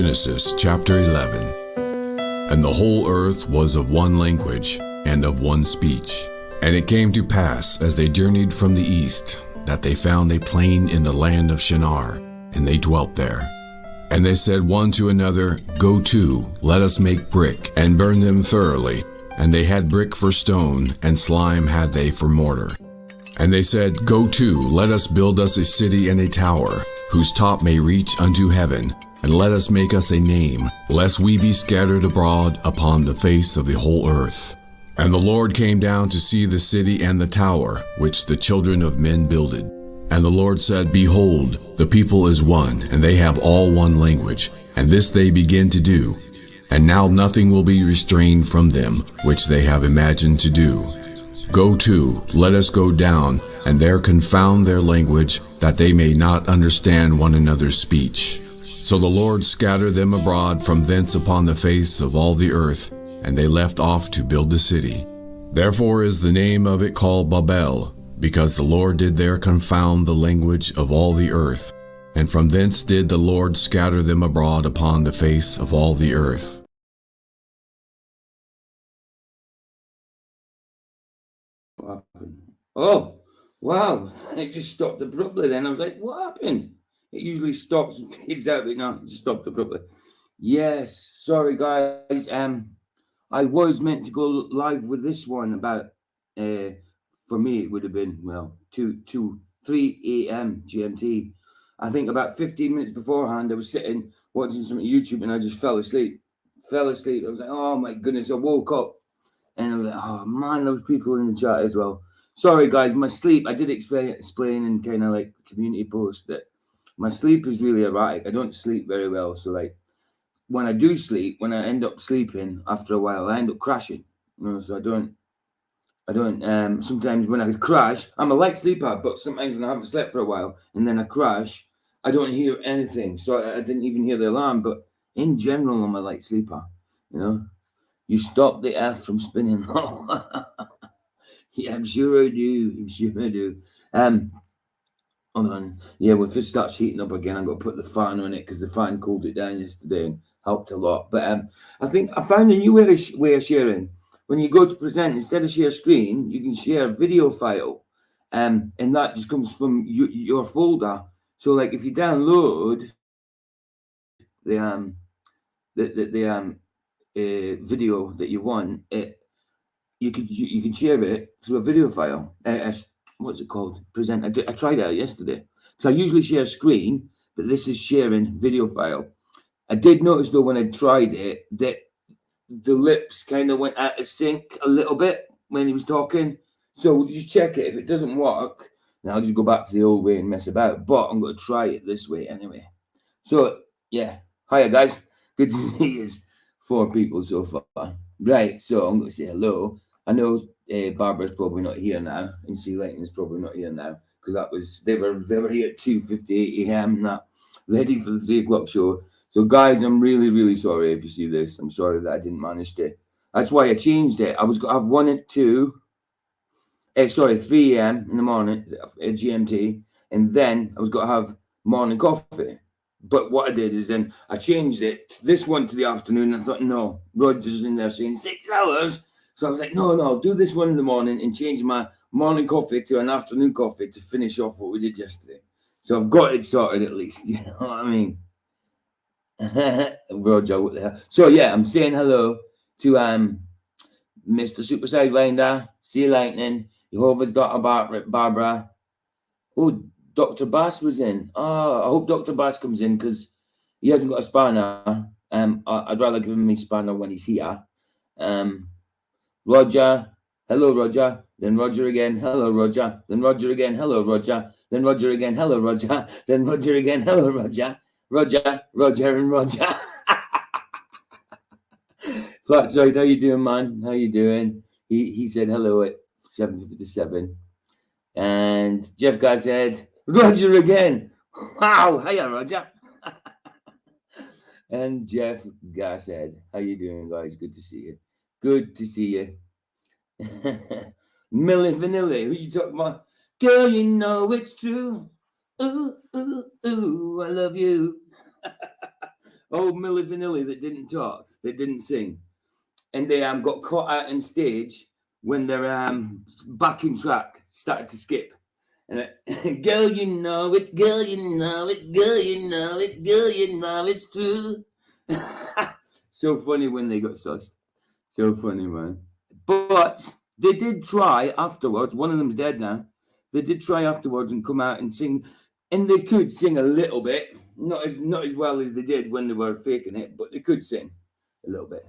Genesis chapter 11. And the whole earth was of one language and of one speech. And it came to pass, as they journeyed from the east, that they found a plain in the land of Shinar, and they dwelt there. And they said one to another, Go to, let us make brick, and burn them thoroughly. And they had brick for stone, and slime had they for mortar. And they said, Go to, let us build us a city and a tower, whose top may reach unto heaven, and let us make us a name, lest we be scattered abroad upon the face of the whole earth. And the Lord came down to see the city and the tower, which the children of men builded. And the Lord said, Behold, the people is one, and they have all one language, and this they begin to do. And now nothing will be restrained from them, which they have imagined to do. Go to, let us go down, and there confound their language, that they may not understand one another's speech. So the Lord scattered them abroad from thence upon the face of all the earth, and they left off to build the city. Therefore is the name of it called Babel, because the Lord did there confound the language of all the earth. And from thence did the Lord scatter them abroad upon the face of all the earth. What happened? Oh, wow. It just stopped abruptly then. I was like, what happened? It usually stops and fades out, but no, it just stopped abruptly. Yes, sorry guys. I was meant to go live with this one about, for me, it would have been, 3 a.m. GMT. I think about 15 minutes beforehand, I was sitting watching some YouTube and I just fell asleep. I was like, oh my goodness, I woke up and I was like, oh man, there was people in the chat as well. Sorry guys, my sleep, I did explain in kind of like community post that my sleep is really erratic. I don't sleep very well. So like when I do sleep, when I end up sleeping after a while, I end up crashing. So I don't, sometimes when I crash, I'm a light sleeper, but sometimes when I haven't slept for a while and then I crash, I don't hear anything. So I didn't even hear the alarm, but in general, I'm a light sleeper, You stop the earth from spinning. Yeah, I'm sure I do. Hold on. Yeah, well, if it starts heating up again, I'm going to put the fan on it because the fan cooled it down yesterday and helped a lot. But I think I found a new way of sharing. When you go to present, instead of share screen, you can share a video file. And that just comes from your folder. So, like, if you download the video that you want, you can share it through a video file. What's it called? Present. I tried it out yesterday. So I usually share screen, but this is sharing video file. I did notice though when I tried it that the lips kind of went out of sync a little bit when he was talking. So we'll just check it. If it doesn't work, then I'll just go back to the old way and mess about. But I'm going to try it this way anyway. So yeah, hiya guys. Good to see you. 4 people so far. Right. So I'm going to say hello. I know Barbara's probably not here now, and C Lightning's probably not here now because they were here at 2:58 a.m. Not ready for the 3 o'clock show. So guys, I'm really, really sorry if you see this. I'm sorry that I didn't manage to. That's why I changed it. I was going to have one at 3 a.m. in the morning at GMT, and then I was going to have morning coffee. But what I did is then I changed it, this one to the afternoon. I thought, no, Roger's in there saying 6 hours. So I was like, no, do this one in the morning and change my morning coffee to an afternoon coffee to finish off what we did yesterday. So I've got it sorted at least, you know what I mean? Roger, what the hell? So yeah, I'm saying hello to Mr. Super Sidewinder, C Lightning, Jehovah's daughter Barbara. Oh, Dr. Bass was in. Oh, I hope Dr. Bass comes in because he hasn't got a spanner. I'd rather give him his spanner when he's here. Roger, hello Roger, then Roger again, hello Roger, then Roger again, hello Roger, then Roger again, hello Roger, then Roger again, hello Roger, Roger and Roger. Flatsoid, how you doing, man? How you doing? He said hello at 7:57. And Jeff Guy said, Roger again. Wow, hiya Roger. And Jeff Guy said, how you doing, guys? Good to see you. Good to see you. Millie Vanilla, who you talking about? Girl, you know it's true. Ooh, ooh, ooh, I love you. old Milli Vanilli that didn't talk, that didn't sing, and they got caught out on stage when their backing track started to skip. And girl, you know, it's girl, you know, it's girl, you know, it's girl, you know, it's true. So funny when they got sussed. So funny, man. But they did try afterwards. One of them's dead now. They did try afterwards and come out and sing, and they could sing a little bit, not as well as they did when they were faking it, but they could sing a little bit.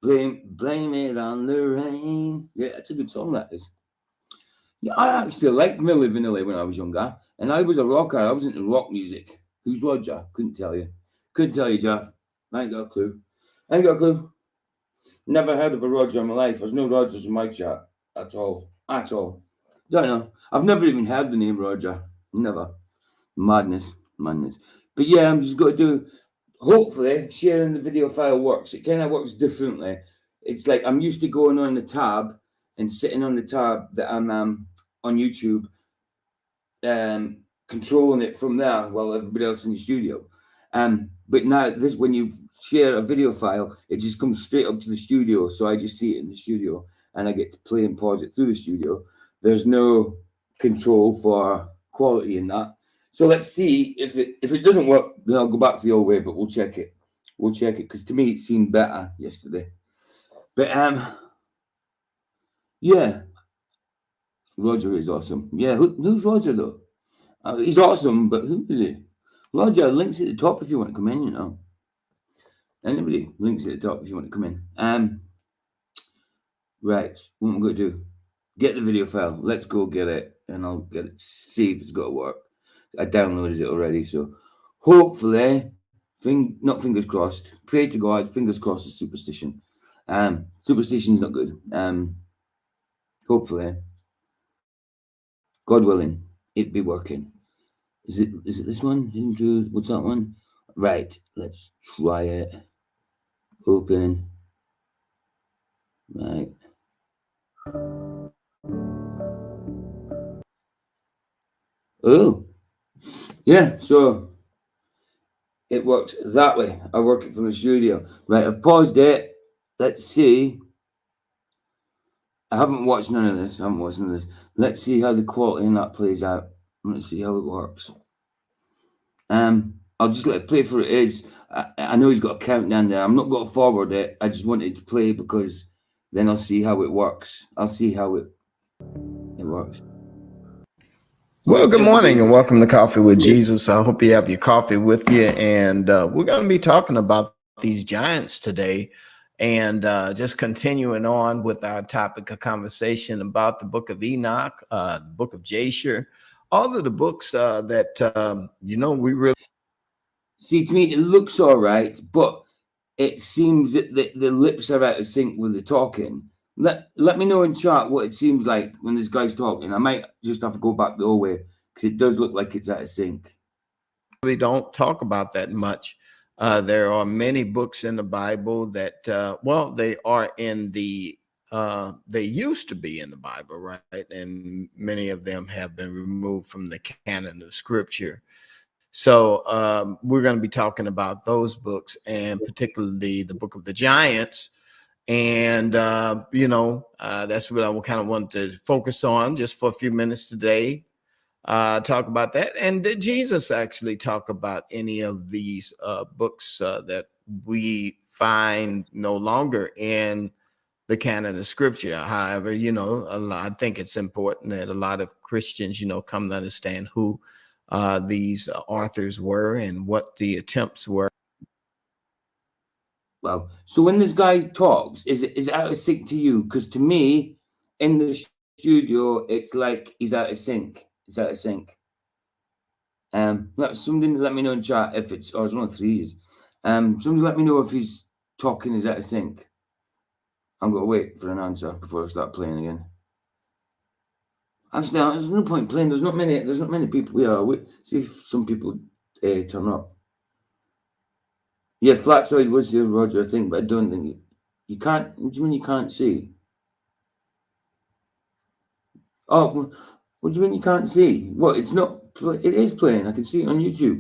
Blame it on the rain. Yeah, that's a good song, that is. Yeah, I actually liked Milli Vanilli when I was younger, and I was a rocker. I was into rock music. Who's Roger? Couldn't tell you. Couldn't tell you, Jeff. I ain't got a clue. I ain't got a clue. Never heard of a Roger in my life. There's no Rogers in my chat at all. At all. Don't know. I've never even heard the name Roger. Never. Madness. Madness. But yeah, I'm just going to do, hopefully, sharing the video file works. It kind of works differently. It's like I'm used to going on the tab and sitting on the tab that I'm on YouTube, controlling it from there while everybody else in the studio. But now this, when you share a video file, it just comes straight up to the studio. So I just see it in the studio and I get to play and pause it through the studio. There's no control for quality in that. So let's see if it doesn't work, then I'll go back to the old way, but we'll check it. We'll check it because to me it seemed better yesterday. But yeah, Roger is awesome. Yeah, who's Roger though? He's awesome, but who is he? Roger, links at the top if you want to come in, you know. Anybody, links at the top if you want to come in. Right, what am I going to do? Get the video file. Let's go get it, and I'll get it. See if it's got to work. I downloaded it already, so hopefully, not fingers crossed. Pray to God. Fingers crossed is superstition. Superstition's not good. Hopefully, God willing, it be working. Is it this one? Hidden Truth? What's that one? Right, let's try it. Open. Right. Oh, yeah, so it works that way. I work it from the studio. Right, I've paused it. Let's see. I haven't watched none of this. Let's see how the quality in that plays out. Let's see how it works. I'll just let it play for it is. I know he's got a countdown there. I'm not going to forward it. I just want it to play because then I'll see how it works. I'll see how it works. Well, good morning and welcome to Coffee with Jesus. I hope you have your coffee with you. And we're going to be talking about these giants today and just continuing on with our topic of conversation about the book of Enoch, the book of Jasher, all of the books that, we really see. To me, it looks all right, but it seems that the lips are out of sync with the talking. Let me know in chat what it seems like when this guy's talking. I might just have to go back the whole way because it does look like it's out of sync. really don't talk about that much. There are many books in the Bible that, they are in the, they used to be in the Bible, right? And many of them have been removed from the canon of Scripture. So we're going to be talking about those books and particularly the book of the giants. And, that's what I kind of want to focus on just for a few minutes today. Talk about that. And did Jesus actually talk about any of these books that we find no longer in the canon of Scripture? However, I think it's important that a lot of Christians, come to understand who these authors were and what the attempts were. Well, so when this guy talks, is it out of sync to you? Because to me, in the studio, it's like he's out of sync. It's out of sync. Somebody let me know in chat if it's, or it's one of threes. Somebody let me know if he's talking is out of sync. I'm going to wait for an answer before I start playing again. Actually, there's no point playing. There's not many people here. See if some people turn up. Yeah, Flatsoid was the Roger thing, but I don't think you can't. What do you mean you can't see? Oh, what do you mean you can't see? Well, it's not. It is playing. I can see it on YouTube.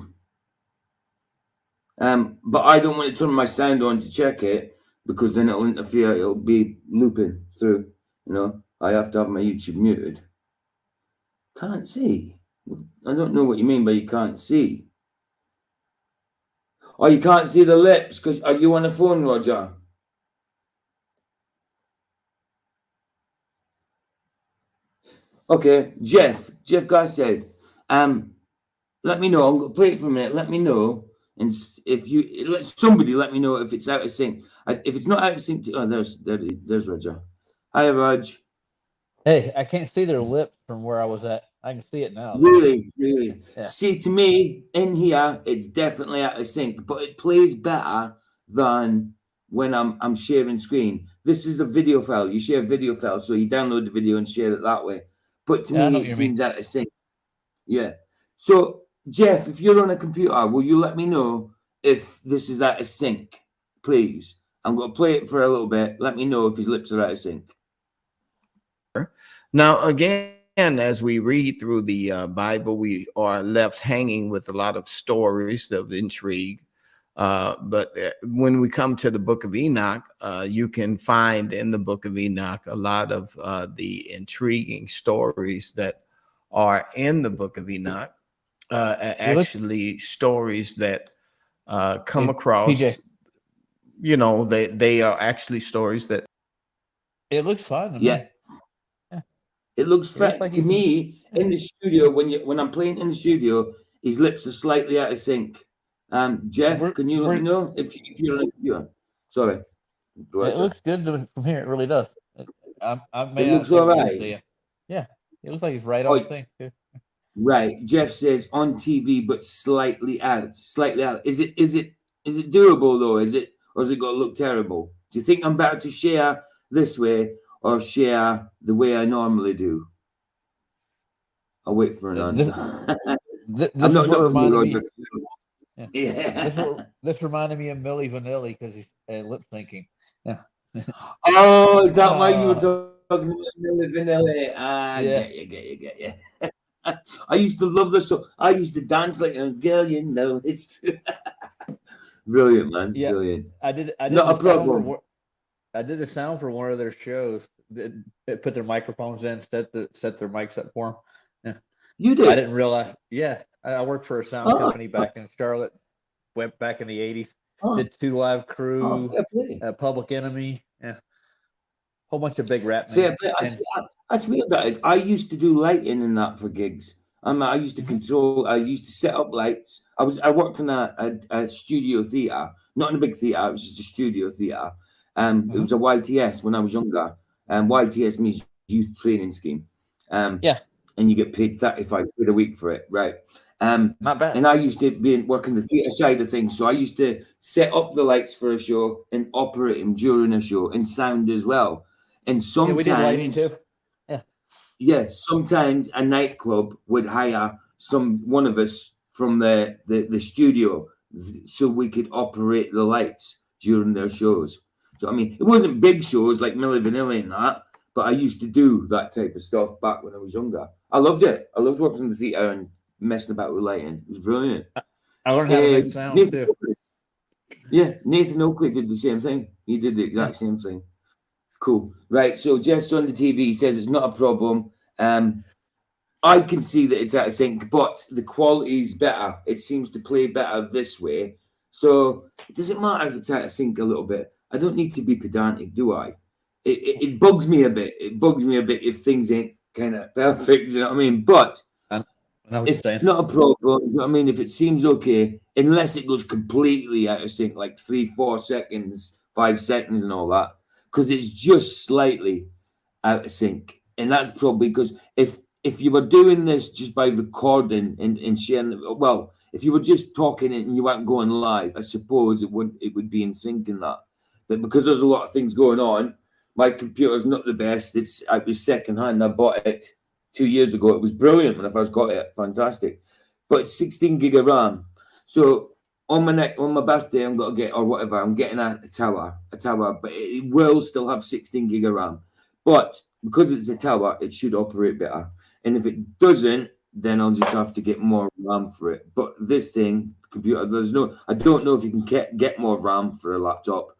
But I don't want to turn my sound on to check it because then it'll interfere. It'll be looping through. You know, I have to have my YouTube muted. Can't see. I don't know what you mean by you can't see. Oh, you can't see the lips because are you on the phone, Roger? Okay, Jeff Garcia. Let me know. I'm gonna play it for a minute. Let me know, and if you let somebody let me know if it's out of sync. If it's not out of sync, oh, there's Roger. Hi, Raj. Hey, I can't see their lips from where I was at. I can see it now. Really, really. Yeah. See, to me, in here, it's definitely out of sync, but it plays better than when I'm sharing screen. This is a video file. You share a video file, so you download the video and share it that way. But to me, it seems out of sync. Yeah. So, Jeff, if you're on a computer, will you let me know if this is out of sync, please? I'm going to play it for a little bit. Let me know if his lips are out of sync. Now, again, as we read through the Bible, we are left hanging with a lot of stories of intrigue. But when we come to the book of Enoch, you can find in the book of Enoch a lot of the intriguing stories that are in the book of Enoch. Actually, stories that come across, PJ. You know, they are actually stories that. It looks fun. Yeah. It looks fat like to me in the studio. When I'm playing in the studio, his lips are slightly out of sync. Jeff, can you let me know if you're on a computer? Sorry, Roger. It looks good from here. It really does. It looks all right. Yeah, it looks like it's right on thing too. Right, Jeff says on TV, but slightly out. Slightly out. Is it doable though? Or has it got to look terrible? Do you think I'm better to share this way or share the way I normally do? I'll wait for an answer. This is what reminded me. Yeah. This reminded me of Milli Vanilli because he's lip syncing. Yeah. Oh, is that why you were talking about Milli Vanilli? Yeah. Get you. I used to love this song. I used to dance like a girl, you know. It's brilliant, man. Yeah. Brilliant. I did not a problem. I did the sound for one of their shows. They put their microphones in, set their mics up for them. Yeah. You did? I didn't realize. Yeah, I worked for a sound company back in Charlotte. Went back in the 80s. Did 2 Live Crew, Public Enemy, whole bunch of big rap names. That's weird. That is. I used to do lighting and that for gigs. I used to control. I used to set up lights. I worked in a studio theater, not in a big theater. It was just a studio theater. It was a YTS when I was younger. YTS means Youth Training Scheme. And you get paid 35 quid a week for it, right? Not bad. And I used to be working the theatre side of things, so I used to set up the lights for a show and operate them during a show, and sound as well. And sometimes we did lighting too. Yeah, sometimes a nightclub would hire one of us from the studio so we could operate the lights during their shows. So I mean, it wasn't big shows like Milli Vanilli and that, but I used to do that type of stuff back when I was younger. I loved it. I loved working in the theatre and messing about with lighting. It was brilliant. I learned how to make sounds too. Nathan Oakley did the same thing. He did the exact same thing. Cool. Right. So Jeff's on the TV. He says it's not a problem. I can see that it's out of sync, but the quality is better. It seems to play better this way. So it doesn't matter if it's out of sync a little bit. I don't need to be pedantic, do I? It bugs me a bit. It bugs me a bit if things ain't kind of perfect. You know what I mean? But if it's not a problem, you know what I mean? If it seems okay, unless it goes completely out of sync, like 3-4 seconds, 5 seconds, and all that, because it's just slightly out of sync. And that's probably because if you were doing this just by recording and sharing, well, if you were just talking and you weren't going live, I suppose it would be in sync in that. But because there's a lot of things going on, my computer's not the best. It was secondhand. I bought it 2 years ago. It was brilliant when I first got it. Fantastic. But it's 16 gig of RAM. So on my birthday, I'm going to get, or whatever, I'm getting a tower, but it will still have 16 gig of RAM. But because it's a tower, it should operate better. And if it doesn't, then I'll just have to get more RAM for it. But this thing, computer, I don't know if you can get more RAM for a laptop,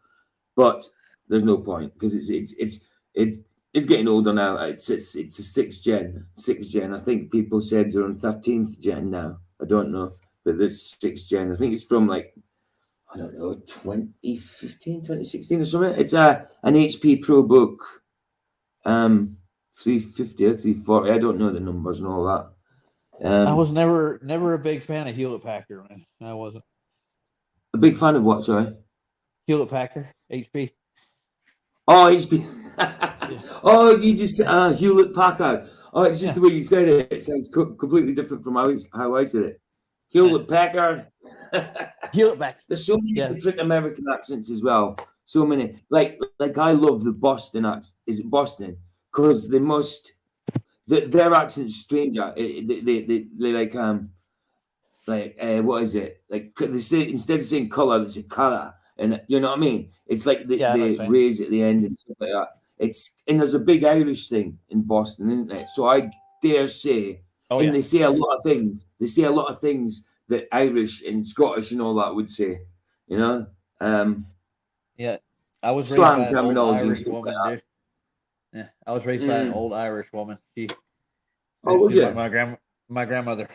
but there's no point because it's getting older now. It's a 6th gen. I think people said you're on 13th gen now. I don't know, but this 6th gen. I think it's from like, I don't know, 2015, 2016 or something. It's an HP ProBook 350 or 340. I don't know the numbers and all that. I was never a big fan of Hewlett Packard, man. I wasn't. A big fan of what, sorry? Hewlett Packard, HP. Oh, HP. Yeah. Oh, you just Hewlett Packard. Oh, it's just the way you said it. It sounds completely different from how I said it. Hewlett Packard. Hewlett Packard. There's so many different American accents as well. So many. Like I love the Boston accent. Is it Boston? Because their accent's stranger. They like what is it? Like they say, instead of saying color, they say color, and you know what I mean. It's like they raise at the end and stuff like that. And there's a big Irish thing in Boston, isn't there? So I dare say, they say a lot of things. They say a lot of things that Irish and Scottish and all that would say. You know. I was slang raised by an old Irish woman, dude. Yeah, I was raised by an old Irish woman. Was you? My grandmother.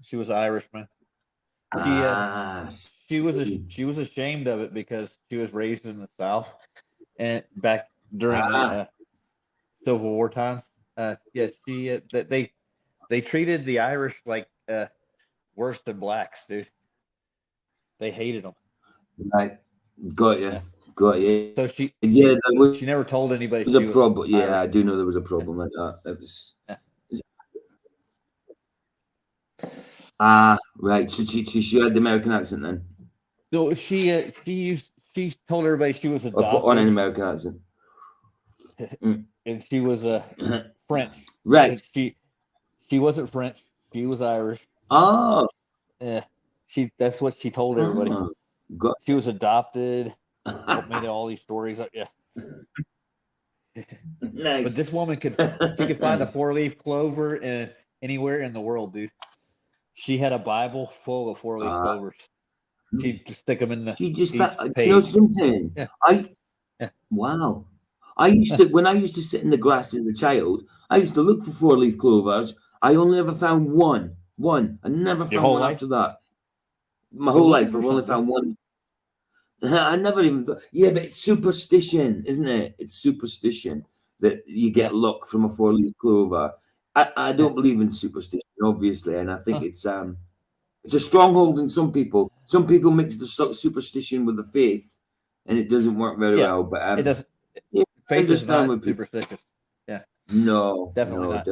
She was Irish, man. She was ashamed of it because she was raised in the South and back during the Civil War times. They treated the Irish like worse than blacks, dude. They hated them. Right, got you. So she never told anybody. There was a problem. Yeah, I do know there was a problem like that. It was. Right. So she had the American accent then. So she told everybody she was adopted. On an American accent. And she was French. Right. She wasn't French. She was Irish. Oh. Yeah. That's what she told everybody. She was adopted. Told me all these stories. Nice. But this woman could find a 4-leaf clover anywhere in the world, dude. She had a Bible full of 4-leaf clovers. She'd just stick them in the. She just you know something. Yeah. Wow. When I used to sit in the grass as a child, I used to look for 4-leaf clovers. I only ever found one. I never found one after that. My whole life, I've only found one. I never even thought. Yeah, but it's superstition, isn't it? It's superstition that you get luck from a 4-leaf clover. I don't believe in superstition, obviously, and I think it's a stronghold in some people. Some people mix the superstition with the faith, and it doesn't work very well. But it doesn't. Faith is not superstitious. Yeah. No, definitely not.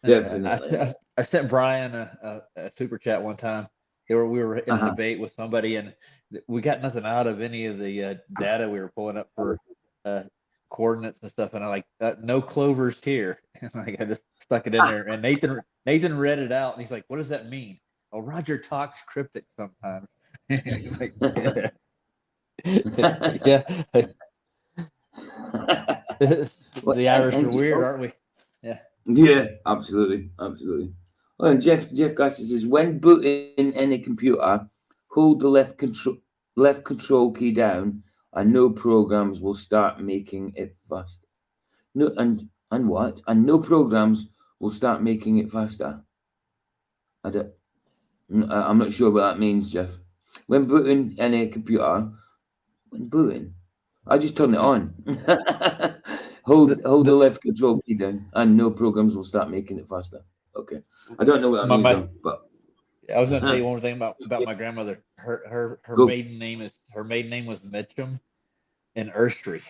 Definitely. I sent Brian a super chat one time. We were in a debate with somebody, and we got nothing out of any of the data we were pulling up for coordinates and stuff. And I'm like, no clovers here. And like I just stuck it in there. And Nathan read it out, and he's like, "What does that mean?" Oh, Roger talks cryptic sometimes. Like, yeah. The Irish are weird, aren't we? Yeah. Yeah, absolutely. Well, and Jeff Gasser says, when booting any computer, hold the left control key down, and no programs will start making it fast. No, and what? And no programs will start making it faster. I'm not sure what that means, Jeff. When booting any computer, I just turn it on. hold the left control key down, and no programs will start making it faster. Okay, I don't know what that means, but I was going to tell you one more thing about my grandmother. Her maiden name was Mitchum in Erstry.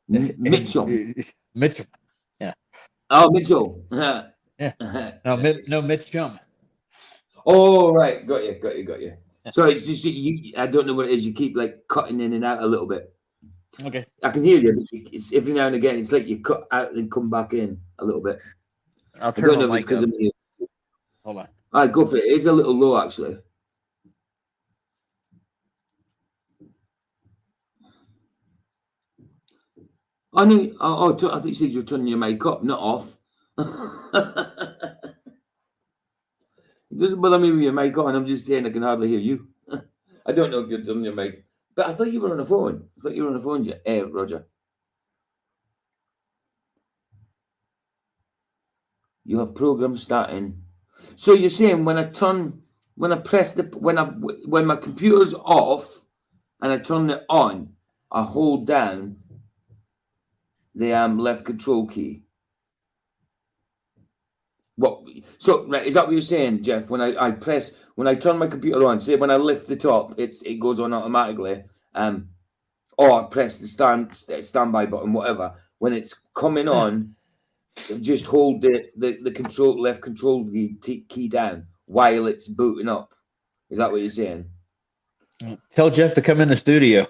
Mitchum. Yeah. Oh, Mitchell. Yeah. No, Mitchum. Oh, right. Got you. So it's just I don't know what it is. You keep like cutting in and out a little bit. Okay. I can hear you, but it's every now and again. It's like you cut out and come back in a little bit. I'll turn the mic up. Hold on. All right, go for it. It's a little low, actually. I think you said you were turning your mic up, not off. doesn't bother me with your mic on. I'm just saying I can hardly hear you. I don't know if you're on your mic, but I thought you were on the phone. I thought you were on the phone, Roger. You have programs starting. So you're saying when my computer's off and I turn it on, I hold down the left control key. What? So right, is that what you're saying, Jeff? When I turn my computer on, say when I lift the top, it goes on automatically. Or I press the standby button, whatever. When it's coming on, just hold the left control key down while it's booting up. Is that what you're saying? Tell Jeff to come in the studio.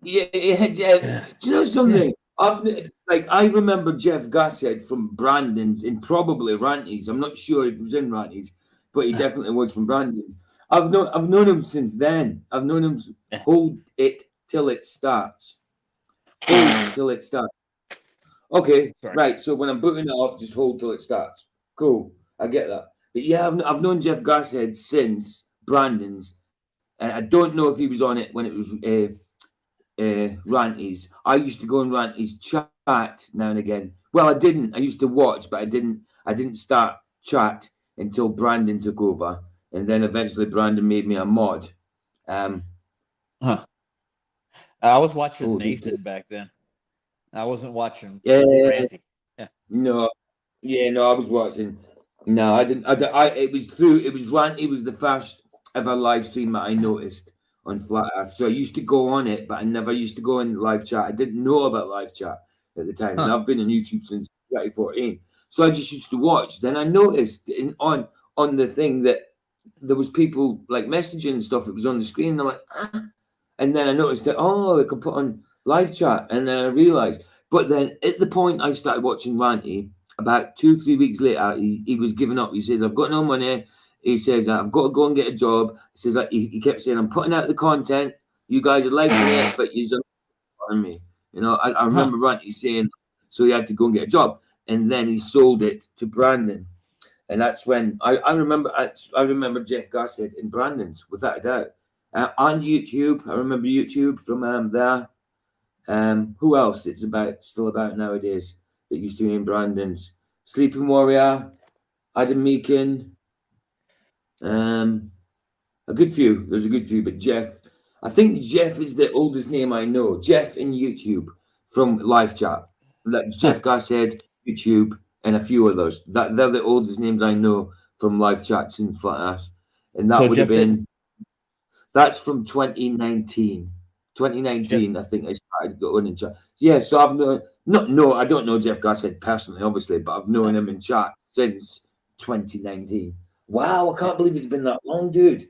Yeah. Do you know something? I remember Jeff Gassett from Brandon's in probably Ranty's. I'm not sure if he was in Ranty's, but he definitely was from Brandon's. I've known him since then. I've known him hold it till it starts. Hold till it starts. Okay, Sorry. right. So when I'm booting it up, just hold till it starts. Cool, I get that. But yeah, I've known Jeff Gassett since Brandon's. I don't know if he was on it when it was Ranty's. I used to go on Ranty's chat now and again. Well, I didn't. I used to watch, but I didn't start chat until Brandon took over, and then eventually Brandon made me a mod. I was watching Nathan back then. I wasn't watching Randy. Yeah. No, I was watching. No, I didn't. It was Ranty was the first ever live stream that I noticed on Flat Earth. So I used to go on it, but I never used to go in live chat. I didn't know about live chat at the time, and I've been on YouTube since 2014. So I just used to watch. Then I noticed on the thing that there was people like messaging and stuff. It was on the screen. And I'm like, and then I noticed that I could put on live chat, and then I realized. But then at the point I started watching Ranty, about 2-3 weeks later, he was giving up. He says, "I've got no money." He says, "I've got to go and get a job." He says, like he kept saying, "I'm putting out the content. You guys are liking it, but you're on me." You know, I remember Ranty saying, so he had to go and get a job, and then he sold it to Brandon, and that's when I remember Jeff Gassett in Brandon's without a doubt. On YouTube, I remember YouTube from there. Who else? It's still about nowadays that used to be in Brandon's. Sleeping Warrior, Adam Meakin. A good few. There's a good few, but Jeff. I think Jeff is the oldest name I know. Jeff in YouTube from live chat. Like Jeff Gassett, YouTube, and a few others. They're the oldest names I know from live chats in Flat Earth. And that would have been. That's from 2019. 2019, I think I started going in chat. Yeah, so I've I don't know Jeff Gassett personally, obviously, but I've known him in chat since 2019. Wow, I can't believe it's been that long, dude.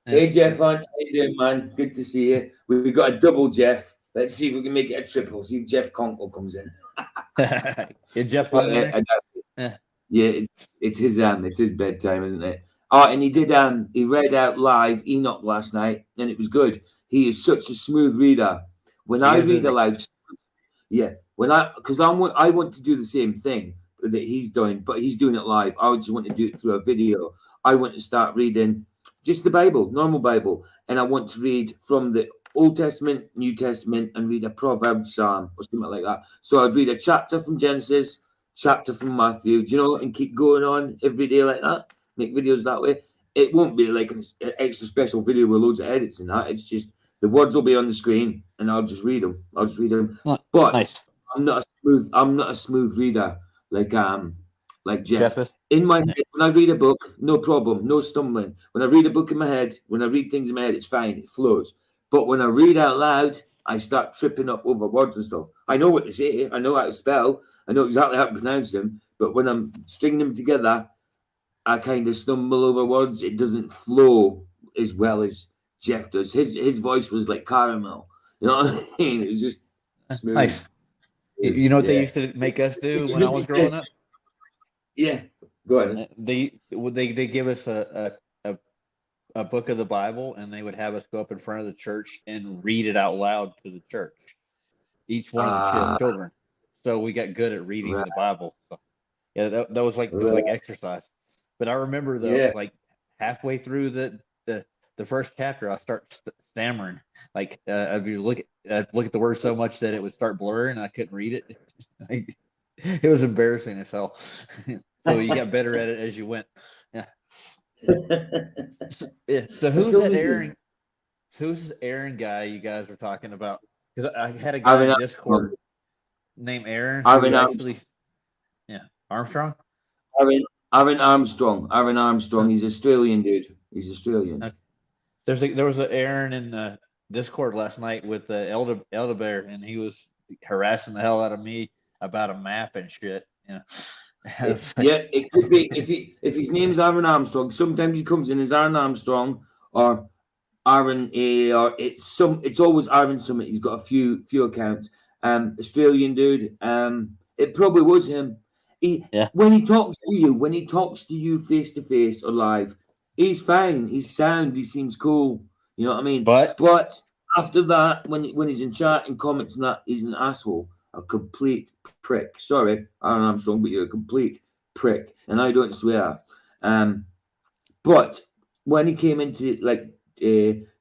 Hey, Jeff, how you doing, man? Good to see you. We've got a double Jeff. Let's see if we can make it a triple. See if Jeff Conkle comes in. Jeff, it's his bedtime, isn't it? Oh, and he read out live Enoch last night, and it was good. He is such a smooth reader. When I read aloud, because I want to do the same thing that he's doing, but he's doing it live. I just want to do it through a video. I want to start reading just the Bible, normal Bible, and I want to read from the Old Testament, New Testament, and read a Proverbs Psalm or something like that. So I'd read a chapter from Genesis, chapter from Matthew, and keep going on every day like that. Make videos that way. It won't be like an extra special video with loads of edits and that. It's just the words will be on the screen and I'll just read them. But nice. I'm not a smooth reader like Jeff. In my head, when I read a book, no problem, no stumbling. When I read a book in my head, when I read things in my head, it's fine, it flows. But when I read out loud, I start tripping up over words and stuff. I know what to say, I know how to spell, I know exactly how to pronounce them, but when I'm stringing them together, I kind of stumble over words. It doesn't flow as well as Jeff does. His voice was like caramel. You know what I mean? It was just smooth. Nice. You know what they used to make us do when I was growing up? Yeah, go ahead. They give us a book of the Bible, and they would have us go up in front of the church and read it out loud to the church. Each one of the children. So we got good at reading the Bible. So, yeah, that was like exercise. But I remember though, like halfway through the first chapter, I start stammering. Like I'd look at the word so much that it would start blurring, and I couldn't read it. Like, it was embarrassing as hell. So you got better at it as you went. Yeah. Yeah. So who's that Aaron? Who's this Aaron guy you guys were talking about? Because I had a guy in Discord named Aaron. Armstrong. Aaron Armstrong. He's Australian, dude. He's Australian. Okay. There was an Aaron in Discord last night with the Elder Bear, and he was harassing the hell out of me about a map and shit. Yeah. It could be if his name's Aaron Armstrong. Sometimes he comes in as Aaron Armstrong or Aaron A, or it's always Aaron something. He's got a few accounts. Australian dude. It probably was him. When he talks to you face to face or live, he's fine. He's sound. He seems cool. You know what I mean? But after that, when he's in chat and comments and that, he's an asshole, a complete prick. Sorry, Aaron Armstrong, but you're a complete prick, and I don't swear. But when he came into like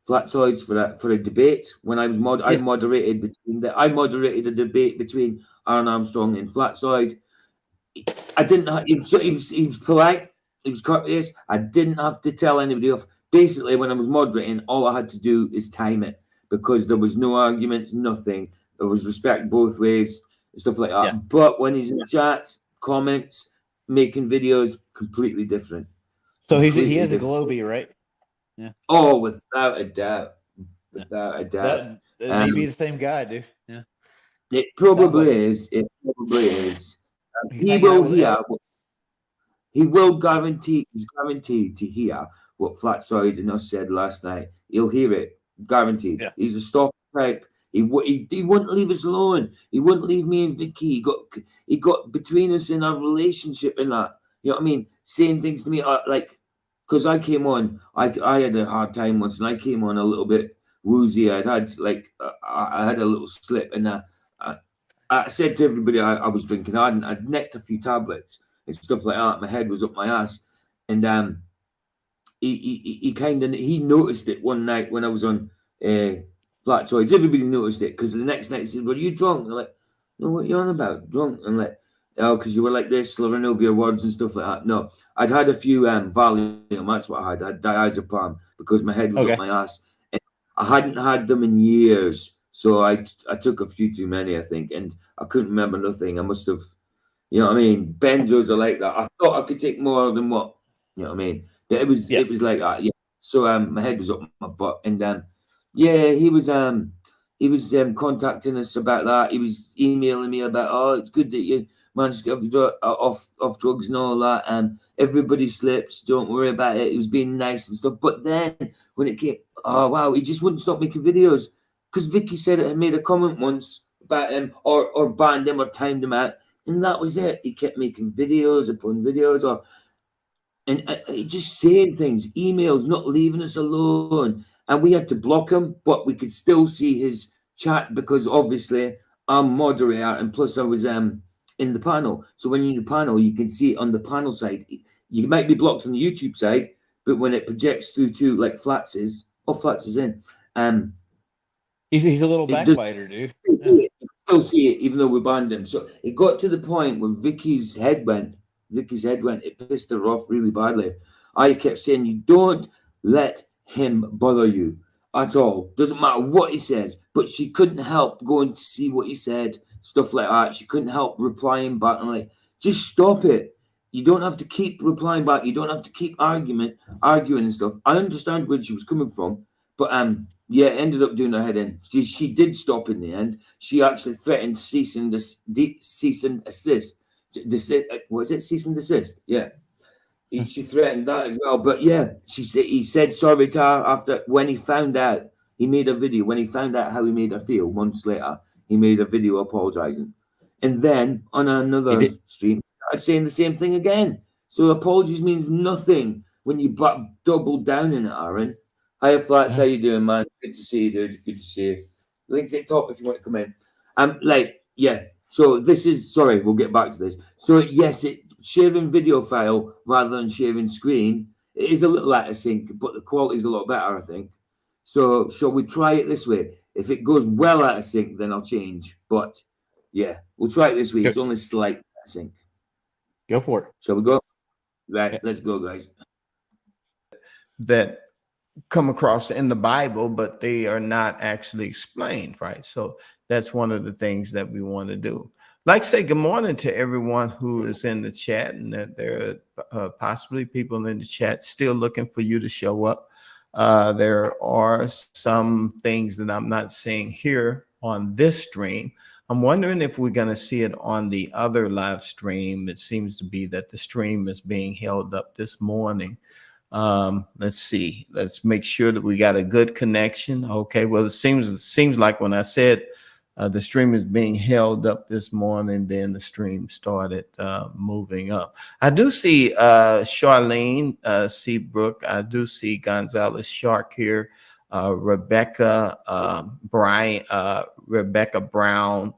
Flatzoids for a debate, when I was I moderated a debate between Aaron Armstrong and Flatzoid. I didn't. He was polite. He was courteous. I didn't have to tell anybody off. Basically, when I was moderating, all I had to do is time it because there was no arguments, nothing. There was respect both ways and stuff like that. Yeah. But when he's in chat, comments, making videos, completely different. So he is a Globie, right? Yeah. Oh, without a doubt. Without a doubt. That may be the same guy, dude. Yeah. It probably is. It probably is. He will hear. He's guaranteed to hear what Flatzoid and us said last night. He'll hear it, guaranteed. Yeah. He's a stock type. He wouldn't leave us alone. He wouldn't leave me and Vicky. He got between us in our relationship and that. You know what I mean? Saying things to me like, because I came on, I had a hard time once, and I came on a little bit woozy. I had a little slip, and I said to everybody I was drinking. I'd necked a few tablets and stuff like that. My head was up my ass, and he noticed it one night when I was on Flatzoids. Everybody noticed it because the next night he said, "Were you drunk?" And I'm like, "No, what are you on about? Drunk?" And I'm like, "Oh, because you were like this, slurring over your words and stuff like that." No, I'd had a few Valium. That's what I had. I had diazepam because my head was up my ass. And I hadn't had them in years. So I took a few too many, I think, and I couldn't remember nothing. I must have, you know what I mean? Benzos are like that. I thought I could take more than what, you know what I mean? But it was like that, yeah. So my head was up my butt, and he was contacting us about that. He was emailing me about, oh, it's good that you managed to get off drugs and all that. Everybody slips, don't worry about it. He was being nice and stuff. But then when it came, oh wow, he just wouldn't stop making videos. Because Vicky said it had made a comment once about him or banned him or timed him out. And that was it. He kept making videos upon videos and just saying things, emails, not leaving us alone. And we had to block him, but we could still see his chat because obviously I'm moderator and plus I was in the panel. So when you're in the panel, you can see it on the panel side. You might be blocked on the YouTube side, but when it projects through to like Flats is in, he's a little backbiter, dude. You still see it, even though we banned him. So it got to the point where Vicky's head went. It pissed her off really badly. I kept saying, you don't let him bother you at all. Doesn't matter what he says. But she couldn't help going to see what he said, stuff like that. She couldn't help replying back. I'm like, just stop it. You don't have to keep replying back. You don't have to keep arguing and stuff. I understand where she was coming from, but it ended up doing her head in. She did stop in the end. She actually threatened cease and assist. Was it cease and desist? Yeah. She threatened that as well. But yeah, he said sorry to her after when he found out. He made a video when he found out how he made her feel months later. He made a video apologizing. And then on another stream, started saying the same thing again. So apologies means nothing when you double down in it, Aaron. Hiya, Flats. How you doing, man? Good to see you, dude. Good to see you. Links at top if you want to come in. So this is, sorry, we'll get back to this. So yes, sharing video file rather than sharing screen, it is a little out of sync, but the quality is a lot better, I think. So shall we try it this way? If it goes well out of sync, then I'll change. But yeah, we'll try it this way. It's only slight out of sync. Go for it. Shall we go? Right, let's go, guys. That come across in the Bible, but they are not actually explained, right? So that's one of the things that we want to do. Like say good morning to everyone who is in the chat, and that there are possibly people in the chat still looking for you to show up. There are some things that I'm not seeing here on this stream. I'm wondering if we're going to see it on the other live stream. It seems to be that the stream is being held up this morning. Let's see. Let's make sure that we got a good connection. Okay. Well, it seems like when I said the stream is being held up this morning, then the stream started moving up. I do see Charlene Seabrook. I do see Gonzalez Shark here. Rebecca Brown,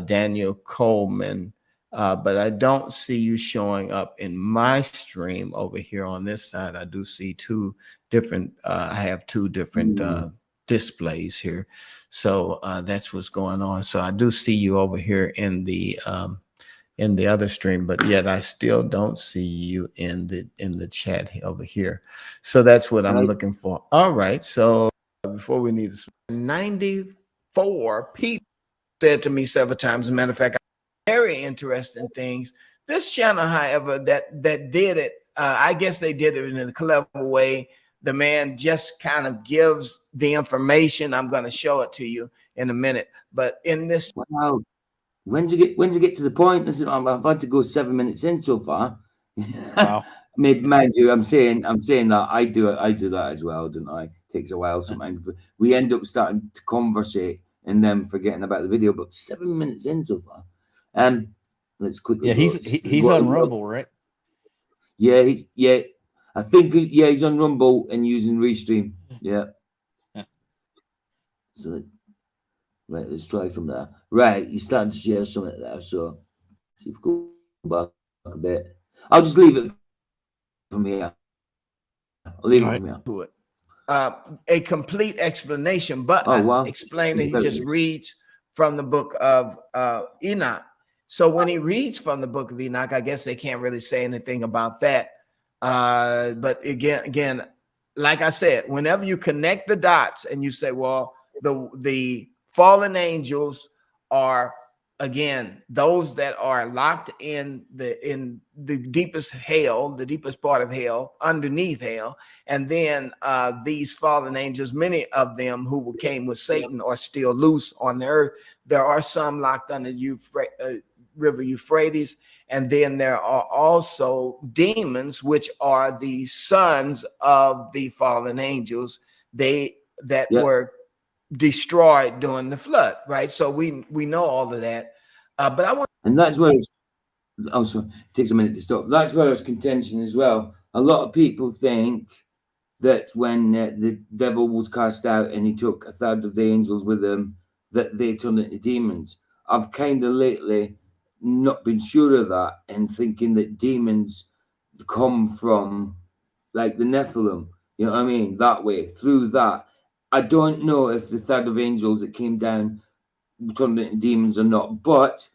Daniel Coleman. But I don't see you showing up in my stream over here on this side. I do see two different, I have two different displays here. So that's what's going on. So I do see you over here in the other stream, but yet I still don't see you in the chat over here. So that's what I'm looking for. All right. So before we need 94 people said to me several times, as a matter of fact, very interesting things. This channel, however, that did it, I guess they did it in a clever way. The man just kind of gives the information. I'm going to show it to you in a minute. But in this, wow, when's you get to the point? Listen, I've had to go 7 minutes in so far. Wow. Mind you, I'm saying that I do that as well, don't I? It takes a while sometimes. But we end up starting to conversate and then forgetting about the video. But 7 minutes in so far. Let's quickly. Yeah, he's on Rumble, right? Yeah, I think he's on Rumble and using Restream. Yeah. So right, let's try from there. Right, you're starting to share something there. So see if we go back a bit. I'll just leave it from here. I'll leave it from here. To it. A complete explanation, but explaining, he just reads from the book of Enoch. So when he reads from the book of Enoch, I guess they can't really say anything about that. But again, like I said, whenever you connect the dots and you say, well, the fallen angels are, again, those that are locked in the deepest hell, the deepest part of hell, underneath hell. And then these fallen angels, many of them who came with Satan, are still loose on the earth. There are some locked under River Euphrates. And then there are also demons, which are the sons of the fallen angels. Were destroyed during the flood, right? So we know all of that. But I want, and that's where it's also, it takes a minute to stop. That's where there's contention as well. A lot of people think that when the devil was cast out and he took a third of the angels with him, that they turned into demons. I've kind of lately not been sure of that and thinking that demons come from like the Nephilim, you know what I mean? That way, through that. I don't know if the third of angels that came down turned into demons or not, but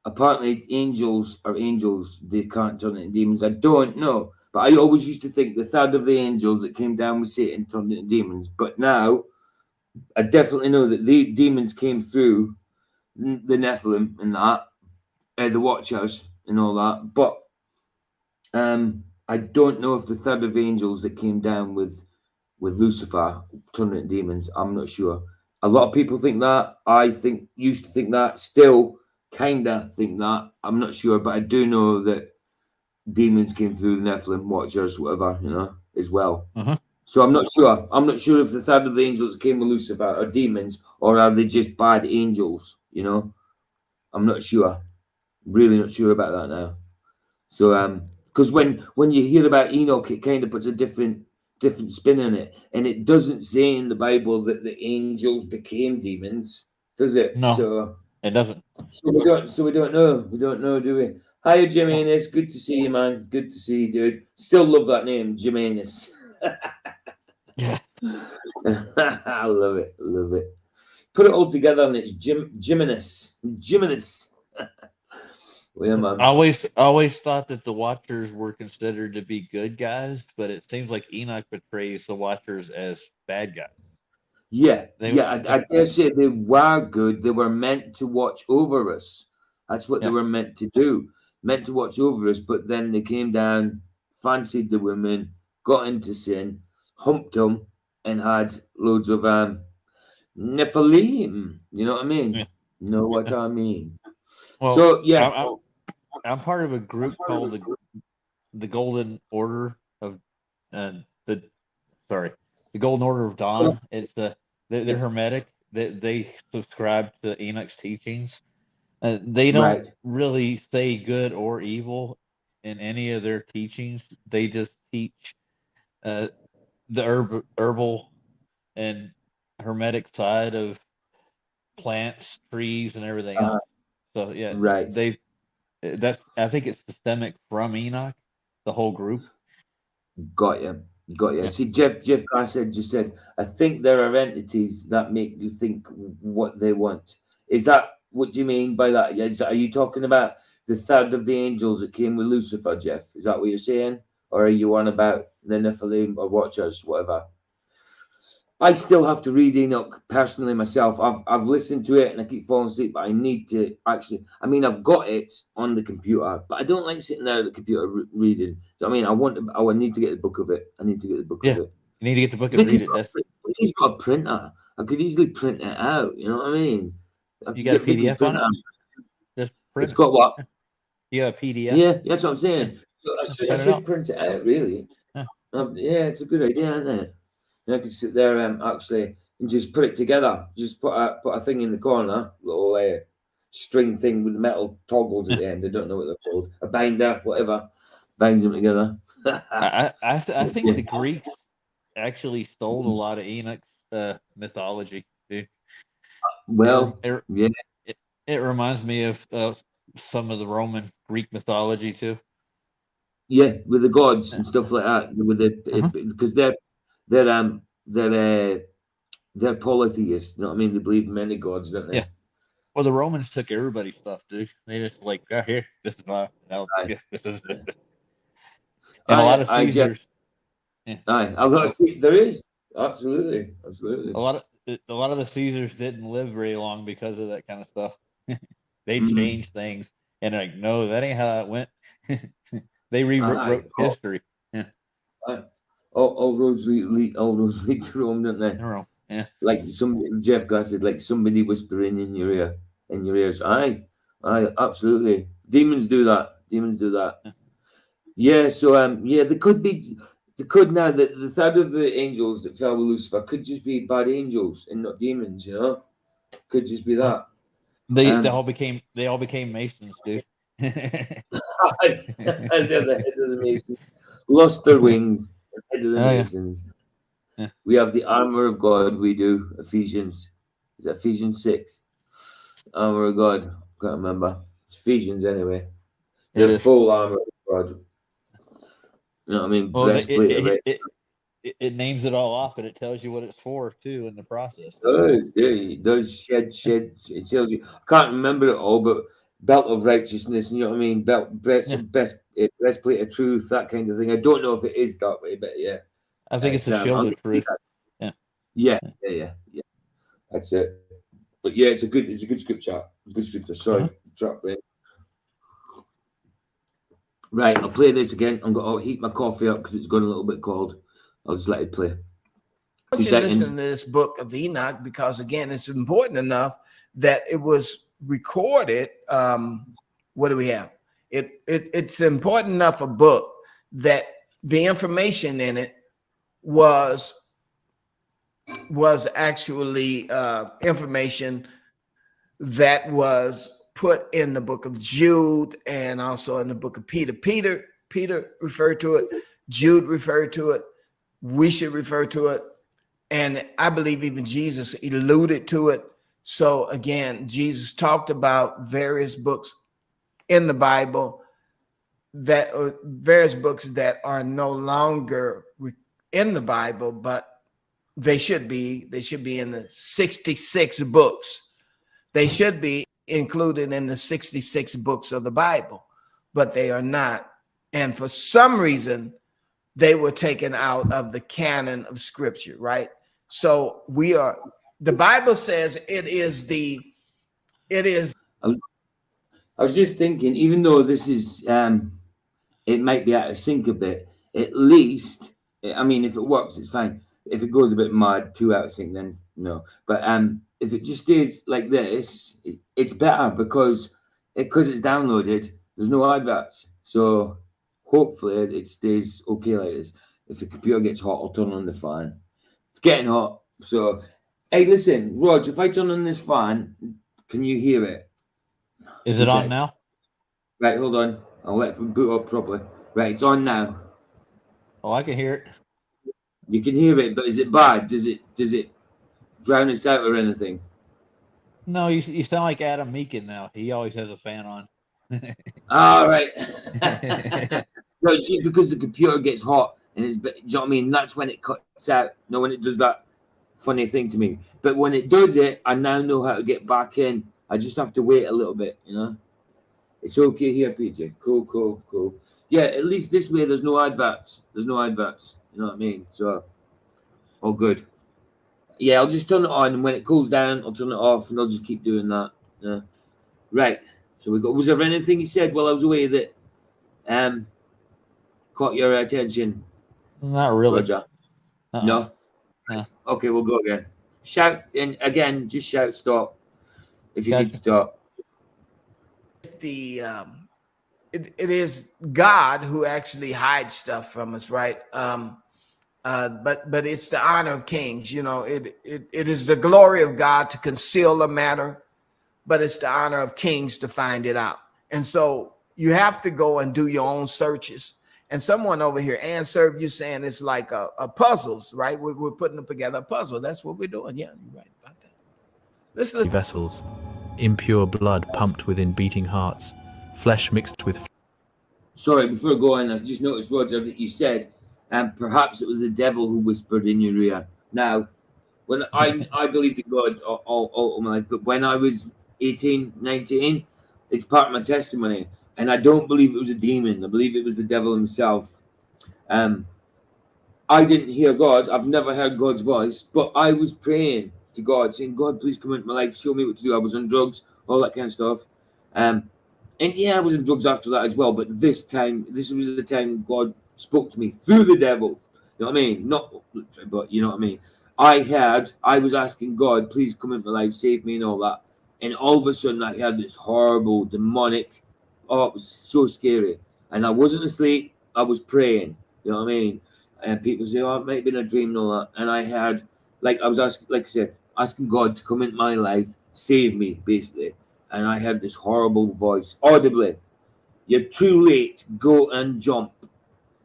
apparently angels are angels. They can't turn into demons. I don't know, but I always used to think the third of the angels that came down with Satan turned into demons. But now I definitely know that the demons came through the Nephilim and that, the Watchers and all that. But I don't know if the third of angels that came down with Lucifer turned into demons. I'm not sure. A lot of people think that. Used to think that. Still kind of think that. I'm not sure, but I do know that demons came through the Nephilim, Watchers, whatever, as well. So I'm not sure. I'm not sure if the third of the angels that came with Lucifer are demons or are they just bad angels, I'm not sure. Really not sure about that now. So because when you hear about Enoch, it kind of puts a different spin on it, and it doesn't say in the Bible that the angels became demons, does it? No, so it doesn't. So we don't know. We don't know, do we? Hiya, Jimenez. Good to see you, man. Good to see you, dude. Still love that name, Jimenez. Yeah. I love it. Love it. Put it all together and it's Jimenez. Jimenez. Well, yeah, man. I always thought that the Watchers were considered to be good guys, but it seems like Enoch portrays the Watchers as bad guys. Yeah, They, yeah. I dare say they were good. They were meant to watch over us. That's what they Yeah. were meant to do. Meant to watch over us, but then they came down, fancied the women, got into sin, humped them, and had loads of Nephilim. You know what I mean? Yeah. Know what I mean? Well, So yeah, I'm part of a group called the Golden Order of the Golden Order of Dawn. It's they're Hermetic. They subscribe to Enoch's teachings. They don't right. really say good or evil in any of their teachings. They just teach the herbal and Hermetic side of plants, trees, and everything else. So yeah, Right. I think it's systemic from Enoch, the whole group. Got you. Got you. Yeah. See, Jeff Cassett just said, I think there are entities that make you think what they want. Is that what do you mean by that? Are you talking about the third of the angels that came with Lucifer, Jeff? Is that what you're saying? Or are you on about the Nephilim or Watchers, whatever? I still have to read Enoch personally myself. I've listened to it and I keep falling asleep, but I need to actually. I mean, I've got it on the computer, but I don't like sitting there at the computer reading. So, I mean, I need to get the book of it. I need to get the book of it. You need to get the book and read it. Vicky's got a printer. I could easily print it out. You know what I mean? You got a PDF on it? Just print it's got what? You got a PDF? Yeah, that's what I'm saying. So I should print it out, really. Yeah. Yeah, it's a good idea, isn't it? And I could sit there actually and just put it together. Just put a thing in the corner, little string thing with metal toggles at the end. I don't know what they're called. A binder, whatever. Binds them together. I think the Greeks actually stole a lot of Enoch's mythology, dude. Well, yeah. It reminds me of some of the Roman Greek mythology too. Yeah, with the gods and stuff like that. With because they're polytheists. You know what I mean? They believe in many gods, don't they? Yeah. Well, the Romans took everybody's stuff, dude. They just like, here, this is my. This is. And a lot of Caesars. There is absolutely. A lot of the Caesars didn't live very long because of that kind of stuff. They changed things, and like, no, that ain't how it went. They rewrote history. Yeah. All roads lead to Rome, don't they? Yeah. Like Jeff Glass said, like somebody whispering in your ears. Aye, absolutely. Demons do that. Yeah. So they could now the third of the angels that fell with Lucifer could just be bad angels and not demons. You know, could just be that. They all became Masons, dude. And they're the head of the Masons. Lost their wings. Head of the Masons. Yeah. We have the armor of God. We do Ephesians. Is that Ephesians 6? Armor of God. Can't remember. It's Ephesians anyway. The full armor of God. You know what I mean? Well, it names it all off, and it tells you what it's for too in the process. It does shed. It tells you. I can't remember it all, but belt of righteousness. You know what I mean? Breastplate of truth. That kind of thing. I don't know if it is that way, but yeah. I think it's a shield of truth. Yeah. That's it. But yeah, it's a good scripture. Good scripture. Sorry, drop it. Right, I'll play this again. I'll heat my coffee up because it's gone a little bit cold. I'll just let it play. I want you to listen to this book of Enoch because, again, it's important enough that it was recorded. What do we have? It's important enough a book that the information in it was actually information that was put in the book of Jude and also in the book of Peter. Peter referred to it. Jude referred to it. We should refer to it. And I believe even Jesus alluded to it. So again, Jesus talked about various books in the Bible that various books that are no longer in the Bible, but they should be. They should be in the 66 books. They should be included in the 66 books of the Bible, but they are not. And for some reason, they were taken out of the canon of Scripture, right? So the Bible says it is. I was just thinking, even though this is, it might be out of sync a bit, at least, I mean, if it works, it's fine. If it goes a bit mad, too out of sync, then no. But if it just stays like this, it's better because it's downloaded, there's no adverts. So hopefully it stays okay like this. If the computer gets hot, I'll turn on the fan. It's getting hot. So, hey, listen, Rog, if I turn on this fan, can you hear it? Is it on now? Right, hold on. I'll let it boot up properly. Right, it's on now. Oh, I can hear it. You can hear it, but is it bad? Does it drown us out or anything? No, you sound like Adam Meakin now. He always has a fan on. All right. No, it's just because the computer gets hot and do you know what I mean? That's when it cuts out. No, when it does that funny thing to me. But when it does it, I now know how to get back in. I just have to wait a little bit, you know. It's okay here, PJ. Cool. Yeah, at least this way there's no adverts. You know what I mean? So, all good. Yeah, I'll just turn it on, and when it cools down, I'll turn it off, and I'll just keep doing that. Yeah. Right. So we got. Was there anything you said while I was away that caught your attention? Not really. Roger? No. Okay, we'll go again. Shout, and again, just shout stop if you need to talk. It is God who actually hides stuff from us, right? But it's the honor of kings. You know, it is the glory of God to conceal a matter, but it's the honor of kings to find it out. And so you have to go and do your own searches. And someone over here answered you saying it's like a puzzles, right? We're putting together a puzzle. That's what we're doing. Yeah, you're right about that. Listen. Vessels, impure blood pumped within beating hearts, flesh mixed with. Sorry, before I go on, I just noticed, Roger, that you said, perhaps it was the devil who whispered in your ear. Now, when I believed in God all my life, but when I was 18, 19, it's part of my testimony. And I don't believe it was a demon. I believe it was the devil himself. I didn't hear God. I've never heard God's voice, but I was praying to God, saying, God, please come into my life, show me what to do. I was on drugs, all that kind of stuff. And yeah, I was on drugs after that as well. But this was the time God spoke to me through the devil. You know what I mean? But you know what I mean? I was asking God, please come into my life, save me and all that. And all of a sudden I had this horrible, demonic, it was so scary. And I wasn't asleep, I was praying. You know what I mean? And people say, oh, it might have been a dream and all that. And I had, I was asking, like I said, asking God to come into my life, save me, basically. And I had this horrible voice, audibly. You're too late, go and jump.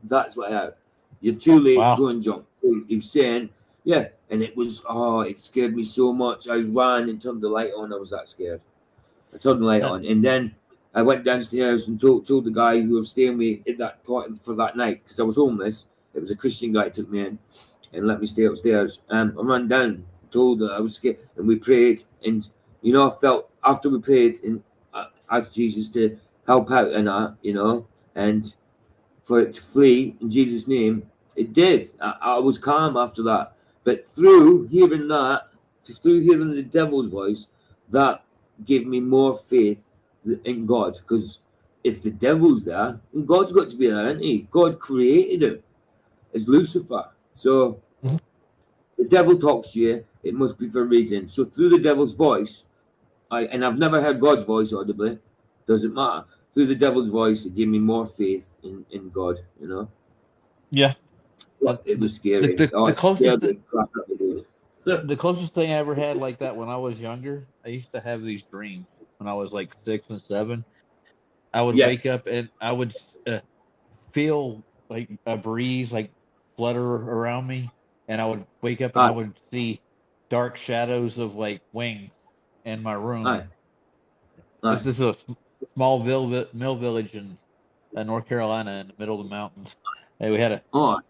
That's what I had. You're too late, go and jump. So he was saying, yeah. And it was, it scared me so much. I ran and turned the light on. I was that scared. I turned the light on. And then I went downstairs and told the guy who was staying with me at that point for that night, because I was homeless. It was a Christian guy who took me in and let me stay upstairs. I ran down, told that I was scared, and we prayed. And, you know, I felt after we prayed and asked Jesus to help out in that, you know, and for it to flee in Jesus' name, it did. I was calm after that. But through hearing the devil's voice, that gave me more faith in God. Because if the devil's there, then God's got to be there, isn't he? God created him as Lucifer. So the devil talks to you, it must be for a reason. So through the devil's voice, I've never heard God's voice audibly, doesn't matter. Through the devil's voice, it gave me more faith in God, you know? Yeah. It was scary. The closest thing I ever had like that when I was younger, I used to have these dreams when I was like 6 and 7. I would wake up and I would feel like a breeze like flutter around me, and I would wake up and I would see dark shadows of like wings in my room. This is a small mill village in North Carolina, in the middle of the mountains. And we had Oh,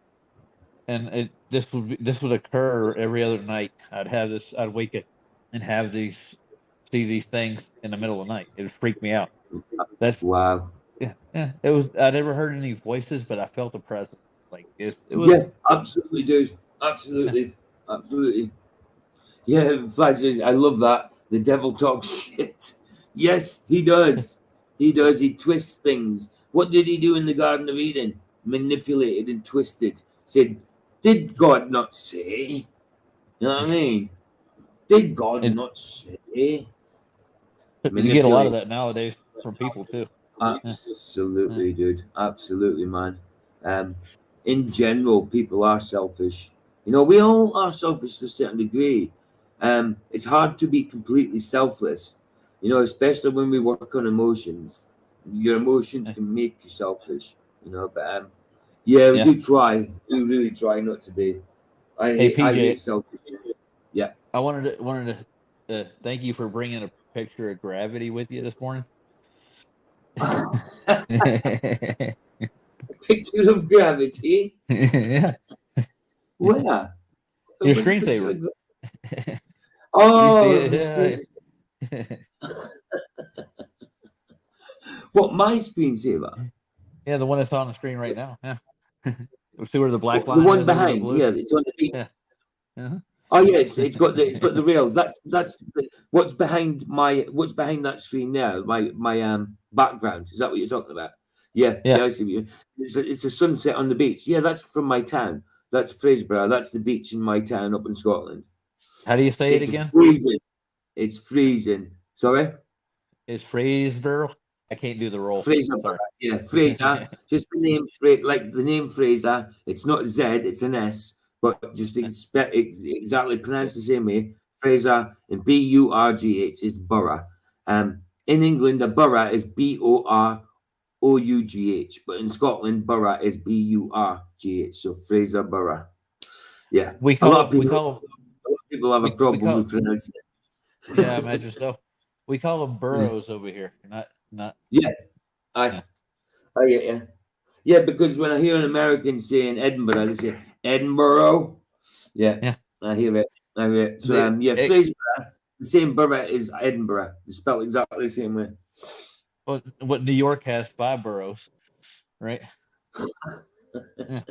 this would occur every other night. I'd wake up and see these things in the middle of the night. It would freak me out. That's wow. yeah. It was. I never heard any voices, but I felt a presence. Like it was. Yeah, absolutely, dude. Absolutely. Absolutely. Yeah, Flash, I love that. The devil talks shit. Yes, he does. He does. He twists things. What did he do in the Garden of Eden? Manipulated and twisted. Said, did God not say? You know what I mean? Did God And not say? you get a lot of that nowadays from people too. Absolutely, dude. Absolutely, man. In general, people are selfish. You know, we all are selfish to a certain degree. It's hard to be completely selfless, you know, especially when we work on emotions. Your emotions can make you selfish, you know, but yeah, we do try. We really try not to be. Hey, I PJ, hate selfish. Yeah. I wanted to thank you for bringing a picture of gravity with you this morning. Picture of gravity. Yeah. Where? Your Where's the picture screensaver. of Oh, You the see it? What, my screensaver? Yeah, the one that's on the screen right now. Yeah. See where the black The line one is over the behind, blue? yeah, it's on the beach. Yeah. Uh-huh. Oh yeah, it's got the rails. What's behind that screen now. My background. Is that what you're talking about? Yeah, Yeah. I see you. It's a sunset on the beach. Yeah, that's from my town. That's Fraserburgh. That's the beach in my town up in Scotland. How do you say it It's again? freezing. It's freezing. Sorry? It's Fraserburgh. I can't do the roll. Fraser. Sorry. Yeah, Fraser. Just the name, like the name Fraser. It's not Z, it's an S, but just exactly pronounced the same way. Fraser and Burgh is borough. In England, a borough is Borough, but in Scotland, borough is Burgh. So Fraser Borough. Yeah, a lot of people have a problem with pronouncing it. Yeah, I imagine so. We call them boroughs over here, not. Yeah, I get you. Yeah, because when I hear an American saying Edinburgh, they say Edinburgh. Yeah. I hear it. So Fraser, the same borough as Edinburgh. It's spelled exactly the same way. What New York has 5 boroughs, right? Yeah.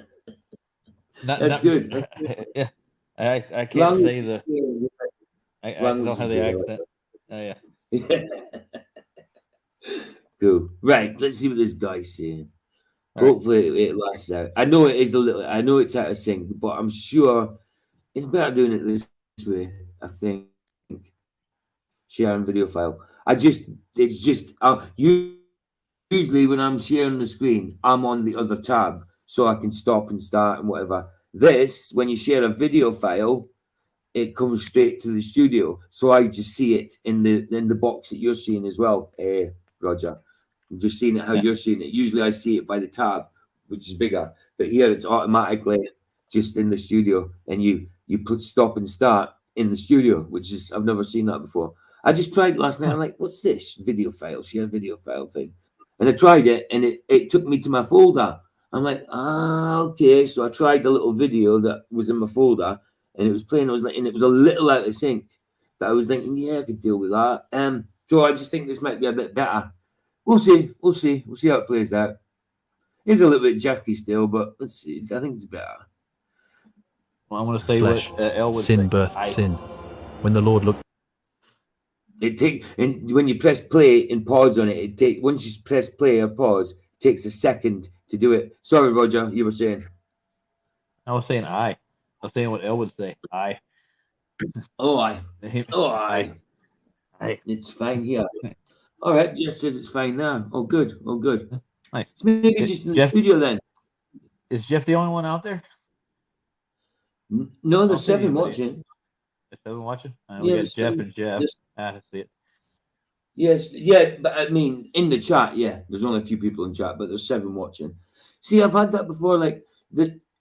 That's good. That's good. Yeah, I can't say the. I don't have the accent. Oh yeah. Cool. Right. Let's see what this guy's saying. Hopefully it lasts out. I know it is a little. I know it's out of sync, but I'm sure it's better doing it this way. I think sharing video file. It's just. Usually when I'm sharing the screen, I'm on the other tab, so I can stop and start and whatever. This, when you share a video file, it comes straight to the studio, so I just see it in the box that you're seeing as well, Roger. I'm just seeing it how you're seeing it. Usually I see it by the tab, which is bigger, but here it's automatically just in the studio, and you put stop and start in the studio, which is I've never seen that before. I just tried last night. I'm like, what's this video file? Share video file thing, and I tried it, and it took me to my folder. I'm like, okay. So I tried the little video that was in my folder, and it was playing. I was like, and it was a little out of sync, but I was thinking, yeah, I could deal with that. So I just think this might be a bit better. We'll see how it plays out. It's a little bit jerky still, but let's see. I think it's better. Well, I want to say Flesh. what Elle would Sin say. birthed sin. When the Lord looked. And when you press play and pause on it, once you press play or pause, it takes a second to do it. Sorry, Roger, you were saying. I was saying I was saying what Elle would say. I. Aye. Aye. It's fine here. All right, Jeff says it's fine now. Oh, good. Nice. It's maybe just in the studio then. Is Jeff the only one out there? No, there's 7 watching. There's 7 watching? We got Jeff and Jeff. I see it. Yes, yeah, but I mean, in the chat, yeah, there's only a few people in chat, but there's 7 watching. See, I've had that before. Like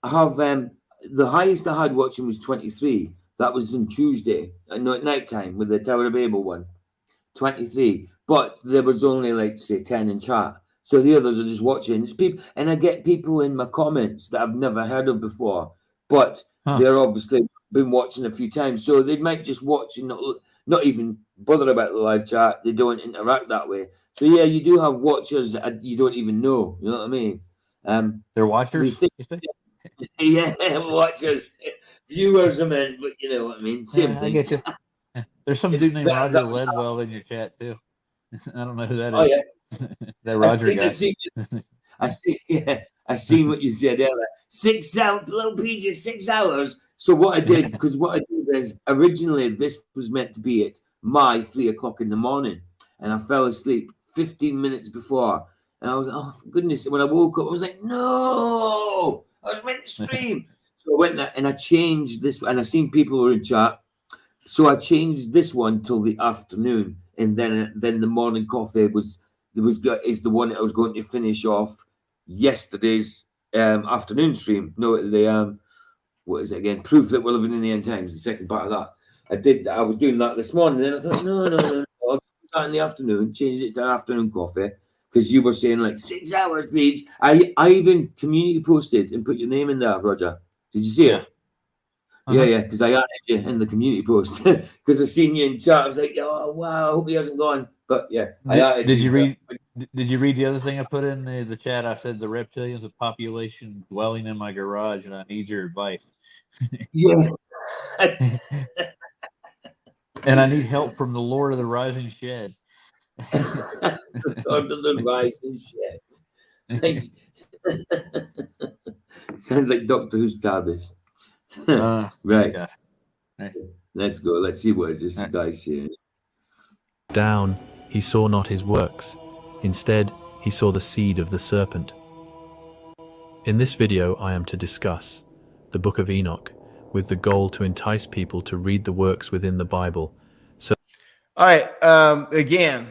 I have the highest I had watching was 23. That was on Tuesday, no, at night time with the Tower of Babel one. 23, but there was only like say 10 in chat. So the others are just watching. It's people, and I get people in my comments that I've never heard of before, but they're obviously been watching a few times, so they might just watch and not even bother about the live chat. They don't interact that way. So yeah, you do have watchers that you don't even know. You know what I mean? They're watchers. Yeah, watchers, viewers. I mean, but you know what I mean. Same thing. I get you. There's some dude named Roger Ledwell in your chat too. I don't know who that is. Oh yeah, that Roger guy. I seen what you said earlier. 6 hours, little PJ, 6 hours. So what I did, because what I did is originally this was meant to be at my 3 o'clock in the morning, and I fell asleep 15 minutes before, and I was oh for goodness. When I woke up, I was like, no, I was meant to stream. So I went there and I changed this, and I seen people were in chat. So I changed this one till the afternoon, and then the morning coffee is the one that I was going to finish off yesterday's afternoon stream. No, the what is it again? Proof that we're living in the end times. The second part of that, I was doing that this morning, and then I thought, no, I'll do that in the afternoon. Change it to afternoon coffee because you were saying like 6 hours, Paige. I even community posted and put your name in there, Roger. Did you see it? Yeah, because I added you in the community post because I seen you in chat. I was like, oh wow, I hope he hasn't gone. But yeah, did you read the other thing I put in the chat? I said the reptilians of population dwelling in my garage, and I need your advice. Yeah. And I need help from the Lord of the Rising Shed. Lord of the Rising Shed. Sounds like Doctor Who's TARDIS. Right. Let's go. Let's see what this guy's saying. Down, he saw not his works. Instead, he saw the seed of the serpent. In this video, I am to discuss the Book of Enoch with the goal to entice people to read the works within the Bible. So, all right. Again,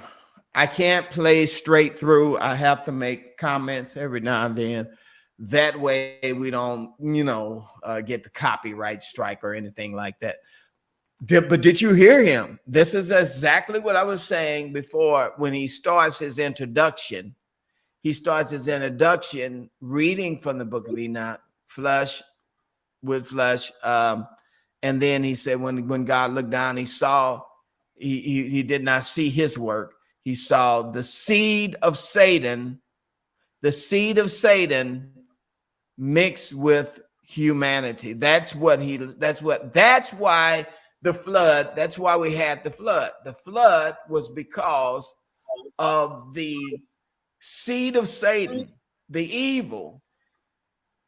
I can't play straight through. I have to make comments every now and then. That way we don't, get the copyright strike or anything like that. But did you hear him? This is exactly what I was saying before when he starts his introduction. He starts his introduction reading from the Book of Enoch, flesh with flesh. And then he said, when God looked down, he saw, he did not see his work. He saw the seed of Satan mixed with humanity. That's why the flood, that's why we had the flood. The flood was because of the seed of Satan, the evil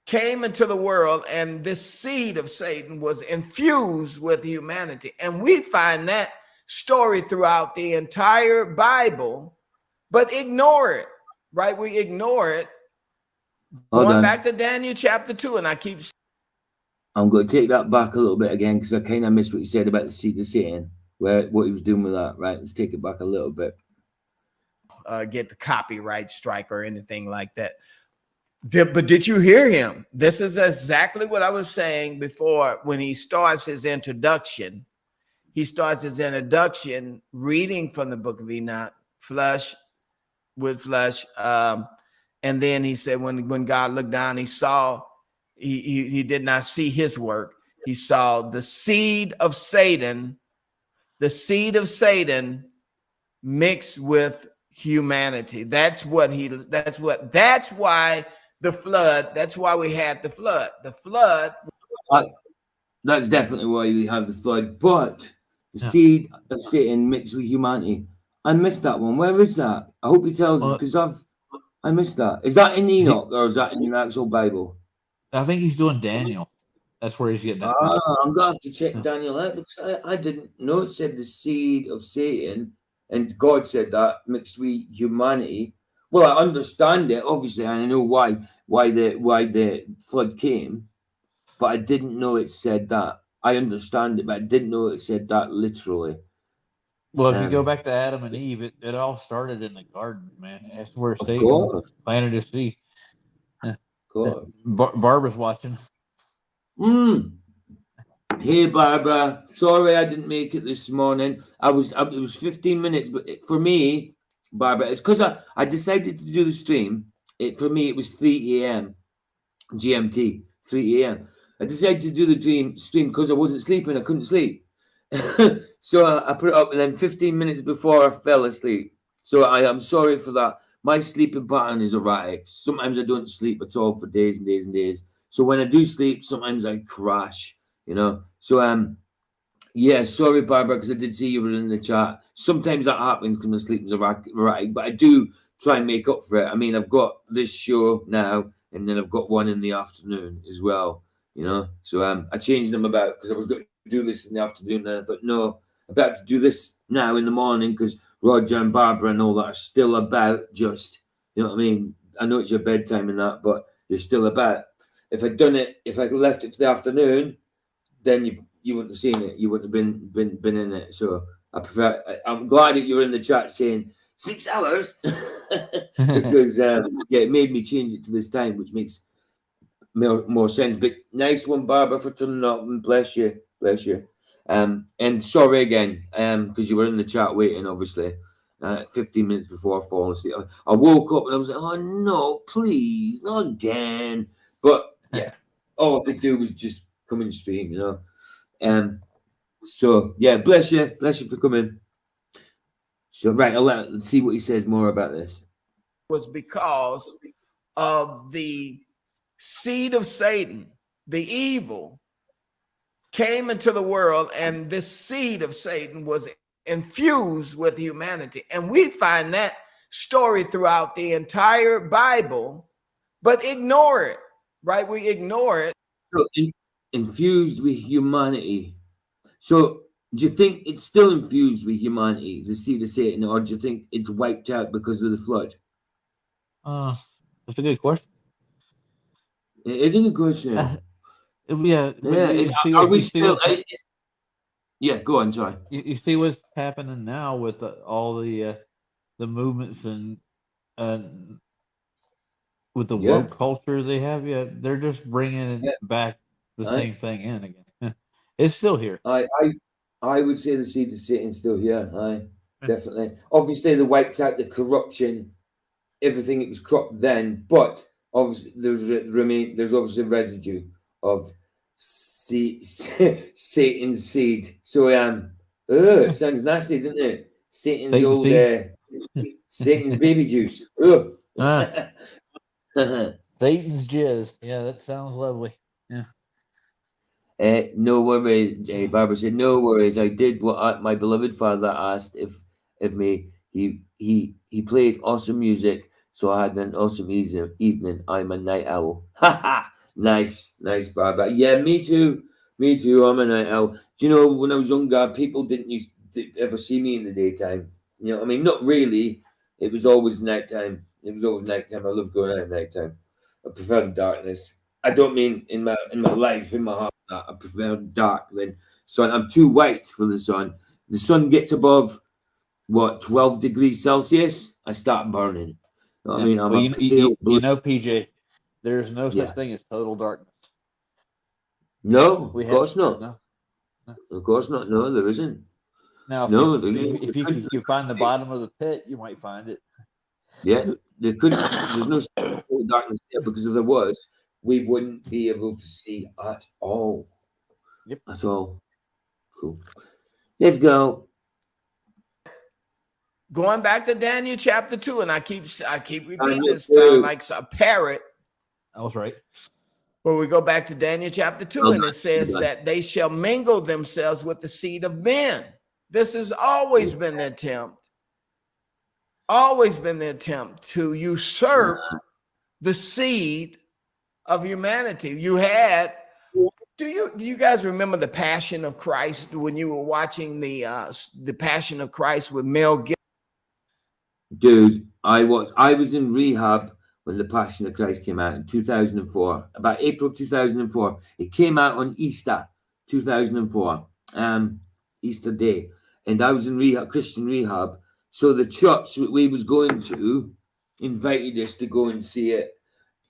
came into the world, and this seed of Satan was infused with humanity. And we find that story throughout the entire Bible, but ignore it, right? We ignore it. Going back to Daniel chapter 2, and I'm going to take that back a little bit again because I kind of missed what you said about the seed of Satan, what he was doing with that. Right, let's take it back a little bit. Get the copyright strike or anything like that. But did you hear him? This is exactly what I was saying before when he starts his introduction. He starts his introduction reading from the Book of Enoch, flesh with flesh. And then he said, when God looked down, he saw, he did not see his work. He saw the seed of Satan mixed with humanity. That's why the flood, that's why we had the flood. The flood. That's definitely why we have the flood. But the seed of Satan mixed with humanity. I missed that one. Where is that? I hope he tells us because I missed that. Is that in Enoch or is that in the actual Bible? I think he's doing Daniel. That's where he's getting that. I'm going to have to check Daniel out because I didn't know it said the seed of Satan and God said that mixed with humanity. Well, I understand it, obviously, and I know why the flood came, but I didn't know it said that. I understand it, but I didn't know it said that literally. Well, if you go back to Adam and Eve, it all started in the garden, man. That's where Satan planted his seed. Of course. Barbara's watching. Hey, Barbara. Sorry I didn't make it this morning. It was 15 minutes, but for me, Barbara. It's because I decided to do the stream. For me, it was 3 a.m. GMT, 3 a.m. I decided to do the stream because I wasn't sleeping. I couldn't sleep. So I put it up, and then 15 minutes before I fell asleep. So I am sorry for that. My sleeping pattern is erratic. Sometimes I don't sleep at all for days and days and days. So when I do sleep, sometimes I crash, you know. So yeah, sorry, Barbara, because I did see you were in the chat. Sometimes that happens because my sleep is erratic, but I do try and make up for it. I mean, I've got this show now, and then I've got one in the afternoon as well, you know. So I changed them about because I was going to do this in the afternoon, and I thought, no, I'm about to do this now in the morning because Roger and Barbara and all that are still about. Just, you know what I mean? I know it's your bedtime and that, but you're still about. If I'd done it, if I left it for the afternoon, then you wouldn't have seen it. You wouldn't have been in it. So I prefer. I'm glad that you were in the chat saying 6 hours because it made me change it to this time, which makes more sense. But nice one, Barbara, for turning up, and bless you. And sorry again, because you were in the chat waiting, obviously. 15 minutes before I fall asleep, I woke up and I was like, "Oh no, please, not again!" But yeah, all I could do was just come and stream, you know. So yeah, bless you for coming. So right, let's see what he says more about this. Was because of the seed of Satan, the evil, came into the world, and this seed of Satan was infused with humanity. And we find that story throughout the entire Bible, but ignore it, right? We ignore it. So, infused with humanity. So do you think it's still infused with humanity, the seed of Satan, or do you think it's wiped out because of the flood? That's a good question. It is a good question. Yeah. Are we still? Yeah, go on, sorry. You see what's happening now with all the movements and with the woke culture they have. Yeah, they're just bringing back the same thing in again. It's still here. I would say the seed of Satan's still here. Definitely. Obviously, they wiped out the corruption, everything that was corrupt then, but obviously there's obviously residue of Satan's seed. So it sounds nasty, doesn't it? Satan's old Satan's baby juice. Satan's jizz. Yeah, that sounds lovely. Yeah. No worries. Barbara said, "No worries. I did what my beloved father asked of me. He played awesome music, so I had an awesome evening. I'm a night owl." Nice, Barbara. Yeah, me too. I'm a night owl. Do you know, when I was younger, people didn't used to ever see me in the daytime. You know, I mean, not really. It was always nighttime. I love going out at nighttime. I prefer the darkness. I don't mean in my life, in my heart. I prefer dark than sun. I'm too white for the sun. The sun gets above 12 degrees Celsius, I start burning. You know what I mean? You know, PJ, there's no such thing as total darkness. No, of course not. No. Of course not. No, there isn't. Now, if you find the bottom of the pit, you might find it. Yeah, there couldn't. There's no total darkness there, because if there was, we wouldn't be able to see at all. Yep. At all. Cool. Let's go. Going back to Daniel chapter 2, and I keep repeating this time like a parrot. I was right. Well, we go back to Daniel chapter 2, and it says that they shall mingle themselves with the seed of men. This has always been the attempt. To usurp the seed of humanity. You had. Do you guys remember the Passion of Christ when you were watching the Passion of Christ with Mel Gibson? Dude, I was in rehab when the Passion of Christ came out in 2004, about April 2004. It came out on Easter 2004, Easter Day, and I was in rehab, Christian rehab. So the church that we was going to invited us to go and see it,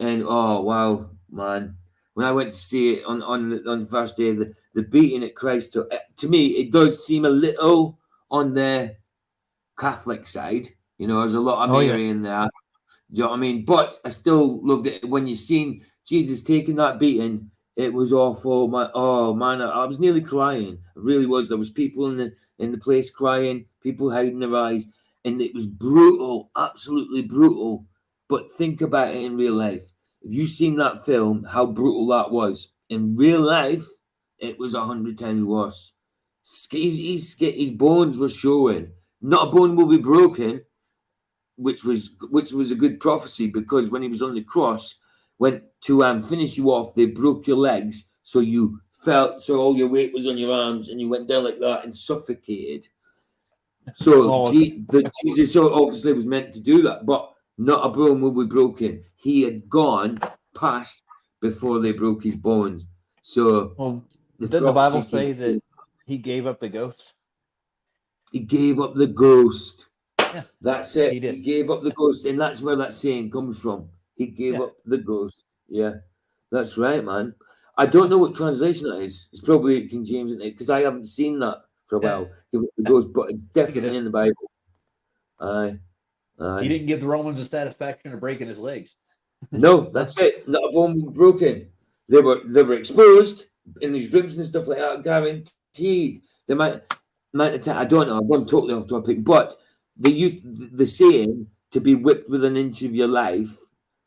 and oh wow, man! When I went to see it on the first day, the beating at Christ, to me, it does seem a little on the Catholic side. You know, there's a lot of Oh, yeah. Mary in there. Do you know what I mean? But I still loved it when you seen Jesus taking that beating. It was awful. Oh man, I was nearly crying. I really was. There was people in the place crying, people hiding their eyes, and it was brutal, absolutely brutal. But think about it in real life. If you've seen that film, how brutal that was in real life, it was 100 times worse. His bones were showing. Not a bone will be broken, which was a good prophecy, because when he was on the cross, went to finish you off, they broke your legs, so you felt, so all your weight was on your arms, and you went down like that and suffocated. So Oh, Jesus so obviously was meant to do that, but not a bone will be broken. He had gone past before they broke his bones. So well, the didn't the Bible prophecy say came that true. he gave up the ghost? He gave up the ghost. Yeah, That's it. he did. He gave up the ghost, and that's where that saying comes from. He gave Yeah. up the ghost. Yeah, that's right, man. I don't know what translation that is. It's probably King James, isn't it? Because I haven't seen that for a Yeah. while. Give up the Yeah. ghost, but it's think it definitely is. in the Bible. Aye, He aye. didn't give the Romans the satisfaction of breaking his legs. No, that's it. Not a bone was broken. They were exposed in these ribs and stuff like that. Guaranteed. They might attack. I don't know. I've gone totally off topic, but the saying to be whipped with an inch of your life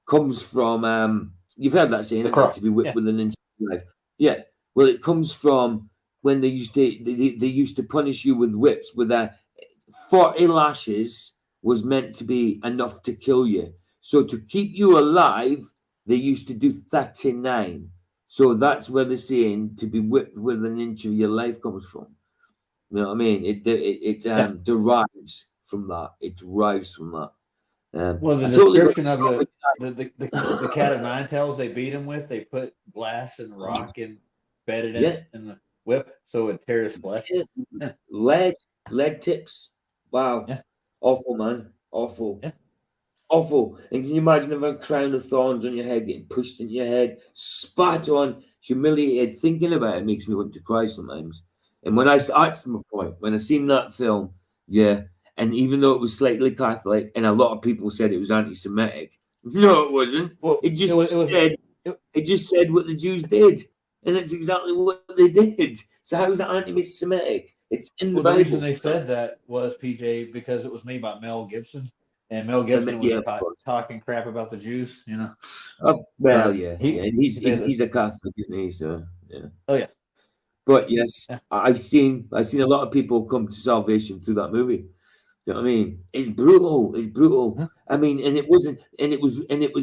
comes from you've heard that saying, The haven't you? cross. To be whipped Yeah. with an inch of your life. Yeah. Well, it comes from when they used to punish you with whips with 40 lashes was meant to be enough to kill you. So to keep you alive, they used to do 39. So that's where the saying to be whipped with an inch of your life comes from. You know what I mean? It Yeah. derives from that. It derives from that. Well, the I totally got description of the cat of nine tails they beat him with, they put glass and rock and bedded Yeah. in the whip so it tear his flesh. Yeah. Leg tips. Wow. Yeah. Awful, man. Awful. Yeah. Awful. And can you imagine having a crown of thorns on your head, getting pushed into your head, spat on, humiliated? Thinking about it makes me want to cry sometimes. And when that's my point. When I seen that film, yeah, and even though it was slightly Catholic, and a lot of people said it was anti-Semitic, no, it wasn't. Well, It just said what the Jews did, and that's exactly what they did. So how is that anti-Semitic? It's in the well, the reason Bible. they said that was, PJ, because it was made by Mel Gibson, and Mel Gibson was Yeah, of course. talking crap about the Jews, you know. Well, So yeah, he- yeah. And he- he's a Catholic, isn't he? So yeah. Oh yeah. But yes, Yeah. I've seen a lot of people come to salvation through that movie. You know what I mean? It's brutal. It's brutal. Huh? I mean, and it was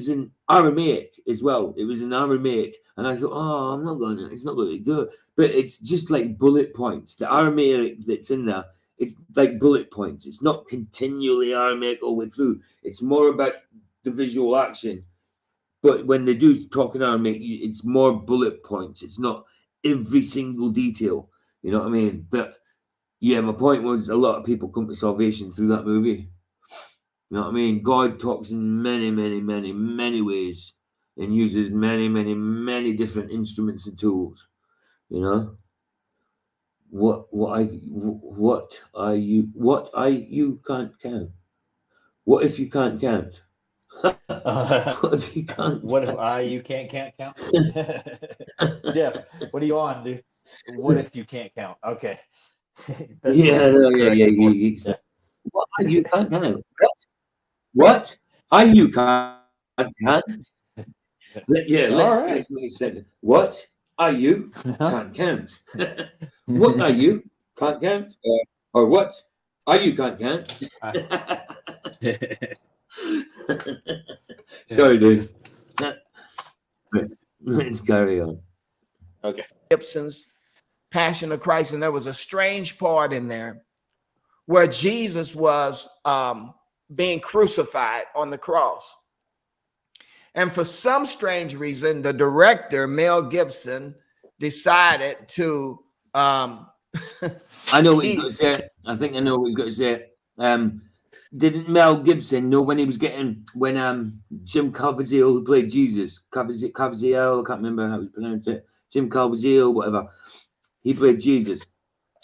in Aramaic as well. It was in Aramaic, and I thought, oh, it's not going to be good. But it's just like bullet points. The Aramaic that's in there, it's like bullet points. It's not continually Aramaic all the way through. It's more about the visual action. But when they do talk in Aramaic, it's more bullet points. It's not every single detail. You know what I mean? But yeah, my point was a lot of people come to salvation through that movie. You know what I mean? God talks in many, many, many, many ways and uses many, many, many different instruments and tools. You know? What are you can't count? What if you can't count? What if you can't? What if you can't count? Jeff, what are you on, dude? What if you can't count? Okay. That's Yeah, no, yeah. Yeah. What are you can't count? What are you can't count? Let's make a sentence. What are you can't count? What are you can't count? Or what are you can't count? Sorry, dude. Let's carry on. Okay. Gibson's Passion of Christ, and there was a strange part in there where Jesus was being crucified on the cross. And for some strange reason, the director, Mel Gibson, decided to I know what he's got to say. I think I know what he's got to say. Didn't Mel Gibson know when Jim Caviezel, who played Jesus, Caviezel, I can't remember how he pronounced it, Jim Caviezel, whatever, he played Jesus.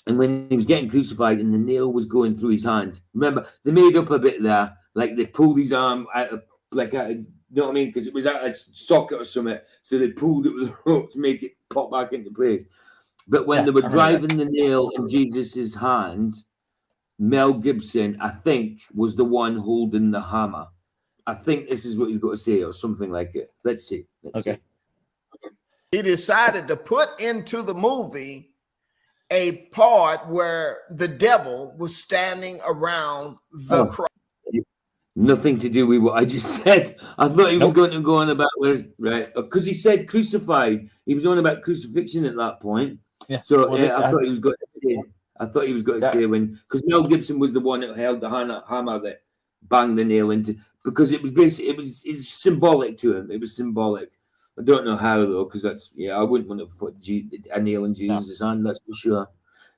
And when he was getting crucified and the nail was going through his hand, remember, they made up a bit there, like they pulled his arm out of, you know what I mean? Because it was out a socket or something. So they pulled it with a rope to make it pop back into place. But when they were driving the nail in Jesus's hand, Mel Gibson, I think, was the one holding the hammer. I think this is what he's got to say, or something like it. Let's see. Let's see. He decided to put into the movie a part where the devil was standing around the cross. Nothing to do with what I just said. I thought he was going to go on about right, because he said crucified. He was on about crucifixion at that point. Yeah. So I thought he was going to say. I thought he was going to say because Mel Gibson was the one that held the hammer that banged the nail into, because it was basically it's symbolic to him. It was symbolic. I don't know how though, because I wouldn't want to put a nail in Jesus' hand. That's for sure.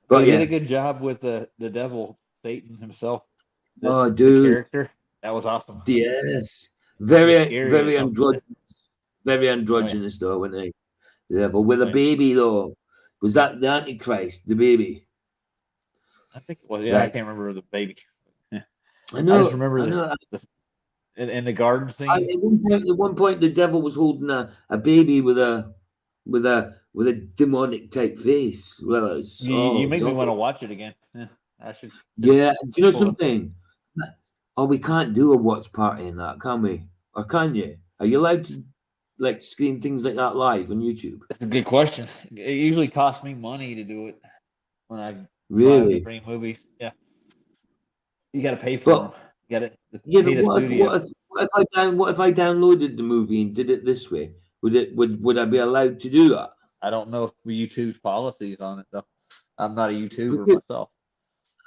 But he did a good job with the devil, Satan himself. Dude, the character that was awesome. Yes, very androgynous, very androgynous though. When the devil with a baby though, was that the Antichrist? The baby. I think it was. Yeah, right. I can't remember the baby. Yeah. I know. I just remember in the garden scene. At one point, the devil was holding a baby with a demonic type face. Well, you make me want to watch it again. Yeah, I should. Yeah, do you know something? Oh, we can't do a watch party in that, can we? Or can you? Are you allowed to screen things like that live on YouTube? That's a good question. It usually costs me money to do it when I really stream movies. Yeah, you got to pay for them. You got to. Yeah, but what if I downloaded the movie and did it this way? Would I be allowed to do that? I don't know YouTube's policies on it though. I'm not a YouTuber myself.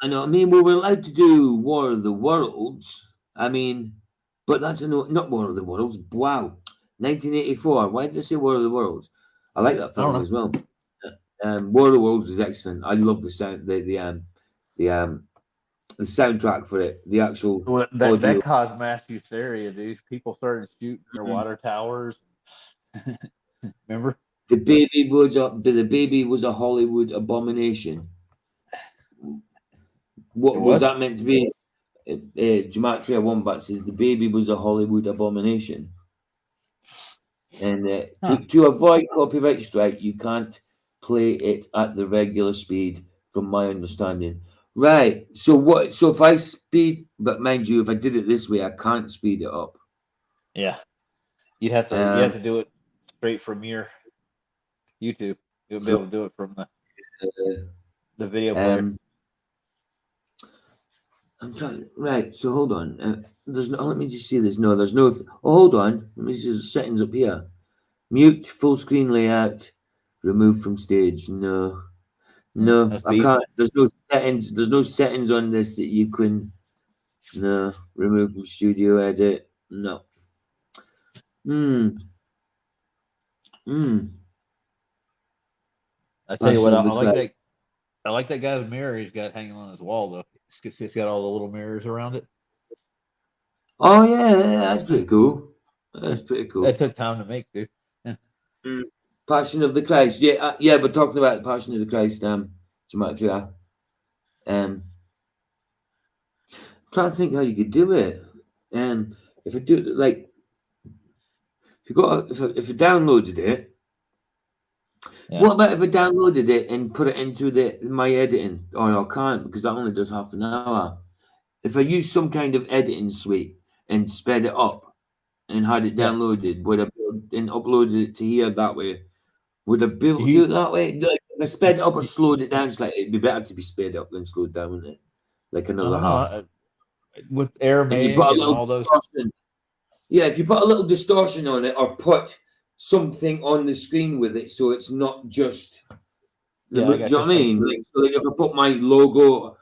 I know. I mean, we were allowed to do War of the Worlds. I mean, but that's not War of the Worlds. Wow, 1984. Why did I say War of the Worlds? I like that film as well. War of the Worlds is excellent. I love the sound, the soundtrack for it. The actual that caused mass hysteria, dude. People started shooting their water towers. Remember? The baby was a Hollywood abomination. What was that meant to be? Gematria Wombat says the baby was a Hollywood abomination. And to avoid copyright strike, you can't play it at the regular speed, from my understanding. Right. So if I speed, but mind you, if I did it this way, I can't speed it up. Yeah. You have to do it straight from your YouTube. You'll be able to do it from the video player. I'm trying. Right. So hold on. There's no. Let me just see this. No, there's no. Hold on. Let me see the settings up here. Mute full screen layout. Remove from stage. No, I can't. There's no settings. There's no settings on this that you can. No, remove from studio edit. No. I tell you what, I like that guy's mirror he's got hanging on his wall though. It's got all the little mirrors around it. Oh yeah, that's pretty cool. That's pretty cool. That took time to make, dude. Yeah. Passion of the Christ. Yeah, we're talking about the Passion of the Christ. Gematria. Trying to think how you could do it. If I do it like, if I downloaded it. Yeah. What about if I downloaded it and put it into my editing? Oh, I can't, because that only does half an hour. If I use some kind of editing suite and sped it up and had it downloaded, would I and uploaded it to here that way? Would I be able to do it that way? Like, if I sped it up or slowed it down slightly, it'd be better to be sped up than slowed down, wouldn't it? Like another half. With Aramaic and all those. Yeah, if you put a little distortion on it or put something on the screen with it, so it's not just. Do you know what I mean? So if I put my logo,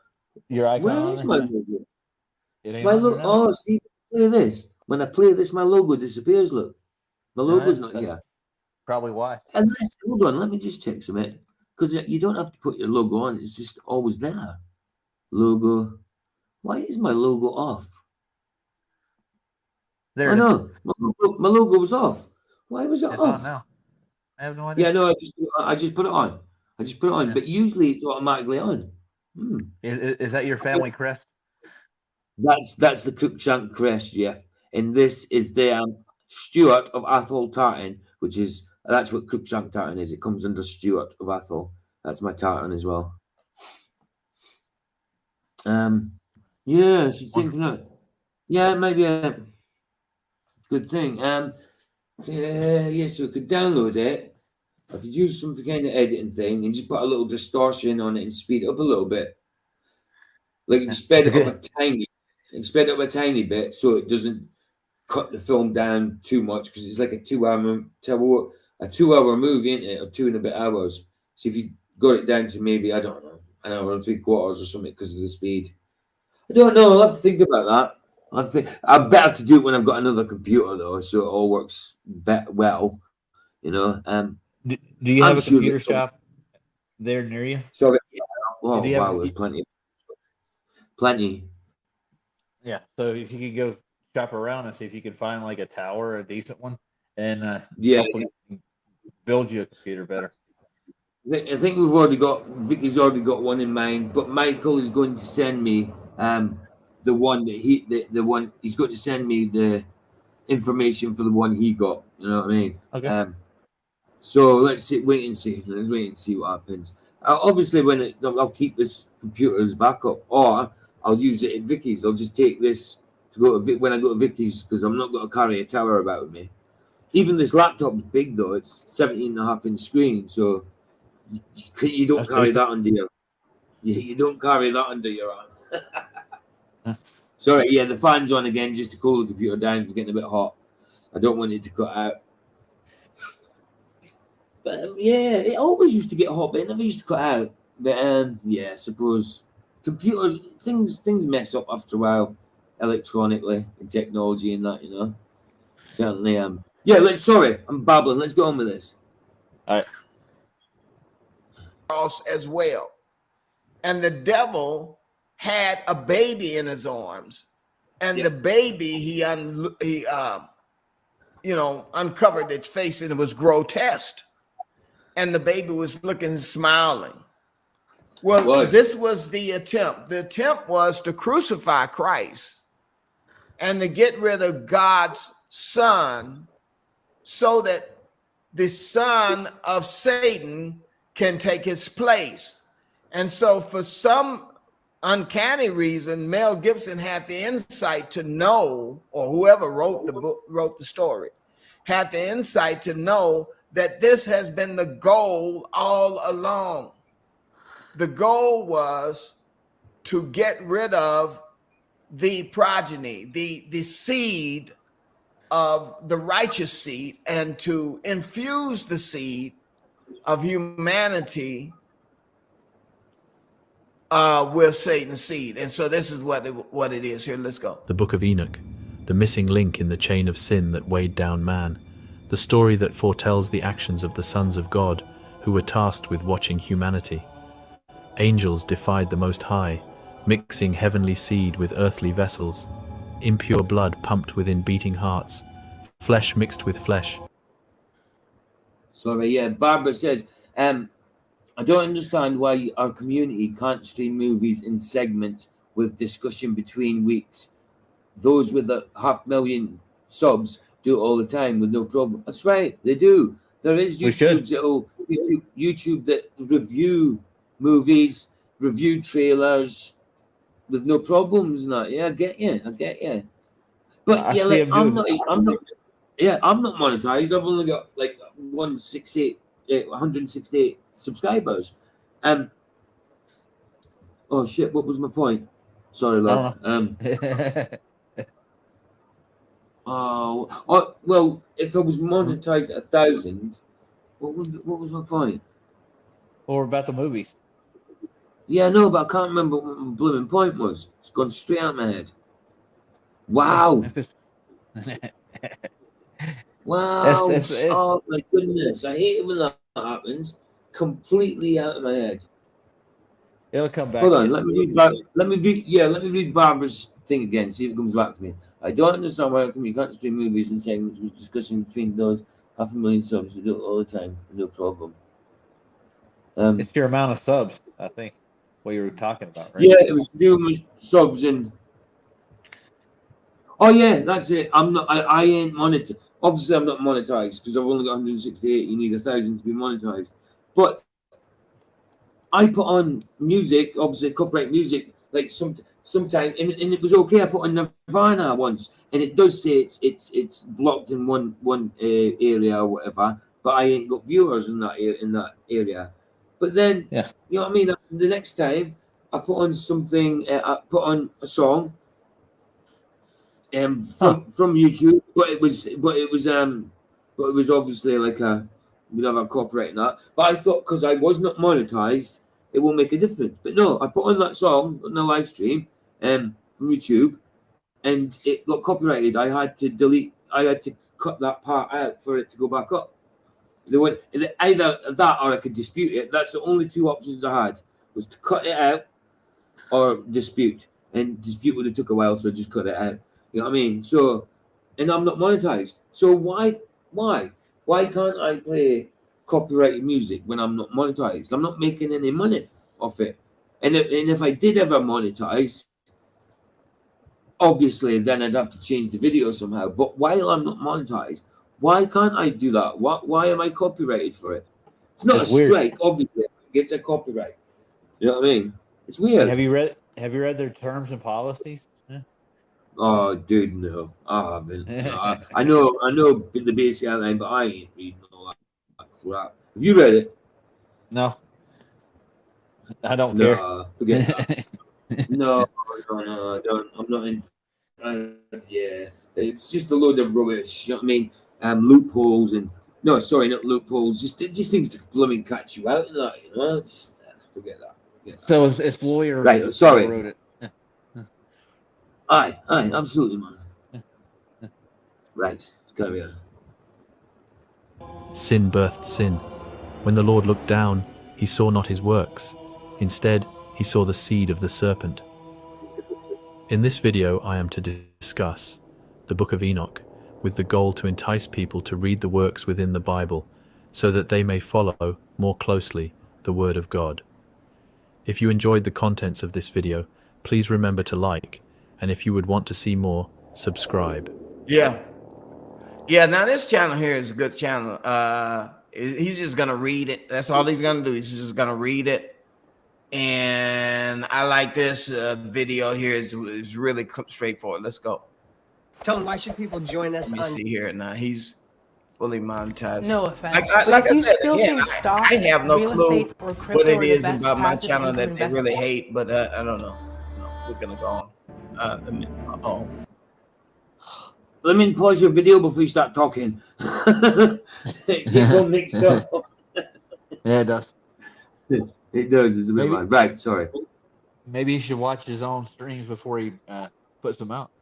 your icon. Where is my logo? My logo. Oh, see, play this. When I play this, my logo disappears. Look, my logo's not here. Probably why. Unless, hold on, let me just check something, because you don't have to put your logo on; it's just always there. Logo. Why is my logo off? There. I know my logo was off. Why was it off? On now. I have no idea. Yeah, no, I just put it on. I just put it on, but usually it's automatically on. Is that your family crest? That's the Cruikshank crest, yeah. And this is the Stuart of Athol tartan, which is that's what Cruikshank tartan is. It comes under Stuart of Athol. That's my tartan as well. Yeah, so thinking of, yeah, maybe a good thing. Yeah, so I could download it. I could use some kind of editing thing and just put a little distortion on it and speed it up a little bit. Like you sped it up a tiny bit so it doesn't cut the film down too much because it's like a 2 hour movie, isn't it? Or 2.5 hours. So if you got it down to maybe, I don't know, an hour and 3/4 or something because of the speed. I don't know. I'll have to think about that. I'll better to do it when I've got another computer though, so it all works well. You know. Do you have a computer shop there near you? Sorry. Oh wow, there's plenty. Plenty. Yeah. So if you could go shop around and see if you can find like a tower, a decent one, and build you a computer better. I think we've already got Vicky's already got one in mind, but Michael is going to send me the one that the one he's going to send me the information for the one he got. You know what I mean? Okay. So let's wait and see. Let's wait and see what happens. Obviously, I'll keep this computer as backup, or I'll use it at Vicky's. I'll just take this to go to when I go to Vicky's because I'm not going to carry a tower about with me. Even this laptop's big though; it's 17.5-inch screen, so you don't carry that under your. You don't carry that under your arm. Sorry, yeah, the fan's on again just to cool the computer down. It's getting a bit hot. I don't want it to cut out. But yeah, it always used to get hot, but it never used to cut out. But yeah, I suppose computers things mess up after a while, electronically and technology and that, you know. Certainly. Yeah. Sorry, I'm babbling. Let's go on with this. All right. As well, and the devil had a baby in his arms, and the baby he uncovered its face and it was grotesque. And the baby was looking smiling. Well, this was the attempt. The attempt was to crucify Christ and to get rid of God's son so that the son of Satan can take his place. And so for some uncanny reason, Mel Gibson had the insight to know, or whoever wrote the book, wrote the story, had the insight to know that this has been the goal all along. The goal was to get rid of the progeny, the seed of the righteous seed, and to infuse the seed of humanity with Satan's seed. And so this is what it is here. Let's go. The Book of Enoch, the missing link in the chain of sin that weighed down man. The story that foretells the actions of the sons of God who were tasked with watching humanity. Angels defied the Most High, mixing heavenly seed with earthly vessels, impure blood pumped within beating hearts, flesh mixed with flesh. Sorry, yeah, Barbara says, I don't understand why our community can't stream movies in segments with discussion between weeks. Those with 500,000 subs do it all the time with no problem. That's right, they do. There is YouTube that review movies, review trailers with no problems and that. Yeah, I get you. But I'm not monetized. I've only got like 168 subscribers. Oh shit, what was my point? Sorry, love. Well, if I was monetized at 1,000, what was my point? Or about the movies. Yeah, no, but I can't remember what my blooming point was. It's gone straight out of my head. Wow. Wow. Oh my goodness. I hate it when that happens. Completely out of my head. It'll come back. Hold on, let me read Barbara's thing again, see if it comes back to me. I don't understand why you can't stream movies and segments with discussion between those 500,000 subs who do it all the time. No problem. It's your amount of subs, I think, what you were talking about, right? Yeah, it was doing subs and. Oh yeah, that's it. I ain't monetized. Obviously, I'm not monetized because I've only got 168. You need 1,000 to be monetized. But I put on music, obviously copyright music, like sometimes, and it was okay. I put on Nirvana once, and it does say it's blocked in one area or whatever. But I ain't got viewers in that area. But then, Yeah. you know what I mean. The next time I put on something, I put on a song, from YouTube, but it was obviously like we'd have a copyright and that. But I thought because I was not monetized, it won't make a difference. But no, I put on that song on the live stream from YouTube, and it got copyrighted. I had to cut that part out for it to go back up. They went either that or I could dispute it. That's the only two options I had, was to cut it out or dispute. And dispute would have took a while, so I just cut it out. You know what I mean? So, and I'm not monetized. So why can't I play copyrighted music when I'm not monetized? I'm not making any money off it. And if I did ever monetize, obviously then I'd have to change the video somehow. But while I'm not monetized, why can't I do that? Why am I copyrighted for it? It's not It's a weird. strike, obviously. It's a copyright. You know what I mean? It's weird. Have you read their terms and policies? Yeah. Oh, dude, no, I haven't. No, I know the basic outline, but I ain't reading all that crap. Have you read it? No. I don't care. No, forget that. No, I don't. I'm not in. Yeah, it's just a load of rubbish. You know what I mean? Loopholes and no, sorry, not loopholes. Just things to blooming catch you out and that. You know, just, forget that. So it's lawyers Right, sorry. wrote it. Aye, absolutely, man. Right, let's carry on. Sin birthed sin. When the Lord looked down, he saw not his works. Instead, he saw the seed of the serpent. In this video, I am to discuss the Book of Enoch, with the goal to entice people to read the works within the Bible, so that they may follow more closely the Word of God. If you enjoyed the contents of this video, please remember to like, and if you would want to see more, subscribe. Yeah. Now this channel here is a good channel. He's just gonna read it. That's all he's gonna do. He's just gonna read it. And I like this video here. Is really straightforward. Let's go. Tone, why should people join us Let on? me see here. Now he's fully monetized. No offense. Like if I you said, still again, think stocks, I have no real clue estate, or crypto what it are the is best about my passive channel income that they investment, really hate, but I don't know. No, we're gonna go on. Let me pause your video before you start talking. It gets all mixed up. Yeah, it does. It does. It's a bit Maybe- mad. Right, sorry. Maybe he should watch his own streams before he puts them out.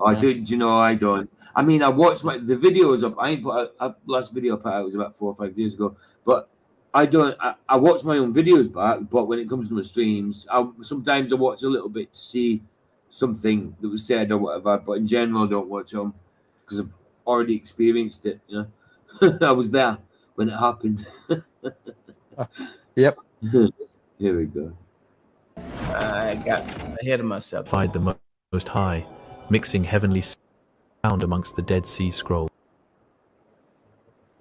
I did. You know, I don't. I mean, I watched the videos up. I ain't put last video I put out was about 4 or 5 days ago. But I don't. I watch my own videos back. But when it comes to my streams, sometimes I watch a little bit to see something that was said or whatever. But in general, I don't watch them because I've already experienced it. You know, I was there when it happened. Yep. Here we go. I got ahead of myself. Find the Most High, mixing heavenly sound amongst the Dead Sea Scrolls.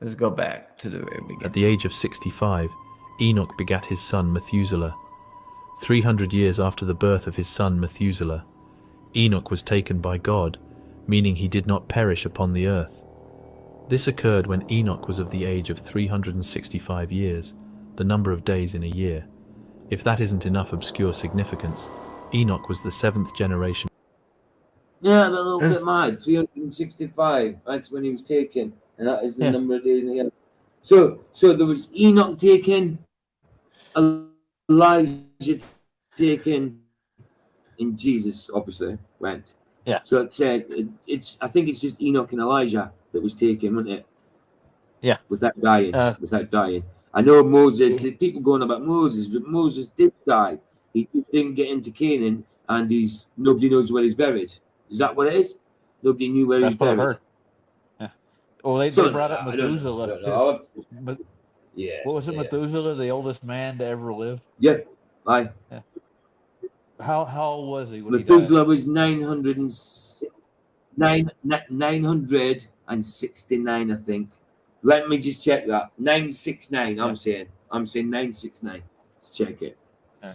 Let's go back to the very beginning. At the age of 65, Enoch begat his son Methuselah. 300 years after the birth of his son Methuselah, Enoch was taken by God, meaning he did not perish upon the earth. This occurred when Enoch was of the age of 365 years, the number of days in a year. If that isn't enough obscure significance, Enoch was the 7th generation. Yeah, that little bit mad. 365. That's when he was taken, and that is the number of days in the year. So there was Enoch taken, Elijah taken, and Jesus obviously went. Yeah. So it's I think it's just Enoch and Elijah that was taken, wasn't it? Yeah. Without dying. I know Moses. The people going about Moses, but Moses did die. He just didn't get into Canaan, and nobody knows where he's buried. Is that what it is? Nobody knew where That's he's what I buried. heard. Yeah. Well, they So, brought up I don't Methuselah know. too. Yeah. What was it, yeah. Methuselah, the oldest man to ever live? Yeah. Aye. Yeah. How old was he when he died? Methuselah was 969, I think. Let me just check that. 969. Yeah. I'm saying 969. Let's check it. Yeah.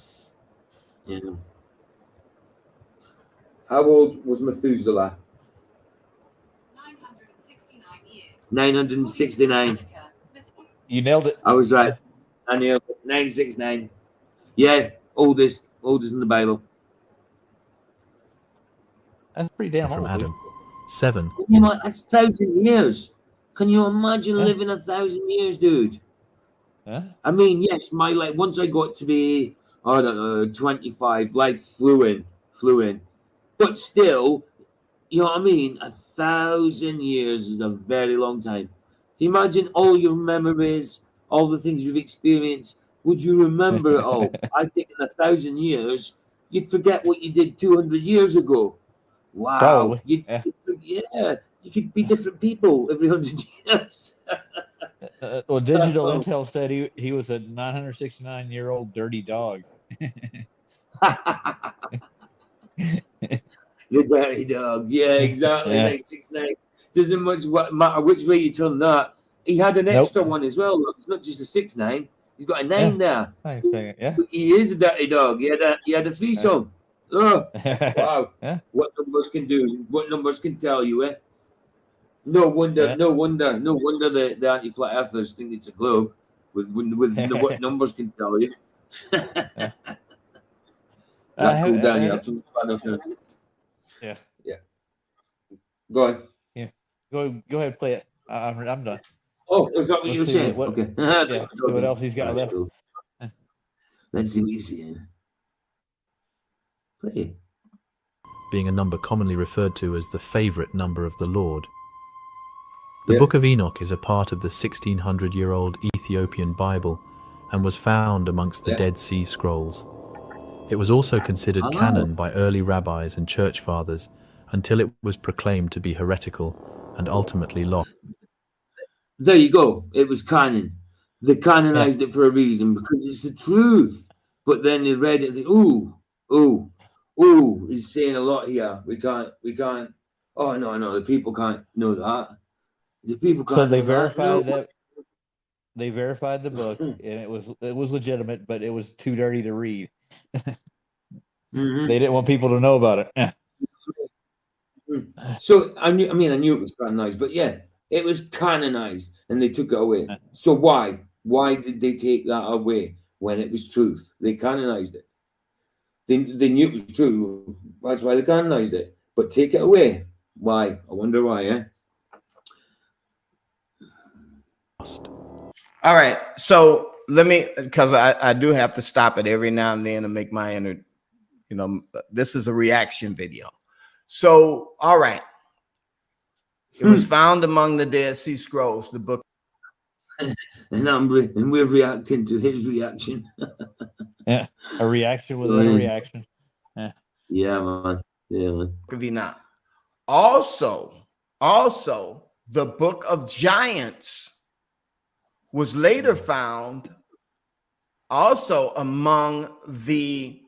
Yeah. How old was Methuselah? 969 years. 969. You nailed it. I was right. Yeah. I knew it. 969. Yeah, oldest in the Bible. That's pretty damn from old. dude. Adam. 7. You know, that's 1,000 years. Can you imagine Yeah. living 1,000 years, dude? Yeah. I mean, yes, once I got to be, I don't know, 25, life flew in. But still, you know what I mean? 1,000 years is a very long time. Can you imagine all your memories, all the things you've experienced? Would you remember it all? I think in 1,000 years, you'd forget what you did 200 years ago. Wow. Probably. Yeah, you could be different people every 100 years. Well, Digital Intel said he was a 969-year-old dirty dog. The dirty dog. Yeah, exactly. Yeah. 969. Doesn't much matter which way you turn that. He had an extra one as well. Look, it's not just a 69. He's got a 9 there. Yeah. He is a dirty dog. He had a threesome. Oh, wow. Yeah. What numbers can do? What numbers can tell you, eh? No wonder the anti-flat earthers think it's a globe with what numbers can tell you. Yeah. That cool down here. Yeah. Yeah. Go on. Yeah. Go ahead and play it. I'm done. Oh, is that what you were Let's see saying? what- Okay. Yeah. See what else he's got Alright, left. cool. Let's see what he's saying. Play. being a number commonly referred to as the favorite number of the Lord. The Yeah. Book of Enoch is a part of the 1600-year-old Ethiopian Bible and was found amongst the Yeah. Dead Sea Scrolls. It was also considered Oh. canon by early rabbis and church fathers until it was proclaimed to be heretical and ultimately lost. There you go. It was canon. They canonized it for a reason because it's the truth. But then they read it and think, ooh, he's saying a lot here. We can't. Oh no, the people can't know that. The people can't. So they know verified that. that. They verified the book, and it was legitimate, but it was too dirty to read. Mhm. They didn't want people to know about it. Yeah. So I knew it was canonized, but yeah, it was canonized, and they took it away. So why? Why did they take that away when it was truth? They canonized it. They knew it was true. That's why they canonized it. But take it away. Why? I wonder why. Eh? All right. So let me, because I do have to stop it every now and then to make my this is a reaction video. So, all right. It was found among the Dead Sea Scrolls, the book. And we're reacting to his reaction. Yeah, a reaction within a reaction. Yeah, man. of Enoch. Also, the Book of Giants was later found also among the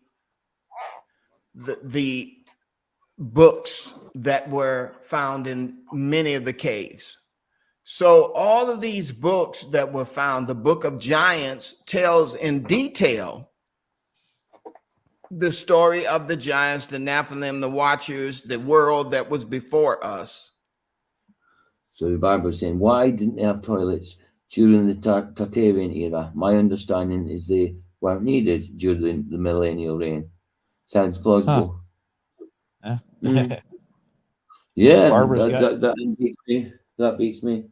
books that were found in many of the caves. So all of these books that were found, the Book of Giants tells in detail the story of the giants, the Nephilim, the Watchers, the world that was before us. So the Bible is saying, why didn't they have toilets during the Tartarian era? My understanding is they weren't needed during the millennial reign. Sounds plausible. Huh. Yeah, Barbara's that beats me.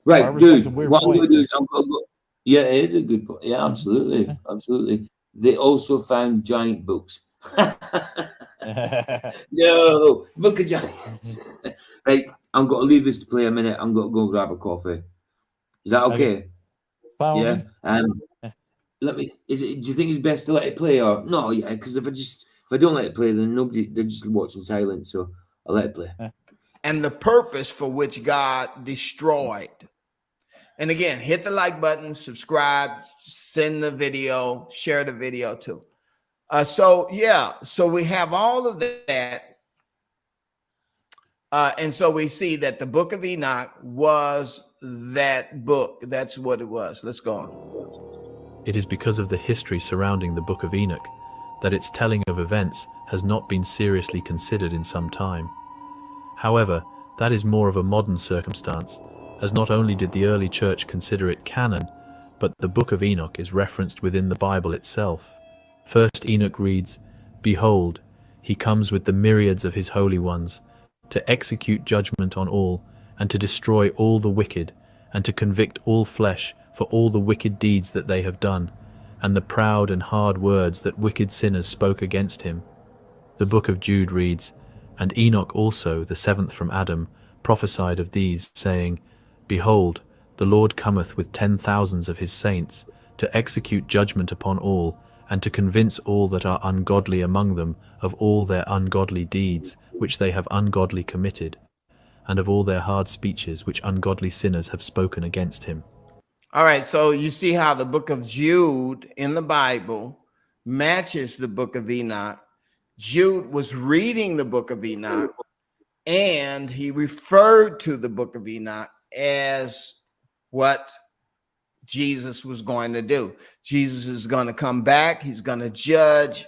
Right, Barbara's got dude. some weird What I'm going to points. do is I'm going to go. Yeah, it is a good point. Yeah, absolutely. They also found giant books. No, Book of Giants. Right, I'm going to leave this to play a minute. I'm going to go grab a coffee. Is that okay? Follow Yeah. me. Do you think it's best to let it play or no? Yeah, because if I don't let it play, then they're just watching silence. So I'll let it play. And the purpose for which God destroyed And again, hit the like button, subscribe, send the video, share the video too. So we have all of that. And so we see that the book of Enoch was that book. That's what it was. Let's go on. It is because of the history surrounding the book of Enoch that its telling of events has not been seriously considered in some time. However, that is more of a modern circumstance, as not only did the early church consider it canon, but the book of Enoch is referenced within the Bible itself. First Enoch reads, "Behold, he comes with the myriads of his holy ones, to execute judgment on all, and to destroy all the wicked, and to convict all flesh for all the wicked deeds that they have done, and the proud and hard words that wicked sinners spoke against him." The book of Jude reads, "And Enoch also, the seventh from Adam, prophesied of these, saying, Behold, the Lord cometh with 10,000s of his saints, to execute judgment upon all, and to convince all that are ungodly among them of all their ungodly deeds, which they have ungodly committed, and of all their hard speeches which ungodly sinners have spoken against him." All right, so you see how the book of Jude in the Bible matches the book of Enoch. Jude was reading the book of Enoch, and he referred to the book of Enoch as what Jesus was going to do. Jesus is going to come back. He's going to judge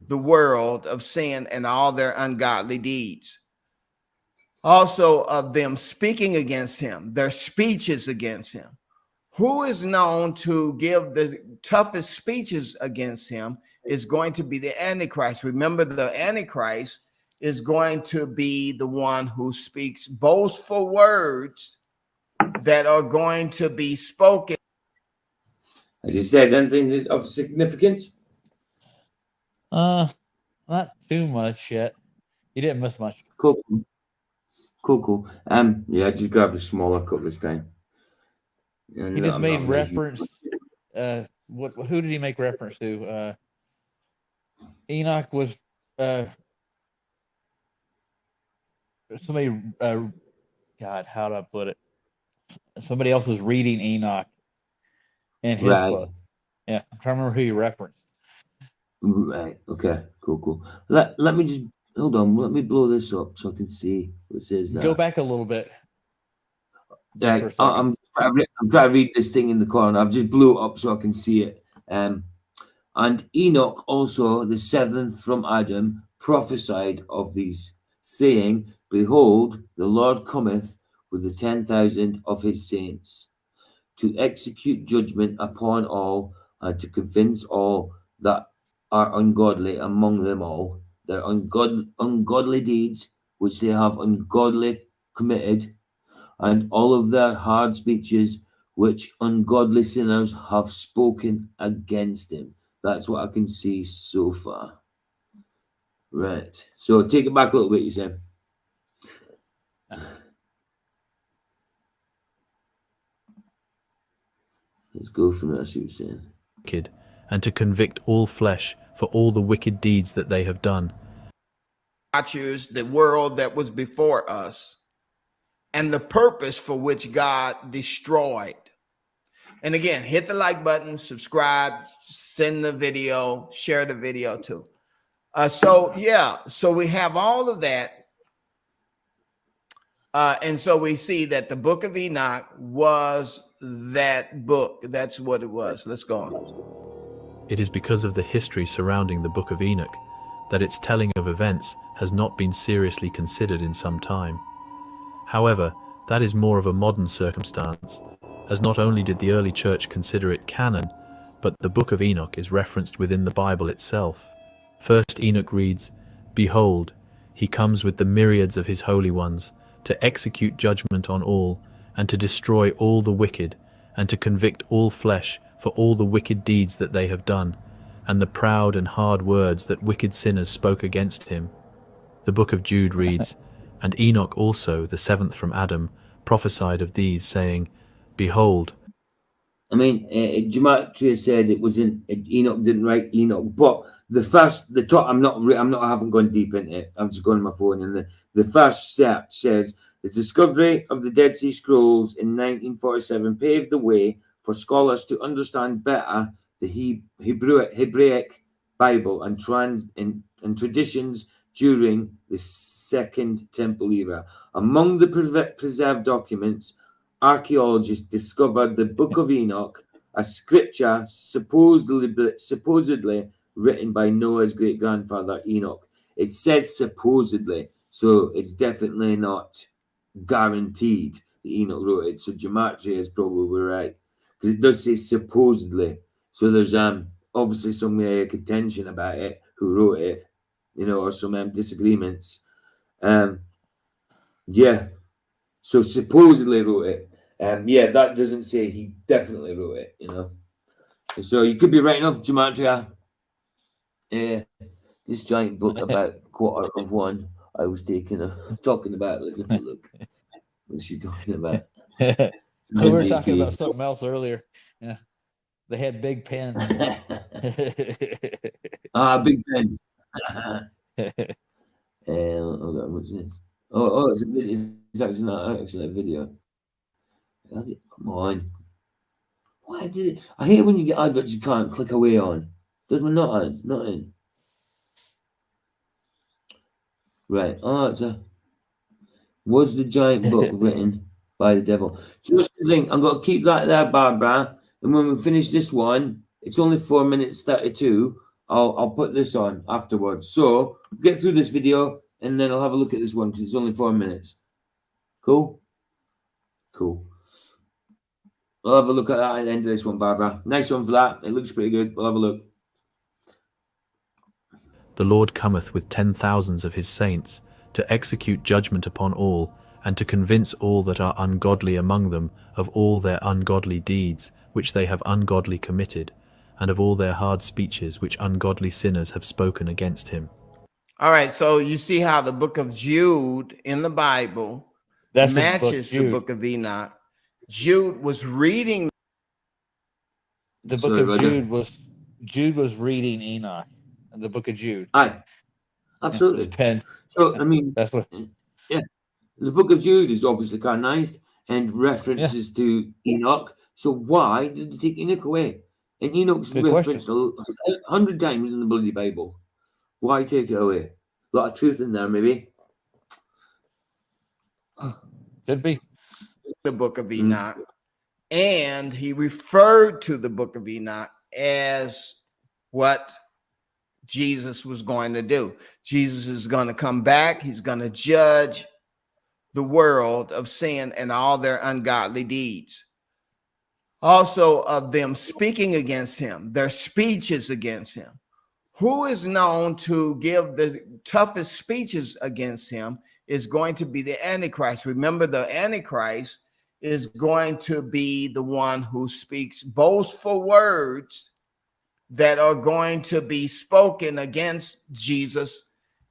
the world of sin and all their ungodly deeds. Also of them speaking against him, their speeches against him. Who is known to give the toughest speeches against him is going to be the Antichrist. Remember, the Antichrist is going to be the one who speaks boastful words that are going to be spoken. As you said, anything of significance? Not too much yet. You didn't miss much. Cool. Yeah, I just grabbed a smaller cup this time. And He just made reference. Who did he make reference to? Enoch was somebody. God, how do I put it? Somebody else was reading Enoch in his book. Yeah, I'm trying to remember who you referenced. Right. Okay. Cool. Let me just hold on. Let me blow this up so I can see what it says there. Go back a little bit. Right. I'm trying to read this thing in the corner. I've just blew it up so I can see it. And Enoch also, the seventh from Adam, prophesied of these, saying, Behold, the Lord cometh with the 10,000 of his saints, to execute judgment upon all, and to convince all that are ungodly among them all, their ungodly deeds which they have ungodly committed, and all of their hard speeches which ungodly sinners have spoken against him. That's what I can see so far. Right. So take it back a little bit, you said. Let's go from there, see what you're saying. And to convict all flesh for all the wicked deeds that they have done. Watchers, the world that was before us, and the purpose for which God destroyed. And again, hit the like button, subscribe, send the video, share the video too. So we have all of that. And so we see that the book of Enoch was that book. That's what it was. Let's go on. It is because of the history surrounding the book of Enoch that its telling of events has not been seriously considered in some time. However, that is more of a modern circumstance, as not only did the early church consider it canon, but the book of Enoch is referenced within the Bible itself. First Enoch reads, Behold, he comes with the myriads of his holy ones, to execute judgment on all, and to destroy all the wicked, and to convict all flesh for all the wicked deeds that they have done, and the proud and hard words that wicked sinners spoke against him. The book of Jude reads, And Enoch also, the seventh from Adam, prophesied of these, saying, Behold. I mean, Gematria said it wasn't Enoch didn't write Enoch, but I haven't gone deep into it. I'm just going on my phone, and the first set says The discovery of the Dead Sea Scrolls in 1947 paved the way for scholars to understand better the Hebraic Bible and traditions during the Second Temple era. Among the preserved documents, archaeologists discovered the Book of Enoch, a scripture supposedly written by Noah's great-grandfather Enoch. It says supposedly, so it's definitely not guaranteed that Enoch wrote it. So Gematria is probably right, because it does say supposedly. So there's obviously some contention about it, who wrote it, or some disagreements. Yeah. So supposedly wrote it. Yeah, that doesn't say he definitely wrote it, So you could be right enough, Gematria. This giant book about quarter of one I was talking about. Let's have a look. What's she talking about? We were talking about something else earlier. Yeah. They had big pens. Big pens. Hold on, what's this? Oh, it's actually not actually a video. Come on. Why did it? I hate when you get adverts you can't click away on. Does my not in? Right. Was the giant book written by the devil? So just think, I'm going to keep that there, Barbara. And when we finish this one, it's only 4 minutes 32. I'll put this on afterwards. So get through this video and then I'll have a look at this one because it's only 4 minutes. Cool? Cool. I'll have a look at that at the end of this one, Barbara. Nice one for that. It looks pretty good. We'll have a look. The Lord cometh with 10,000s of his saints, to execute judgment upon all, and to convince all that are ungodly among them of all their ungodly deeds, which they have ungodly committed, and of all their hard speeches, which ungodly sinners have spoken against him. All right, so you see how the book of Jude in the Bible matches the book of Enoch. Jude was reading. The book of Jude was reading Enoch, the book of Jude. Aye, absolutely. So I mean, that's what. Yeah, the book of Jude is obviously canonized and references to Enoch. So why did they take Enoch away? And Enoch's referenced 100 times in the bloody Bible. Why take it away? A lot of truth in there, maybe. Could be. The book of Enoch, and he referred to the book of Enoch as what Jesus was going to do. Jesus is going to come back. He's going to judge the world of sin and all their ungodly deeds. Also of them speaking against him, their speeches against him. Who is known to give the toughest speeches against him is going to be the Antichrist. Remember, the Antichrist is going to be the one who speaks boastful words that are going to be spoken against Jesus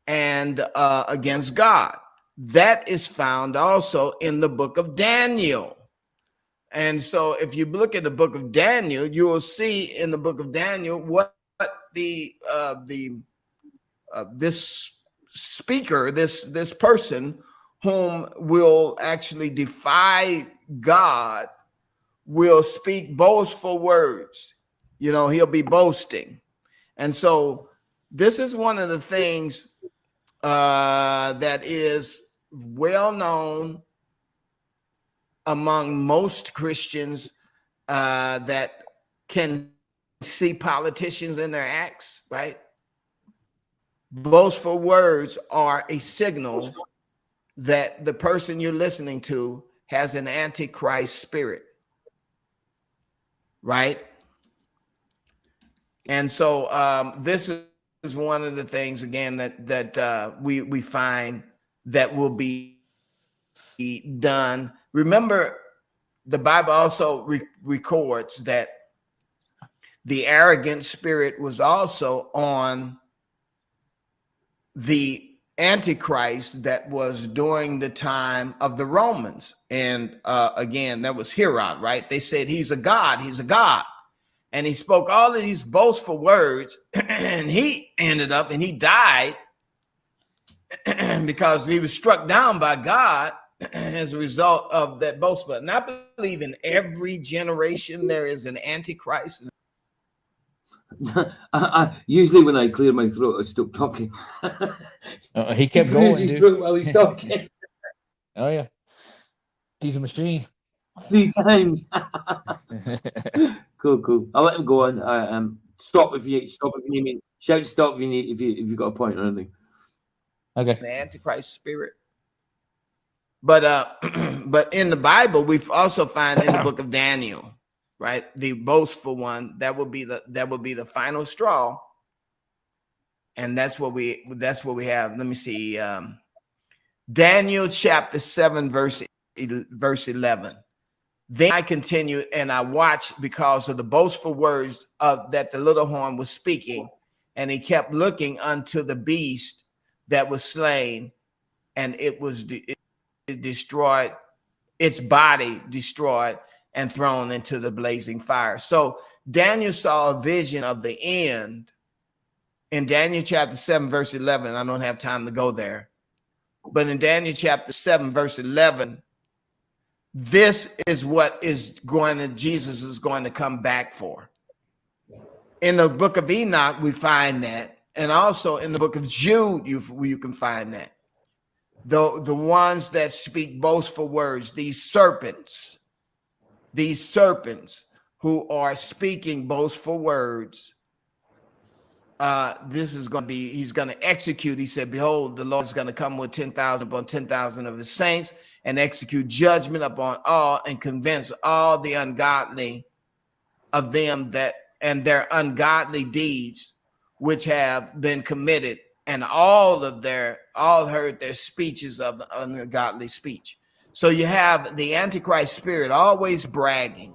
and against God. That is found also in the book of Daniel. And so if you look at the book of Daniel, you will see in the book of Daniel what this speaker, this person whom will actually defy God will speak boastful words. He'll be boasting. And so this is one of the things that is well known among most Christians that can see politicians in their acts, right? Boastful words are a signal that the person you're listening to has an antichrist spirit, right? And so this is one of the things, again, that we find that will be done. Remember, the Bible also records that the arrogant spirit was also on the Antichrist that was during the time of the Romans. And again, that was Herod, right? They said he's a god. And he spoke all of these boastful words, and he ended up and he died because he was struck down by God as a result of that boastful. And I believe in every generation there is an antichrist. Usually when I clear my throat, I stop talking. He kept he clears going, his dude. throat while he's talking. Oh yeah, he's a machine. 3 times. Cool. I'll let him go on. Stop if you need me. Shout stop if you've got a point or anything. Okay. The antichrist spirit. But but in the Bible, we also find in the book of Daniel, right, the boastful one, that will be the final straw. And that's what we have. Let me see. Daniel chapter 7, verse 11. Then I continued and I watched because of the boastful words that the little horn was speaking, and he kept looking unto the beast that was slain, and it was destroyed, its body destroyed and thrown into the blazing fire. So Daniel saw a vision of the end in Daniel chapter 7, verse 11. I don't have time to go there, but in Daniel chapter 7, verse 11, this is what Jesus is going to come back for. In the book of Enoch, we find that, and also in the book of Jude, you can find that. The ones that speak boastful words, these serpents who are speaking boastful words, this is going to be, he's going to execute. He said, behold, the Lord is going to come with 10,000 upon 10,000 of his saints and execute judgment upon all and convince all the ungodly of them that and their ungodly deeds which have been committed, and all heard their speeches of the ungodly speech. So you have the Antichrist spirit always bragging.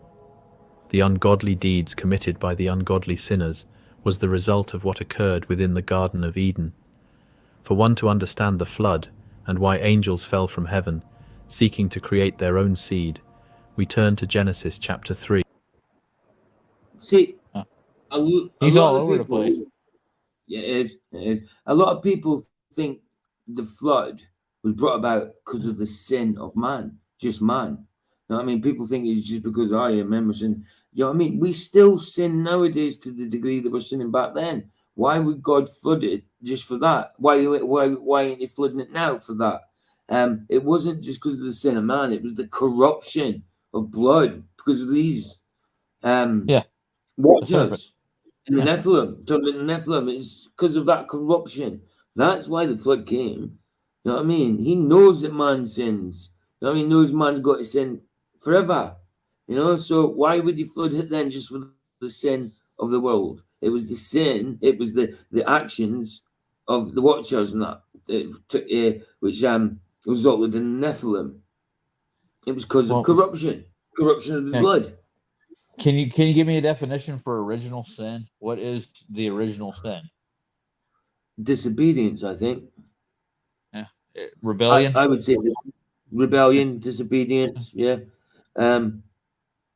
The ungodly deeds committed by the ungodly sinners was the result of what occurred within the Garden of Eden. For one to understand the flood and why angels fell from heaven, seeking to create their own seed, we turn to Genesis chapter 3. See, he's all over the place. Yeah, it is. A lot of people think the flood was brought about because of the sin of man, just man. You know what I mean? People think it's just because I remember sin. You know what I mean? We still sin nowadays to the degree that we're sinning back then. Why would God flood it just for that? Why ain't he flooding it now for that? It wasn't just because of the sin of man. It was the corruption of blood because of these watchers in the Nephilim. Talking about the Nephilim, it's because of that corruption. That's why the flood came. You know what I mean? He knows that man sins. You know what I mean? He knows man's got to sin forever. You know, so why would he flood it then just for the sin of the world? It was the sin, it was the actions of the watchers and that which resulted in the Nephilim. It was because of corruption of the blood. Can you give me a definition for original sin? What is the original sin? Disobedience, I think. Yeah, rebellion. I would say this rebellion, disobedience. Yeah,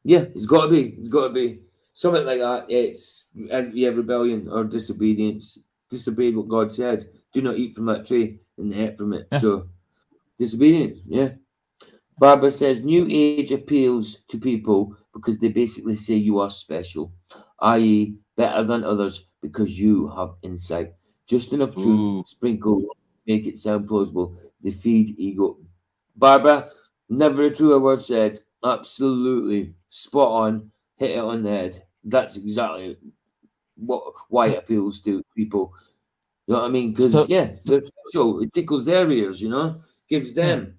it's got to be. It's got to be something like that. It's rebellion or disobedience. Disobeyed what God said. Do not eat from that tree and ate from it. Yeah. So disobedience. Yeah. Barbara says New Age appeals to people because they basically say you are special, i.e., better than others because you have insight. Just enough truth, sprinkle, make it sound plausible. They feed ego. Barbara, never a truer word said. Absolutely spot on. Hit it on the head. That's exactly why it appeals to people. You know what I mean? Because they're special. It tickles their ears. You know, gives them.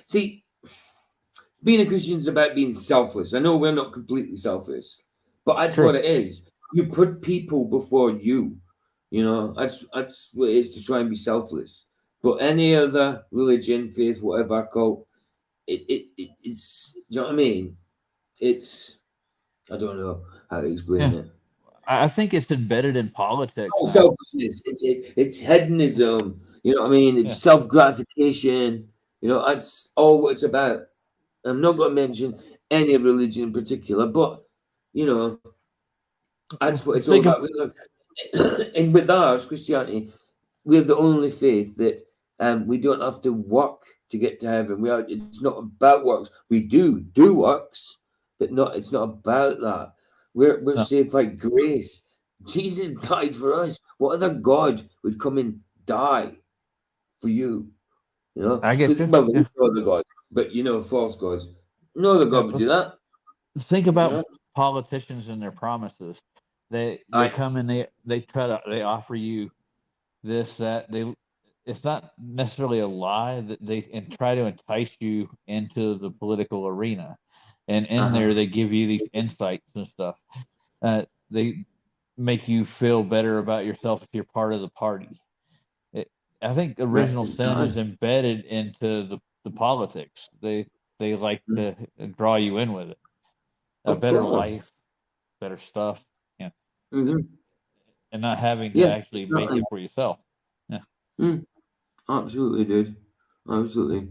See, being a Christian is about being selfless. I know we're not completely selfish, but that's what it is. You put people before you. You know, that's what it is to try and be selfless. But any other religion, faith, whatever cult, it's. Do you know what I mean? It's. I don't know how to explain it. I think it's embedded in politics. Oh, selfishness. It's hedonism. You know what I mean? It's self-gratification. You know, that's all what it's about. I'm not going to mention any religion in particular, but, you know, that's what it's all about. And with ours, Christianity, we have the only faith that We don't have to work to get to heaven. It's not about works. We do works, but it's not about that. We're No. saved by grace. Jesus died for us. What other God would come and die for you? You know, I get you. well, Yeah. no other God, but false gods. No other God would do that. Think about Yeah. politicians and their promises. They Aye. come and they offer you this, that. It's not necessarily a lie, that they try to entice you into the political arena, and in there they give you these insights and stuff. They make you feel better about yourself if you're part of the party. I think original sin is embedded into the politics. They like to draw you in with it. A Of better course. life, better stuff, and not having to Yeah, actually make it for yourself. Yeah. Absolutely, dude. Absolutely.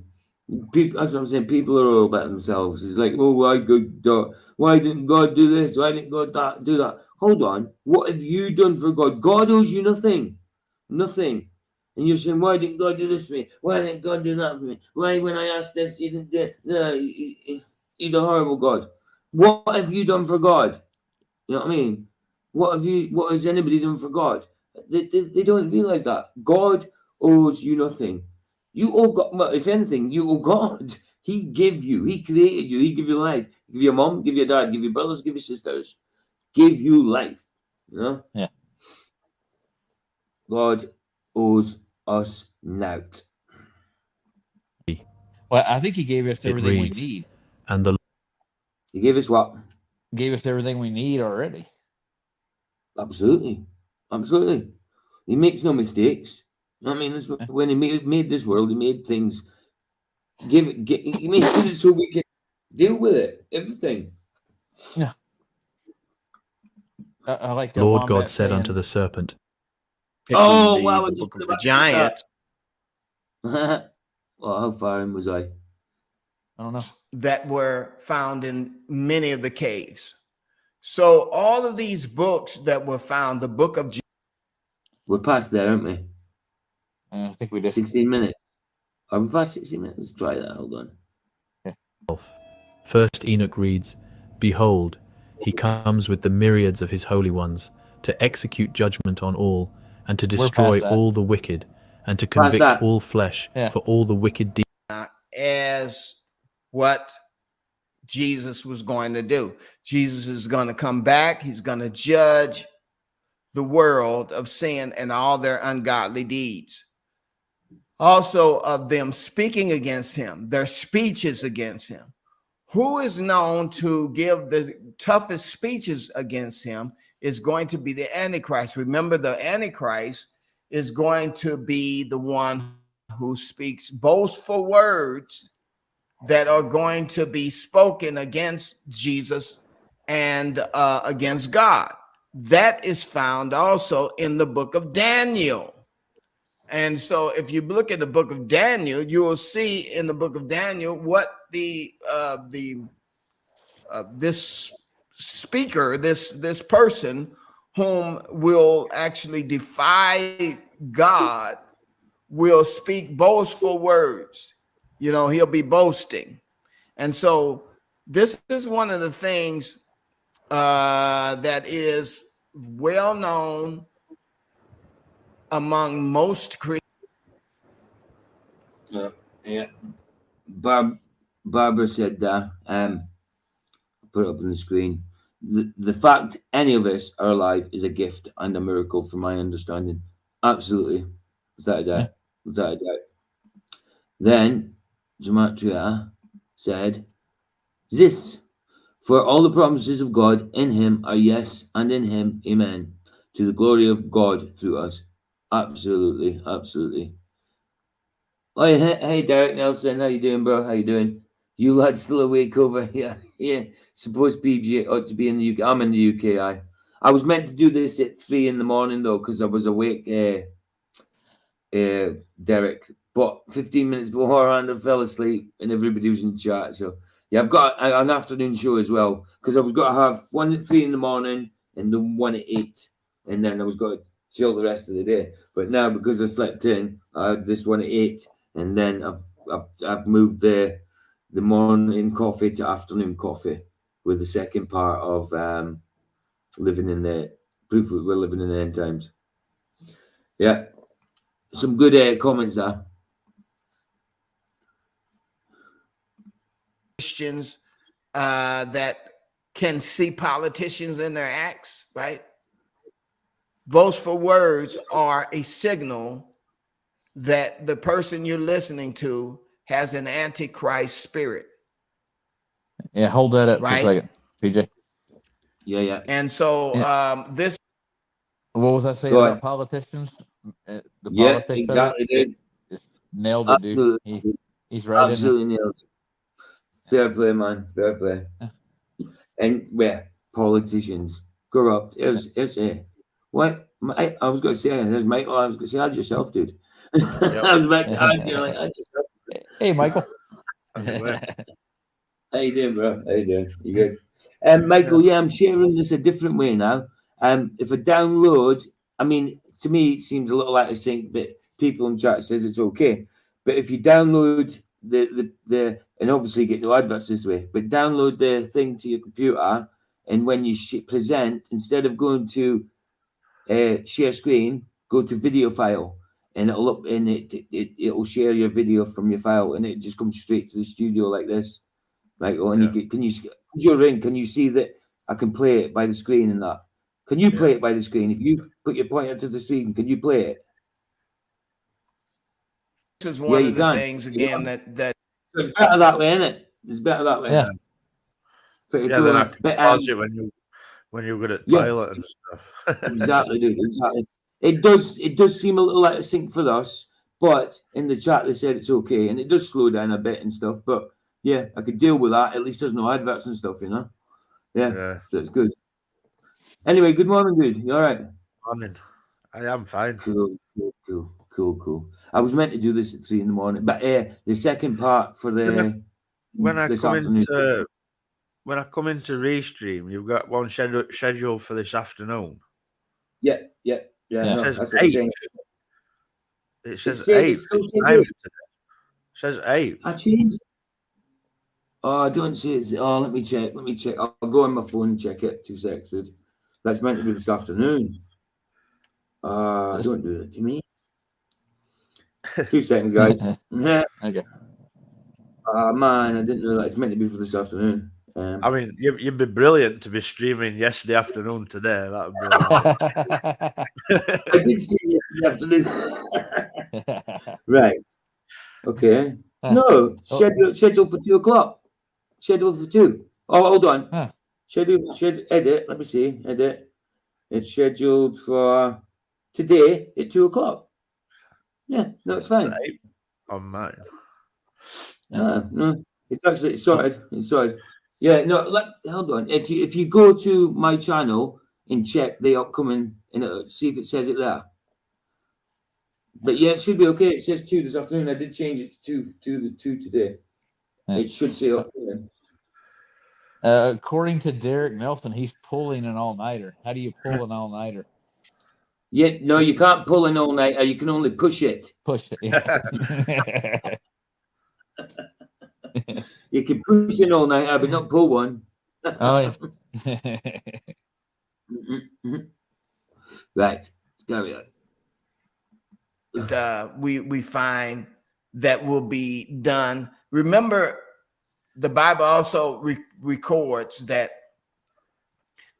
People, that's what I'm saying. People are all about themselves. It's like, oh, why didn't God do this? Why didn't God do that? Hold on. What have you done for God? God owes you nothing. Nothing. And you're saying, why didn't God do this for me? Why didn't God do that for me? Why, when I asked this, he didn't do it? No, he's a horrible God. What have you done for God? You know what I mean? What has anybody done for God? They don't realize that. God owes you nothing. You owe God, well, if anything, you owe God. He gave you, He created you, He gave you life. Give you a mom, give you a dad, give you brothers, give you sisters, give you life. You know? Yeah. God owes us nought. Well, I think He gave us It everything we reads, need. and the He gave us what? Gave us everything we need already. Absolutely. Absolutely. He makes no mistakes. I mean, when He made this world, He made things. He made it so we can deal with it. Everything. Yeah. I like Lord Wombat God said saying, unto the serpent, Oh, wow. The book of the Giants. Well, how far in was I? I don't know. That were found in many of the caves. So all of these books that were found, the book of We're past there, aren't we? I think we did. 16 minutes. Are we past 16 minutes? Let's try that. Hold on. First Enoch reads, Behold, he comes with the myriads of his holy ones, to execute judgment on all, and to destroy all the wicked, and to convict all flesh for all the wicked deeds. As what Jesus was going to do. Jesus is going to come back. He's going to judge the world of sin and all their ungodly deeds. Also of them speaking against him, their speeches against him. Who is known to give the toughest speeches against him is going to be the Antichrist. Remember, the Antichrist is going to be the one who speaks boastful words that are going to be spoken against Jesus and against God. That is found also in the book of Daniel. And so if you look at the book of Daniel, you will see in the book of Daniel what this speaker, this person whom will actually defy God, will speak boastful words. You know, he'll be boasting. And so this is one of the things that is well known among most Christians. Yeah. Barbara said that. Put it up on the screen. The fact any of us are alive is a gift and a miracle, from my understanding. Absolutely. Without a doubt. Yeah. Without a doubt. Then Gematria said, This, for all the promises of God in him are yes, and in him, amen, to the glory of God through us. Absolutely, absolutely. Oh, hey, Derek Nelson, how you doing, bro? How you doing? You lads still awake over here? Yeah, supposed PG ought to be in the UK. I'm in the UK. I was meant to do this at 3 a.m. though, because I was awake, Derek. But 15 minutes beforehand, I fell asleep, and everybody was in chat. So yeah, I've got an afternoon show as well, because I was going to have one at 3 a.m. and then one at 8, and then I was going to chill the rest of the day. But now, because I slept in, I had this one at 8, and then I've moved the morning coffee to afternoon coffee with the second part of living in the proof that we're living in the end times. Yeah, some good comments there. Christians that can see politicians in their acts, right? Votes for words are a signal that the person you're listening to has an antichrist spirit. Yeah, hold that up right? for a second, PJ. Yeah. And so this. What was I saying Go about ahead. politicians? The Yeah, politics exactly, of it? dude. Just nailed it, dude. He's right Absolutely in nailed it. Fair play, man. Fair play. And politicians corrupt. Here's what I was going to say. There's Michael. I was going to say, add yourself, dude. I was about to add you. Like, add yourself. Hey, Michael. How you doing, bro? How you doing? You good? Michael, yeah, I'm sharing this a different way now. If I download, I mean, to me, it seems a little out of sync, but people in chat says it's okay. But if you download the and obviously get no adverts this way, but download the thing to your computer, and when you present, instead of going to share screen, go to video file, and it'll up and it'll share your video from your file, and it just comes straight to the studio like this. Right, and you can you your ring? Can you see that I can play it by the screen and that? Can you play it by the screen? If you put your pointer to the screen, can you play it? This is one of the things again that so it's better that way, isn't it? It's better that way. Yeah. Pretty Yeah, cool. then I can pause it when you're good at toilet and stuff. Exactly, dude. Exactly. It does seem a little out of sync for us, but in the chat they said it's okay, and it does slow down a bit and stuff, but. Yeah, I could deal with that. At least there's no adverts and stuff, you know? Yeah. So it's good. Anyway, good morning, dude. You all right? Morning. I am fine. Cool. I was meant to do this at 3 a.m, but the second part for the when I this come afternoon. when I come into Restream, you've got one scheduled for this afternoon. Yeah. No, it says that's 8. It says 8. It says 8. I changed. Oh, I don't see it. Oh, let me check. I'll go on my phone and check it. 2 seconds, dude. That's meant to be this afternoon. Don't do that to me. 2 seconds, guys. Okay. Man, I didn't know that. It's meant to be for this afternoon. I mean, you'd be brilliant to be streaming yesterday afternoon today. That would be. I did stream yesterday afternoon. Right. Okay. No, scheduled for 2 o'clock. Scheduled for 2. Oh, hold on. Schedule. Edit. Let me see. Edit. It's scheduled for today at 2 o'clock. Yeah. No, it's fine. On mine. No, it's sorted. It's sorted. Yeah. No. Hold on. If you go to my channel and check the upcoming and see if it says it there. But yeah, it should be okay. It says 2 this afternoon. I did change it to 2 today. It should say upcoming. According to Derek Nelson, he's pulling an all-nighter. How do you pull an all-nighter? Yeah, no, you can't pull an all-nighter. You can only push it. Push it. Yeah. You can push an all-nighter, but not pull one. Oh, yeah. Right. Let's carry on. we find that will be done. Remember, the Bible also records that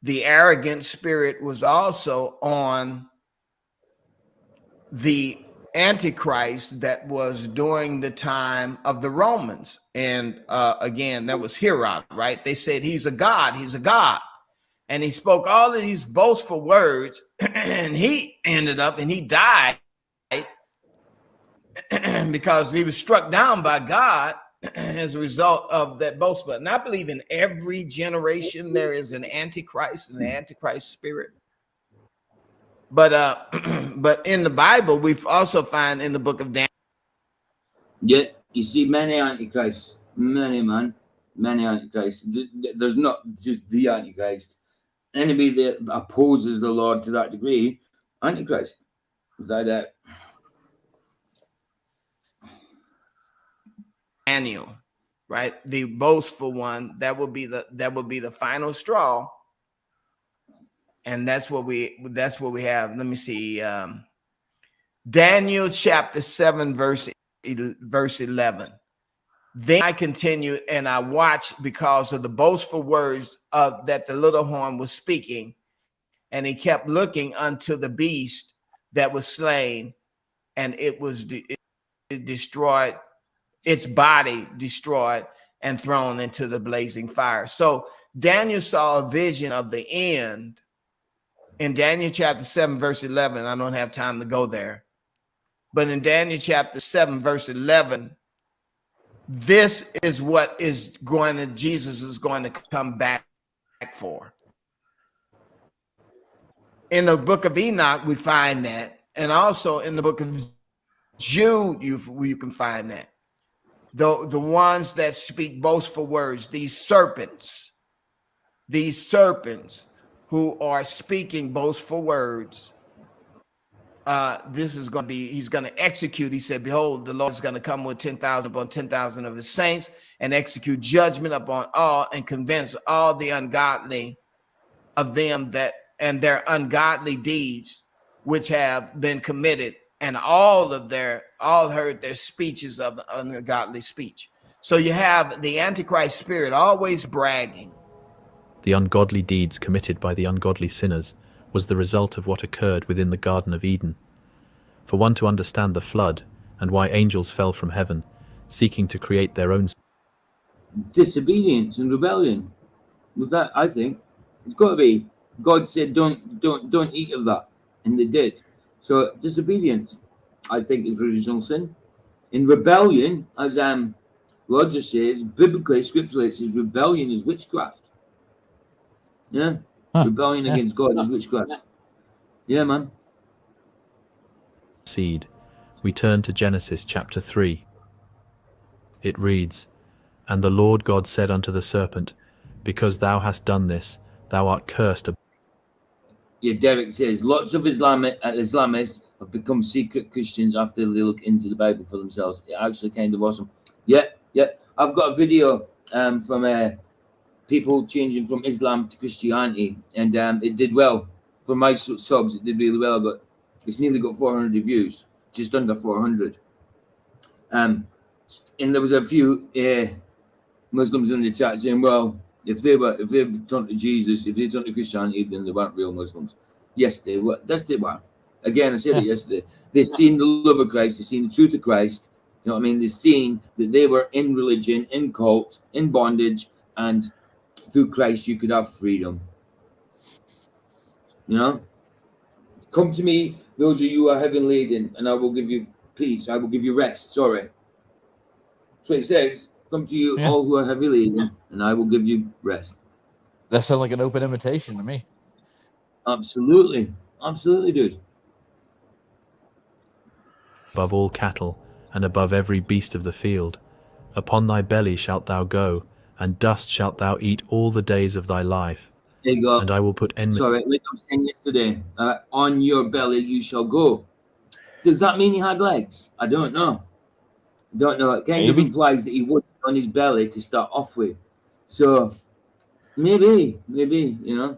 the arrogant spirit was also on the Antichrist that was during the time of the Romans. And again, that was Herod, right? They said he's a god. And he spoke all of these boastful words, and he ended up and he died because he was struck down by God as a result of that boastful. And I believe in every generation there is an Antichrist and an Antichrist spirit. But but in the Bible, we've also find in the book of Daniel. Yeah, you see many Antichrists, many Antichrists. There's not just the Antichrist. Anybody that opposes the Lord to that degree, Antichrist. Without that. Daniel, right? The boastful one. That will be the final straw. And that's what we have. Let me see. Daniel chapter 7, verse 11. Then I continued and I watched because of the boastful words that the little horn was speaking. And he kept looking unto the beast that was slain, and it was destroyed, its body destroyed and thrown into the blazing fire. So Daniel saw a vision of the end in Daniel chapter 7, verse 11. I don't have time to go there. But in Daniel chapter 7, verse 11, this is what Jesus is going to come back for. In the book of Enoch, we find that. And also in the book of Jude, you can find that. The ones that speak boastful words, these serpents who are speaking boastful words, this is going to be, he's going to execute. He said, behold, the Lord is going to come with 10,000 upon 10,000 of his saints and execute judgment upon all and convince all the ungodly of them that and their ungodly deeds which have been committed, and all heard their speeches of ungodly speech. So you have the Antichrist spirit always bragging. The ungodly deeds committed by the ungodly sinners was the result of what occurred within the Garden of Eden. For one to understand the flood and why angels fell from heaven, seeking to create their own disobedience and rebellion. With that, I think it's got to be. God said, "Don't eat of that," and they did. So disobedience, I think, is original sin. In rebellion, as Roger says, biblically, scripturally, it says rebellion is witchcraft. Yeah, rebellion against God is witchcraft. Yeah, man. seed. We turn to Genesis chapter 3. It reads, "And the Lord God said unto the serpent, Because thou hast done this, thou art cursed." Yeah, Derek says lots of Islamists have become secret Christians after they look into the Bible for themselves. It's actually kind of awesome. Yeah. I've got a video from people changing from Islam to Christianity, and it did well. For my subs, it did really well. It's nearly got 400 views, just under 400. And there was a few Muslims in the chat saying, well, if they turned to Jesus, if they turned to Christianity, then they weren't real Muslims. Yes, they were. Yes, they were. Again, I said it yesterday. They've seen the love of Christ. They've seen the truth of Christ. You know what I mean? They've seen that they were in religion, in cult, in bondage, and through Christ you could have freedom. You know? Come to me, those of you who are heavy laden, and I will give you peace. I will give you rest. Sorry. That's what it says. Come to you, all who are heavy laden, and I will give you rest. That sounds like an open invitation to me. Absolutely, dude. Above all cattle, and above every beast of the field, upon thy belly shalt thou go, and dust shalt thou eat all the days of thy life. There you go. And I will put enmity. Sorry, like I was saying yesterday, on your belly you shall go. Does that mean he had legs? I don't know. It kind of implies that he wasn't on his belly to start off with. So maybe, you know.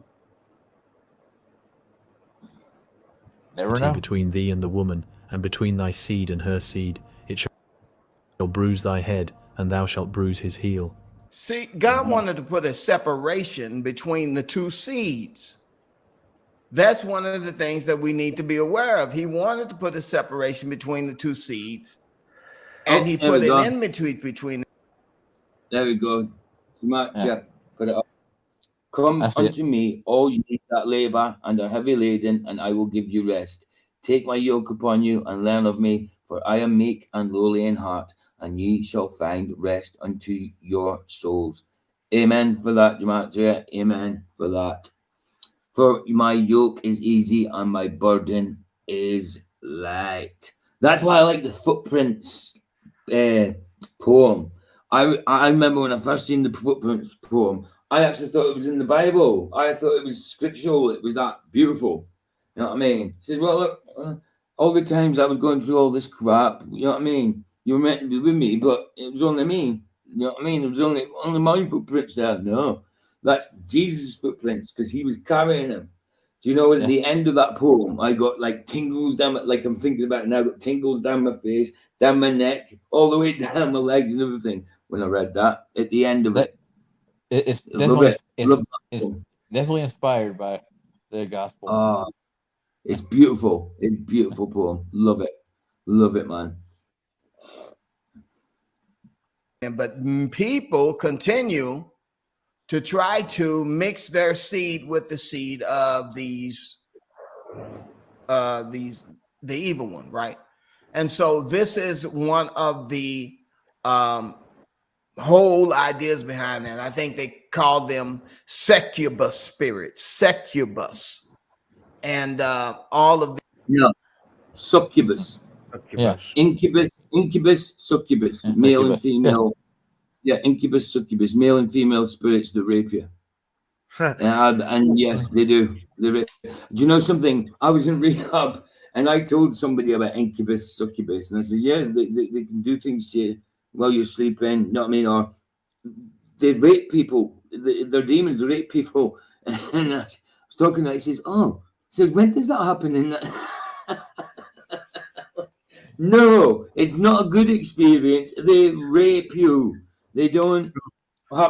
Never know. Between thee and the woman, and between thy seed and her seed, it shall bruise thy head, and thou shalt bruise his heel. See, God wanted to put a separation between the two seeds. That's one of the things that we need to be aware of. He wanted to put a separation between the two seeds, and he put an enmity between them. There we go. Put it up. Come unto me, all you that labor and are heavy laden, and I will give you rest. Take my yoke upon you and learn of me, for I am meek and lowly in heart, and ye shall find rest unto your souls. Amen for that, Gematria. Amen for that. For my yoke is easy and my burden is light. That's why I like the Footprints poem. I remember when I first seen the Footprints poem, I actually thought it was in the Bible. I thought it was scriptural. It was that beautiful. You know what I mean? He says, well, look, all the times I was going through all this crap, you know what I mean? You were meant to be with me, but it was only me. You know what I mean? It was only my footprints there. No, that's Jesus' footprints because he was carrying them. Do you know at the end of that poem, I got like tingles down, like I'm thinking about it now, I got tingles down my face, down my neck, all the way down my legs and everything when I read that at the end of it. It's Love definitely it. Love it's definitely inspired by the gospel. Oh, it's beautiful. It's a beautiful poem. Love it. Love it, man. But people continue to try to mix their seed with the seed of the evil one, right? And so this is one of the whole ideas behind that. I think they call them succubus spirits, succubus, and all of the Succubus. Succubus. Incubus, succubus, Yeah, male succubus. and female. Yeah, incubus, succubus, male and female spirits that rape you. And yes, they do. Do you know something? I was in rehab and I told somebody about incubus, succubus, and I said, yeah, they can do things to you while you're sleeping. You know what I mean? Or they rape people. They're demons. They rape people. And I was talking to him. He says, "Oh," he says, "when does that happen?" In that? No, it's not a good experience. They rape you. They don't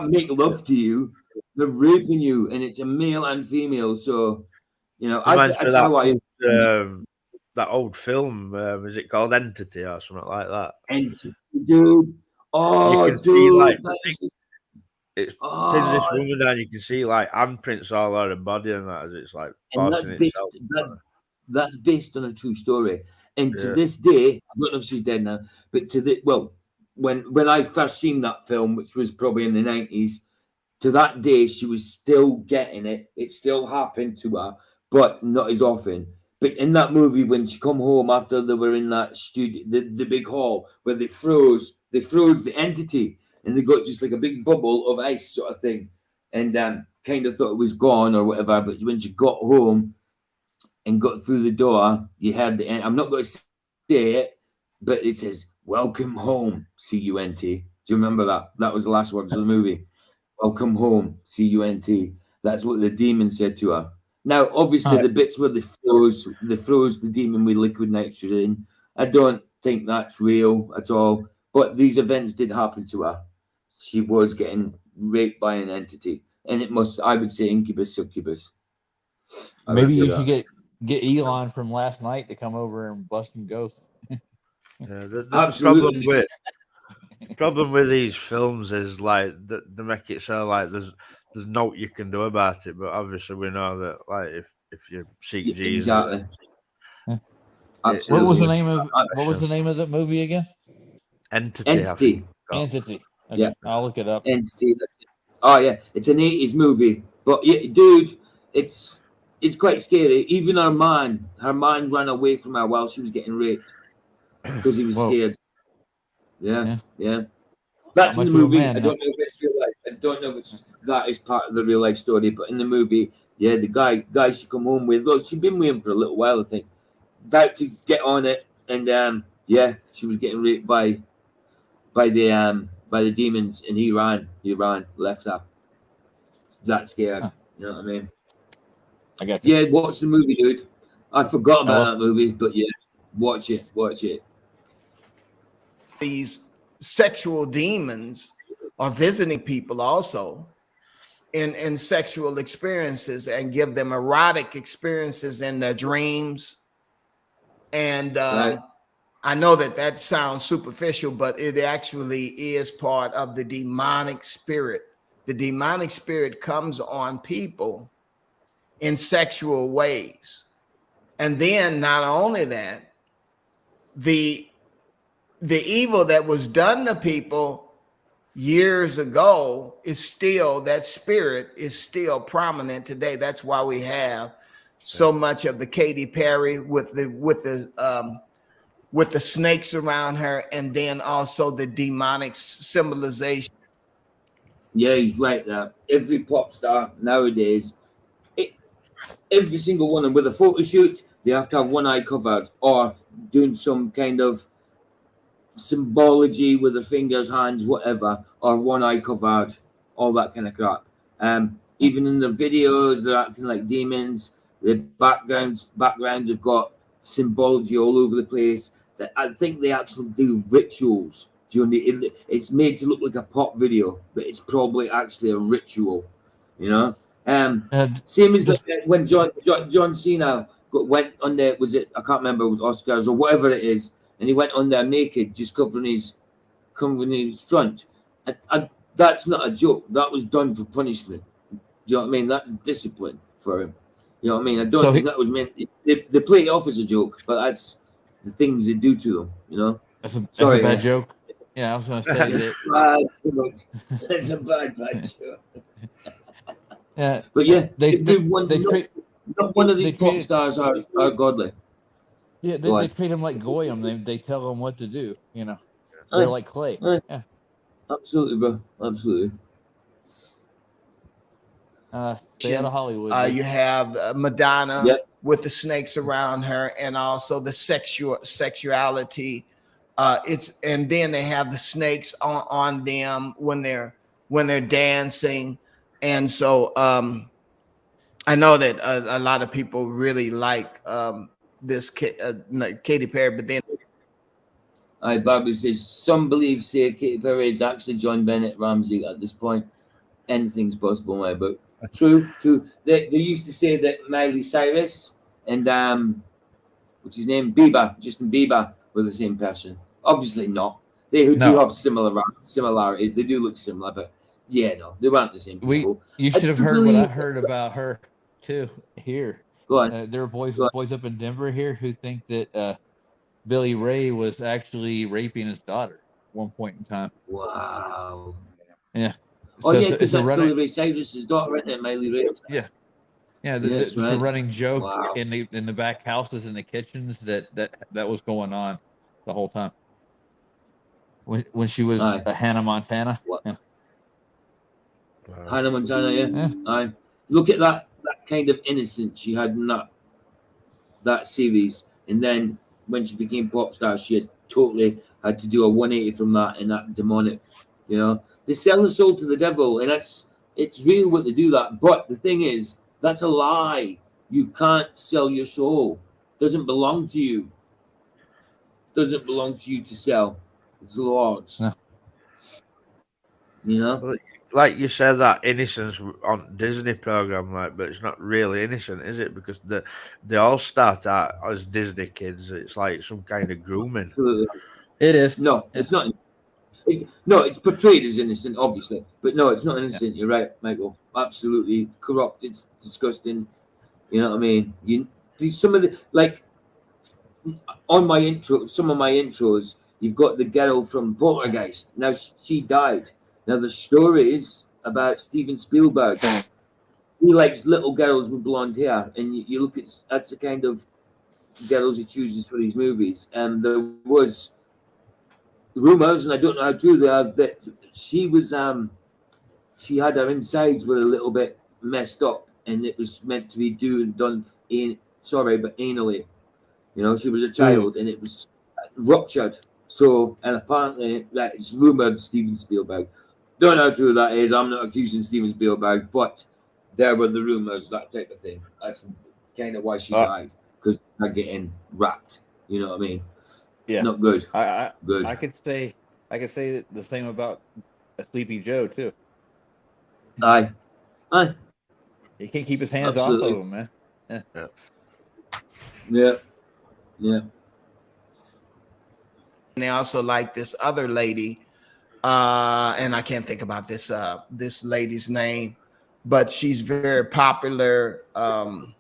make love to you. They're raping you, and it's a male and female. So, you know, Reminds me of that's how I that old film. Is it called Entity or something like that? Entity, dude. Oh, You can dude, see like it's pins this woman down. You can see like handprints all over her body and that as it's like and forcing itself. that's based on a true story. And to this day, I don't know if she's dead now, but when I first seen that film, which was probably in the 90s, to that day she was still getting it. It still happened to her, but not as often. But in that movie, when she come home after they were in that studio, the big hall where they froze the entity, and they got just like a big bubble of ice sort of thing, and kind of thought it was gone or whatever. But when she got home and got through the door, you had the end. I'm not going to say it, but it says, "Welcome home, C-U-N-T." Do you remember that? That was the last words of the movie. Welcome home, C-U-N-T. That's what the demon said to her. Now, obviously, the bits where they froze the demon with liquid nitrogen, I don't think that's real at all. But these events did happen to her. She was getting raped by an entity. And I would say incubus, succubus. Maybe you should get Elon from last night to come over and bust some ghosts. The problem with these films is like they make it so like there's no you can do about it, but obviously we know that like if you seek Jesus, exactly. What was the name of the movie again? Entity. Entity. Okay, Yeah, I'll look it up. Entity. That's it. Oh yeah, it's an 80s movie, but yeah, dude, it's quite scary. Even her man ran away from her while she was getting raped because he was scared. Yeah. That's in the movie. I don't know if it's real life. I don't know if that is part of the real life story, but in the movie, yeah, the guy she come home with, she'd been with him for a little while, I think. About to get on it, and she was getting raped by the demons, and he ran, left her. That scared. You know what I mean? I got you. Yeah, watch the movie, dude. I forgot about that movie, but yeah, watch it. These sexual demons are visiting people also in sexual experiences and give them erotic experiences in their dreams. And I know that sounds superficial, but it actually is part of the demonic spirit. The demonic spirit comes on people in sexual ways. And then not only that, the evil that was done to people years ago that spirit is still prominent today. That's why we have so much of the Katy Perry with the snakes around her, and then also the demonic symbolization. Yeah, he's right there. Every pop star nowadays, every single one, and with a photo shoot, they have to have one eye covered or doing some kind of symbology with the fingers, hands, whatever, or one eye covered, all that kind of crap. Even in the videos, they're acting like demons. The backgrounds have got symbology all over the place. That I think they actually do rituals. It's made to look like a pop video, but it's probably actually a ritual. You know, same as like when John Cena went on there. Was it? I can't remember. It was Oscars or whatever it is, and he went on there naked, just covering his front. That's not a joke. That was done for punishment. Do you know what I mean? That's discipline for him. You know what I mean? I don't think that was meant. They play it off as a joke, but that's the things they do to them. You know. That's a bad joke. Yeah, I was going to say that. That's a bad joke. Yeah, but yeah, not one of these pop stars are godly. Yeah, they treat them like goyim. They tell them what to do. You know, they're like clay. Yeah, absolutely, bro. Absolutely. Stay out of Hollywood. You have Madonna with the snakes around her, and also the sexuality. And then they have the snakes on them when they're dancing, and so I know that a lot of people really like this Katy Perry, but then Barbara says some believe Katy Perry is actually John Bennett Ramsey at this point. Anything's possible, my book. True. They used to say that Miley Cyrus and what's his name, Justin Bieber, were the same person. Obviously not. They do have similarities. They do look similar, but yeah, no, they weren't the same people. You should have heard what I heard about her too. Here, go on. There are boys up in Denver here who think that Billy Ray was actually raping his daughter at one point in time. Wow. Yeah. Oh yeah, because that's Billy Ray Cyrus's daughter, isn't it, Miley Ray? Yeah. Yeah, the running joke in the back houses and the kitchens that was going on the whole time. When she was Hannah Montana. Yeah. Hannah Montana, yeah. Look at that kind of innocence she had in that series, and then when she became pop star, she had totally had to do a 180 from that, and that demonic, you know. They sell the soul to the devil, and it's real what they do that. But the thing is, that's a lie. You can't sell your soul. It doesn't belong to you. It doesn't belong to you to sell. It's the Lord's. Yeah. You know? Like you said, that innocence on Disney program, but it's not really innocent, is it? Because they all start out as Disney kids. It's like some kind of grooming. Absolutely. It is. No, it's not. It's portrayed as innocent, obviously, but no, it's not innocent. You're right, Michael. Absolutely corrupt. It's disgusting. You know what I mean? Some of the on my intro, some of my intros, you've got the girl from Poltergeist. Now she died. Now the stories about Steven Spielberg. He likes little girls with blonde hair, and you look at that's the kind of girls he chooses for his movies. And there was rumors, and I don't know how true they are, that she was she had her insides were a little bit messed up, and it was meant to be done anally. You know, she was a child, and it was ruptured. So, and apparently that is rumored Steven Spielberg. Don't know how true that is. I'm not accusing Steven Spielberg, but there were the rumors, that type of thing. That's kind of why she died, because they're getting wrapped. You know what I mean? Yeah, not good. Good. I could say the same about a Sleepy Joe too. Aye. He can't keep his hands off of him, man. Yeah. And they also like this other lady, and I can't think about this lady's name, but she's very popular. I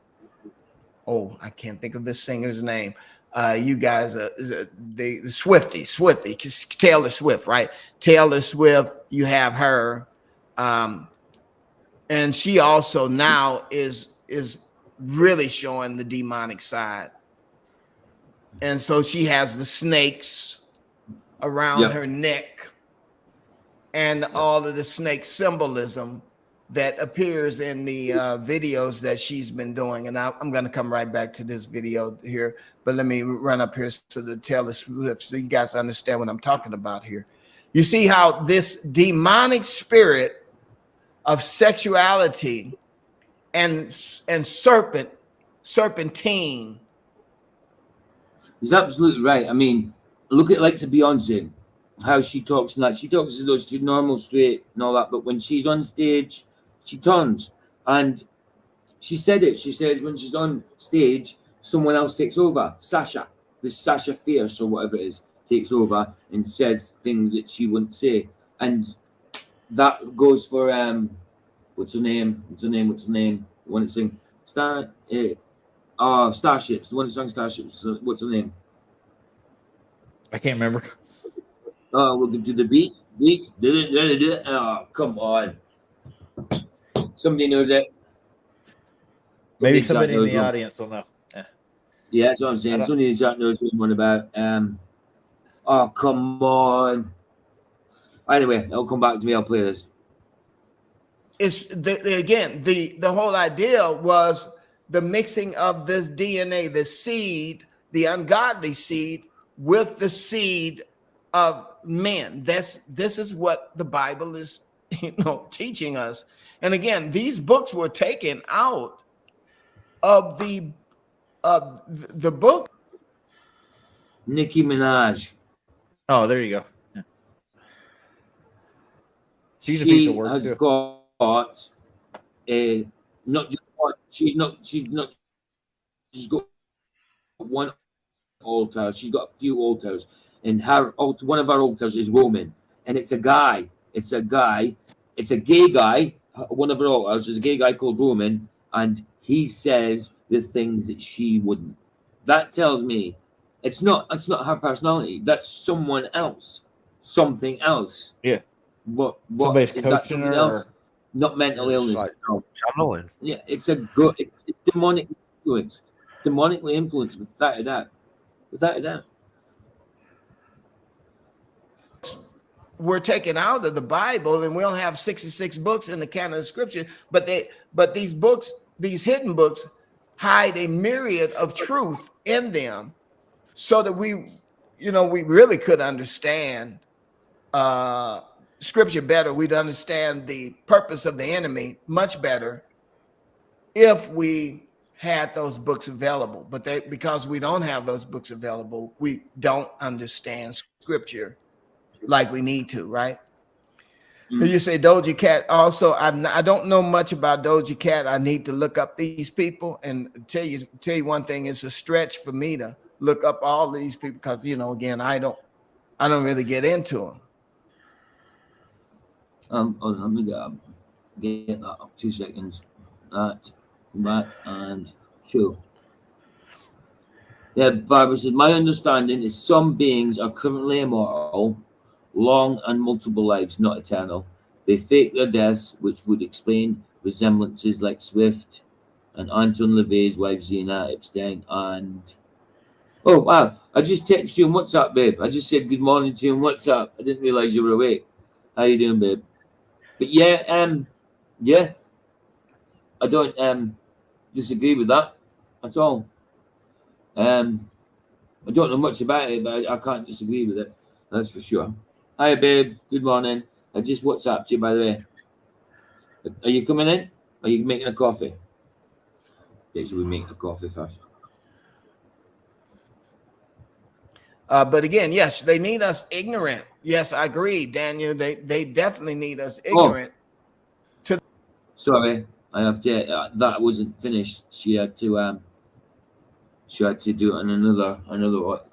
can't think of this singer's name. You guys, the Swifty, Taylor Swift, right? Taylor Swift, you have her, and she also now is really showing the demonic side, and so she has the snakes around her neck, and all of the snake symbolism that appears in the videos that she's been doing. And I'm going to come right back to this video here, but let me run up here so to tell this so you guys understand what I'm talking about here. You see how this demonic spirit of sexuality and serpentine. He's absolutely right. I mean, look at like Beyonce, how she talks and that. She talks as though she's normal, straight, and all that. But when she's on stage, she turns. And she said it. She says when she's on stage, someone else takes over. Sasha, this Sasha Fierce or whatever it is, takes over and says things that she wouldn't say. And that goes for what's her name? The one that sang Starships. The one that sang Starships. What's her name? I can't remember. Oh, welcome to the beach. Oh, come on. Somebody knows it. Maybe somebody in the audience will know. Yeah, that's what I'm saying. Somebody in the chat knows what I'm on about. Oh, come on. Anyway, it'll come back to me. I'll play this. It's the whole idea was the mixing of this DNA, the seed, the ungodly seed, with the seed of men. This is what the Bible is, teaching us. And again, these books were taken out of the book. Nicki Minaj. Oh, there you go. Yeah. She's a she piece of work has too. got not just one. She's not. She's got one altar. She's got a few altars, and her altar, one of her altars is Roman, and it's a guy. It's a guy. It's a gay guy. One of her altars is a gay guy called Roman, and he says the things that she wouldn't. That tells me it's not her personality. That's someone else, something else. Yeah. What Somebody's is that? Something else? Not mental illness. Like no. channeling. Yeah, it's it's demonically influenced. Demonically influenced, without a doubt. Without a doubt. We're taken out of the Bible, and we'll have 66 books in the canon of Scripture, but these books, these hidden books, hide a myriad of truth in them, so that we really could understand Scripture better. We'd understand the purpose of the enemy much better if we had those books available. But because we don't have those books available, we don't understand Scripture like we need to, right? Mm-hmm. You say Doja Cat. Also, I don't know much about Doja Cat. I need to look up these people and tell you one thing. It's a stretch for me to look up all these people because again, I don't really get into them. Let me get that up 2 seconds. That come back and show. Yeah, Barbara said, my understanding is some beings are currently immortal, long and multiple lives, not eternal. They fake their deaths, which would explain resemblances like Swift and Anton LaVey's wife Zena Epstein. And oh wow, I just texted you on WhatsApp, babe. I just said good morning to you on WhatsApp. I didn't realize you were awake. How you doing, babe? But yeah, I don't disagree with that at all. I don't know much about it, but I can't disagree with it. That's for sure. Hi, babe. Good morning. I just WhatsApped you, by the way. Are you coming in? Are you making a coffee? Yeah, should we make a coffee first? But again, yes, they need us ignorant. Yes, I agree, Daniel. They definitely need us ignorant. Sorry, I have to. That wasn't finished. She had to do it on another.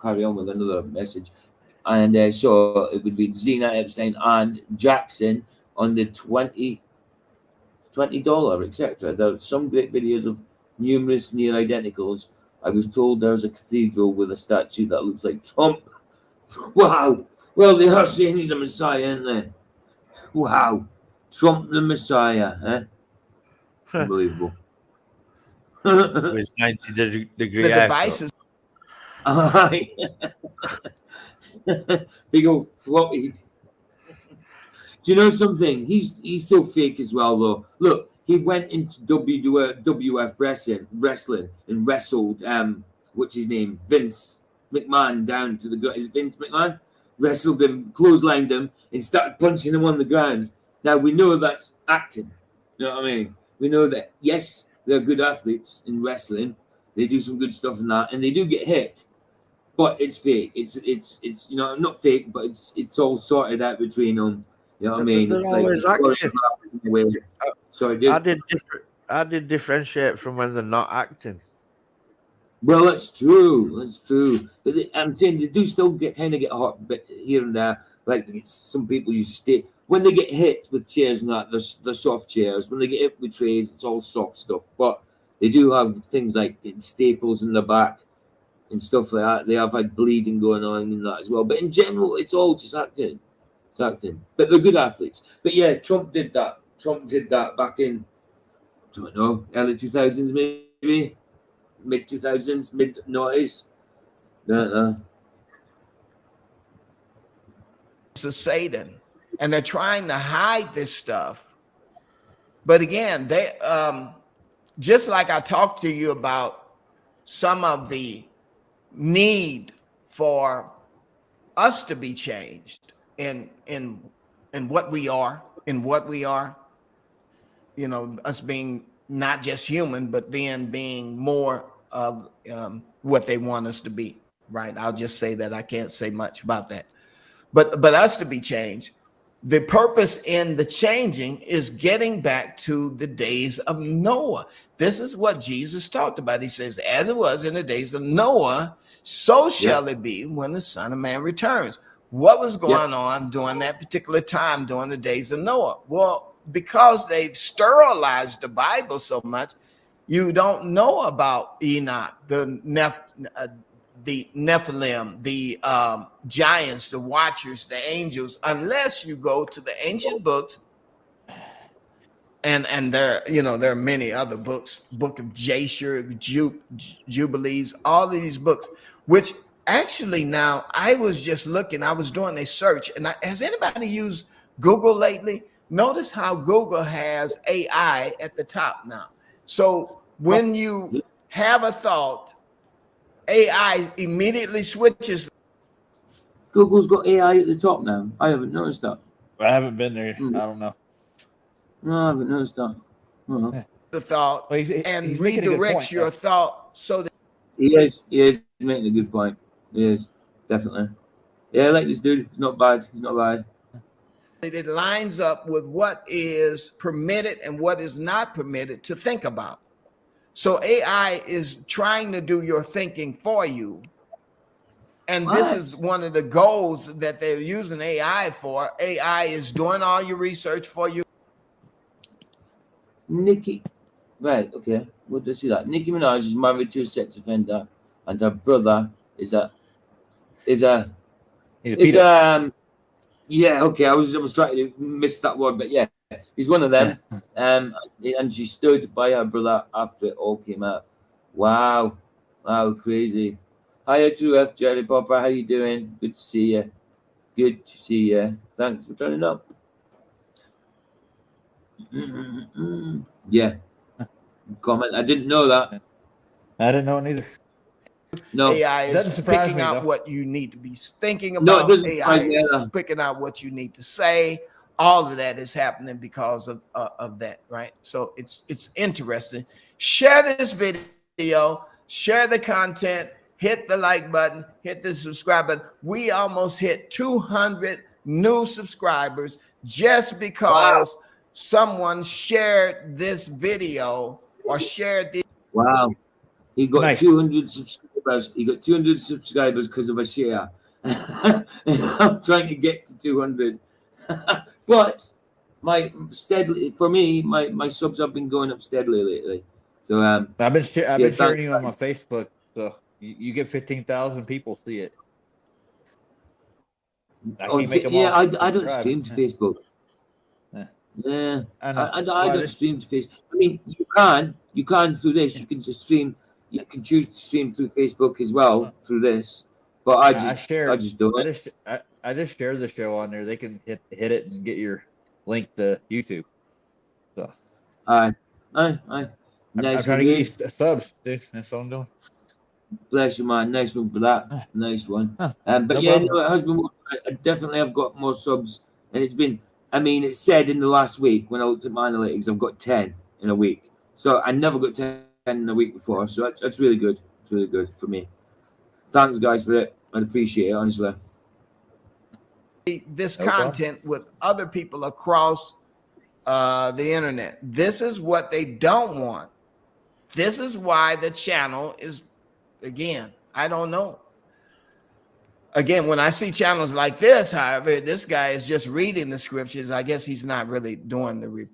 Carry on with another message. And so it would be Zena Epstein and Jackson on the $20, etc. There are some great videos of numerous near identicals. I was told there's a cathedral with a statue that looks like Trump. Wow. Well, they are saying he's a messiah, aren't they? Wow. Trump the Messiah, eh? Unbelievable. With 90-degree the devices. Big old floppy. Do you know something? He's so fake as well, though. Look, he went into WWF wrestling and wrestled what's his name, Vince McMahon down to the ground. Is it Vince McMahon? Wrestled him, clotheslined him, and started punching him on the ground. Now we know that's acting. You know what I mean? We know that yes, they're good athletes in wrestling. They do some good stuff in that, and they do get hit. But it's fake. It's you know, not fake, but it's all sorted out between them. You know what I mean? They're It's always acting. Sorry, dude. I did differentiate from when they're not acting. Well, that's true. That's true. But I'm saying they do still get hurt, but here and there. Like some people used to stay when they get hit with chairs and that. The soft chairs. When they get hit with trays, it's all soft stuff. But they do have things like staples in the back and stuff like that. They have had bleeding going on in that as well. But in general, it's all just acting. It's acting. But they're good athletes. But yeah, Trump did that. Trump did that back in, I don't know, early 2000s maybe, mid 2000s, mid 90s. No. It's a Satan, and they're trying to hide this stuff. But again, they just like I talked to you about some of the need for us to be changed in what we are, you know, us being not just human, but then being more of what they want us to be, right? I'll just say that. I can't say much about that. But us to be changed. The purpose in the changing is getting back to the days of Noah. This is what Jesus talked about. He says, as it was in the days of Noah, so shall it be when the Son of Man returns. What was going on during that particular time, during the days of Noah? Well, because they've sterilized the Bible so much, you don't know about Enoch, the Nephilim, the giants, the watchers, the angels, unless you go to the ancient books. And there, you know, there are many other books, Book of Jasher, Jubilees, all of these books, which actually now I was just looking, I was doing a search, and has anybody used Google lately? Notice how Google has AI at the top now. So when you have a thought, AI immediately switches. Google's got AI at the top now. I haven't noticed that. I haven't been there. I don't know. No, I haven't noticed that. The thought Well, and he's making a good redirects point, your though. thought so that He is making a good point. He is, definitely. Yeah, I like this dude. He's not bad. it lines up with what is permitted and what is not permitted to think about. So AI is trying to do your thinking for you. And this is one of the goals that they're using AI for. AI is doing all your research for you. Nicki, right, okay. What did I see that? Nicki Minaj is married to a sex offender, and her brother is a yeah, okay. I was trying to miss that word, but yeah, he's one of them. And she stood by her brother after it all came out. Wow, crazy. Hiya, True F, Jerry Popper. How you doing? Good to see you. Good to see you. Thanks for turning up. Yeah. Comment. I didn't know that. I didn't know it either. No. AI is Doesn't surprise picking me, out though. what you need to be thinking No, about. it doesn't AI surprise me is either. picking out what you need to say. All of that is happening because of that, right? So it's interesting. Share this video, share the content, hit the like button, hit the subscribe button. We almost hit 200 new subscribers just because someone shared this video or shared the. Wow. He got Nice. 200 subscribers. He got 200 subscribers because of a share. I'm trying to get to 200. But my subs have been going up steadily lately. So I've been sharing you on my Facebook, so you get 15,000 people see it. I can't make them all I don't subscribe. stream to Facebook. Yeah, I know. I don't stream to Facebook. I mean, you can through this. You can just stream. You can choose to stream through Facebook as well through this. But I just don't. I just share the show on there. They can hit it and get your link to YouTube. So Aye. I'm Nice trying one, to get dude. you subs, dude. That's all I'm doing. Bless you, man. Nice one for that. Huh, Nice one. huh, But no yeah, problem. no, it has been. I definitely have got more subs, and it's been. I mean, it said in the last week when I looked at my analytics, I've got 10 in a week. So I never got 10 in a week before. So that's really good. It's really good for me. Thanks, guys, for it. I appreciate it, honestly. This No problem. content with other people across the internet. This is what they don't want. This is why the channel is, again, I don't know. Again, when I see channels like this, however, this guy is just reading the scriptures. I guess he's not really doing the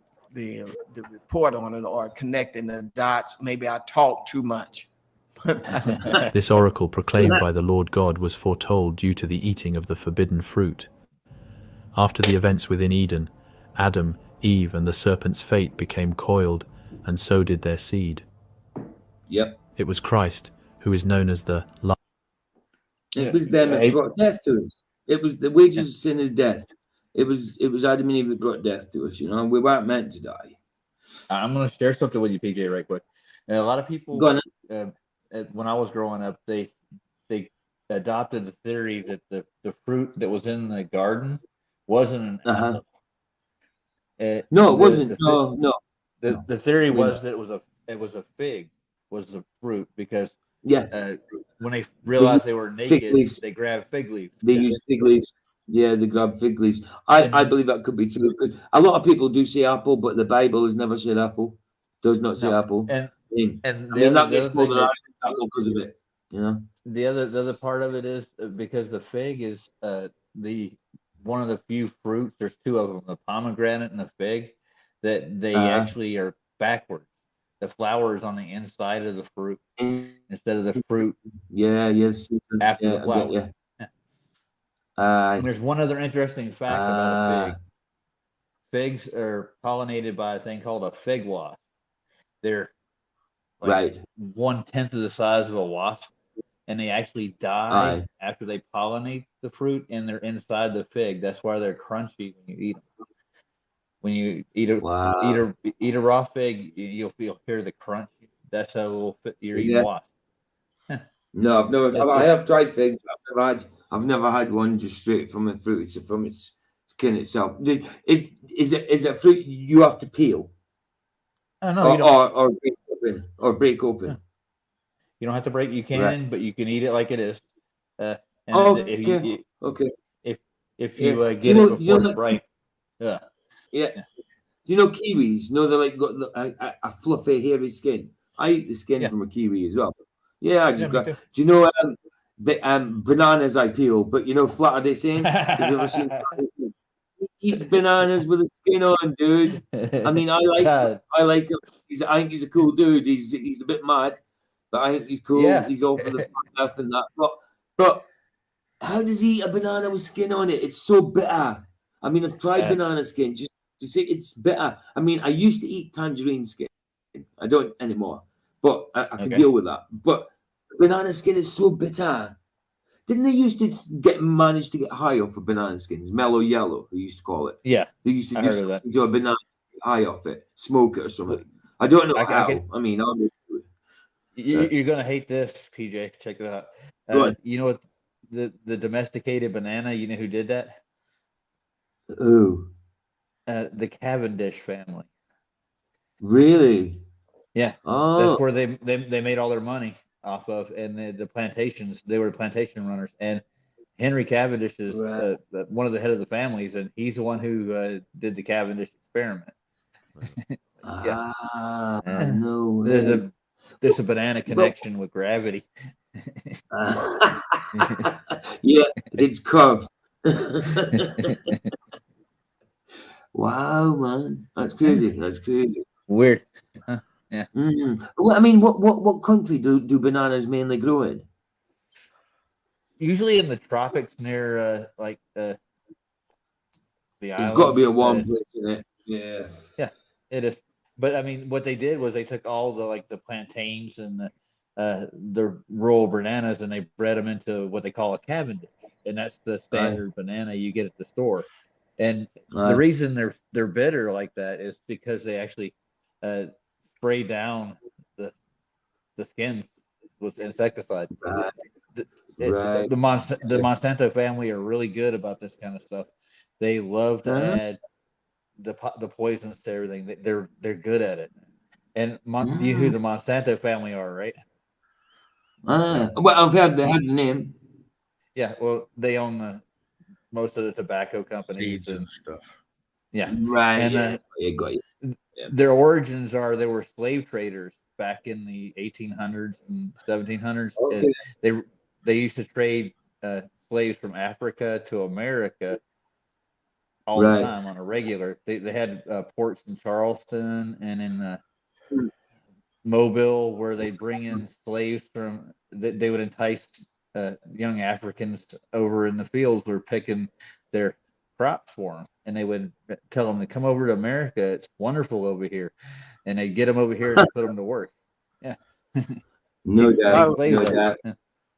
report on it or connecting the dots. Maybe I talk too much. This oracle proclaimed by the Lord God was foretold due to the eating of the forbidden fruit. After the events within Eden, Adam, Eve, and the serpent's fate became coiled, and so did their seed. Yep. It was Christ, who is known as the light. It was them that brought death to us. It was the wages of sin is death. It was Adam and Eve that brought death to us. You know, we weren't meant to die. I'm going to share something with you, PJ, right quick. And a lot of people, Go on. when I was growing up, they adopted the theory that the fruit that was in the garden wasn't an apple. No, it wasn't. No. The theory was that it was a fig was the fruit because when they realized they were naked, they grabbed fig leaves. They used fig leaves. Yeah, they grabbed fig leaves. I believe that could be true. A lot of people do say apple, but the Bible has never said apple. Does not say apple. And that gets called an apple because of it. You know. The other part of it is because the fig is the one of the few fruits. There's two of them, the pomegranate and the fig, that they actually are backwards. The flower is on the inside of the fruit instead of the fruit. Yes. After the flower. And there's one other interesting fact about a fig. Figs are pollinated by a thing called a fig wasp. They're like 1/10 of the size of a wasp, and they actually die after they pollinate the fruit, and they're inside the fig. That's why they're crunchy when you eat them. When you eat a raw fig, you'll hear the crunch. That's how you're eating wasp. No, I've never. I have tried figs, but I've never had one just straight from the fruit. It's from its skin itself. Is it fruit you have to peel? No, or break open. You don't have to break. You can, but you can eat it like it is. If you get it before it's ripe. Yeah. Do you know kiwis? No, they're like got a fluffy, hairy skin. I eat the skin from a kiwi as well. Yeah, I just grab. Do you know the bananas I peel? But you know, flat are they saying? Have you ever seen? He eats bananas with the skin on, dude. I mean, I like him. I think he's a cool dude. He's a bit mad, but I think he's cool. Yeah. He's all for the earth and that. But how does he eat a banana with skin on it? It's so bitter. I mean, I've tried banana skin. Just to say it's bitter. I mean, I used to eat tangerine skin. I don't anymore, but I can deal with that. But banana skin is so bitter. Didn't they used to manage to get high off of banana skins? Mellow yellow, they used to call it. Yeah, they used to do a banana high off it, smoke it or something. I don't know how. I mean, you're gonna hate this, PJ. Check it out. You know what? The domesticated banana. You know who did that? Who? The Cavendish family. Really? Yeah. Oh. That's where they made all their money off of, and the plantations. They were plantation runners, and Henry Cavendish is one of the head of the families, and he's the one who did the Cavendish experiment. No. There's a banana connection with gravity. Yeah, it's curved. Wow, man, that's crazy. Weird. Huh? Yeah. Well, I mean, what country do bananas mainly grow in? Usually in the tropics near the islands. It's got to be a warm place, isn't it? Yeah. Yeah, it is. But I mean, what they did was they took all the plantains and the rural bananas, and they bred them into what they call a Cavendish, and that's the standard banana you get at the store. And the reason they're bitter like that is because they actually spray down the skins with insecticide. The Monsanto family are really good about this kind of stuff. They love to add the poisons to everything. They're good at it. And you know who the Monsanto family are, right? Well, I've heard the name. Yeah, well, they own most of the tobacco companies and stuff. Yeah, right. And got you. Yeah. Their origins are they were slave traders back in the 1800s and 1700s. Okay. They used to trade slaves from Africa to America all the time on a regular. They had ports in Charleston and in Mobile where they bring in slaves from. They would entice young Africans over in the fields who were picking their crops for them, and they would tell them to come over to America. It's wonderful over here, and they get them over here and put them to work. Yeah, no doubt.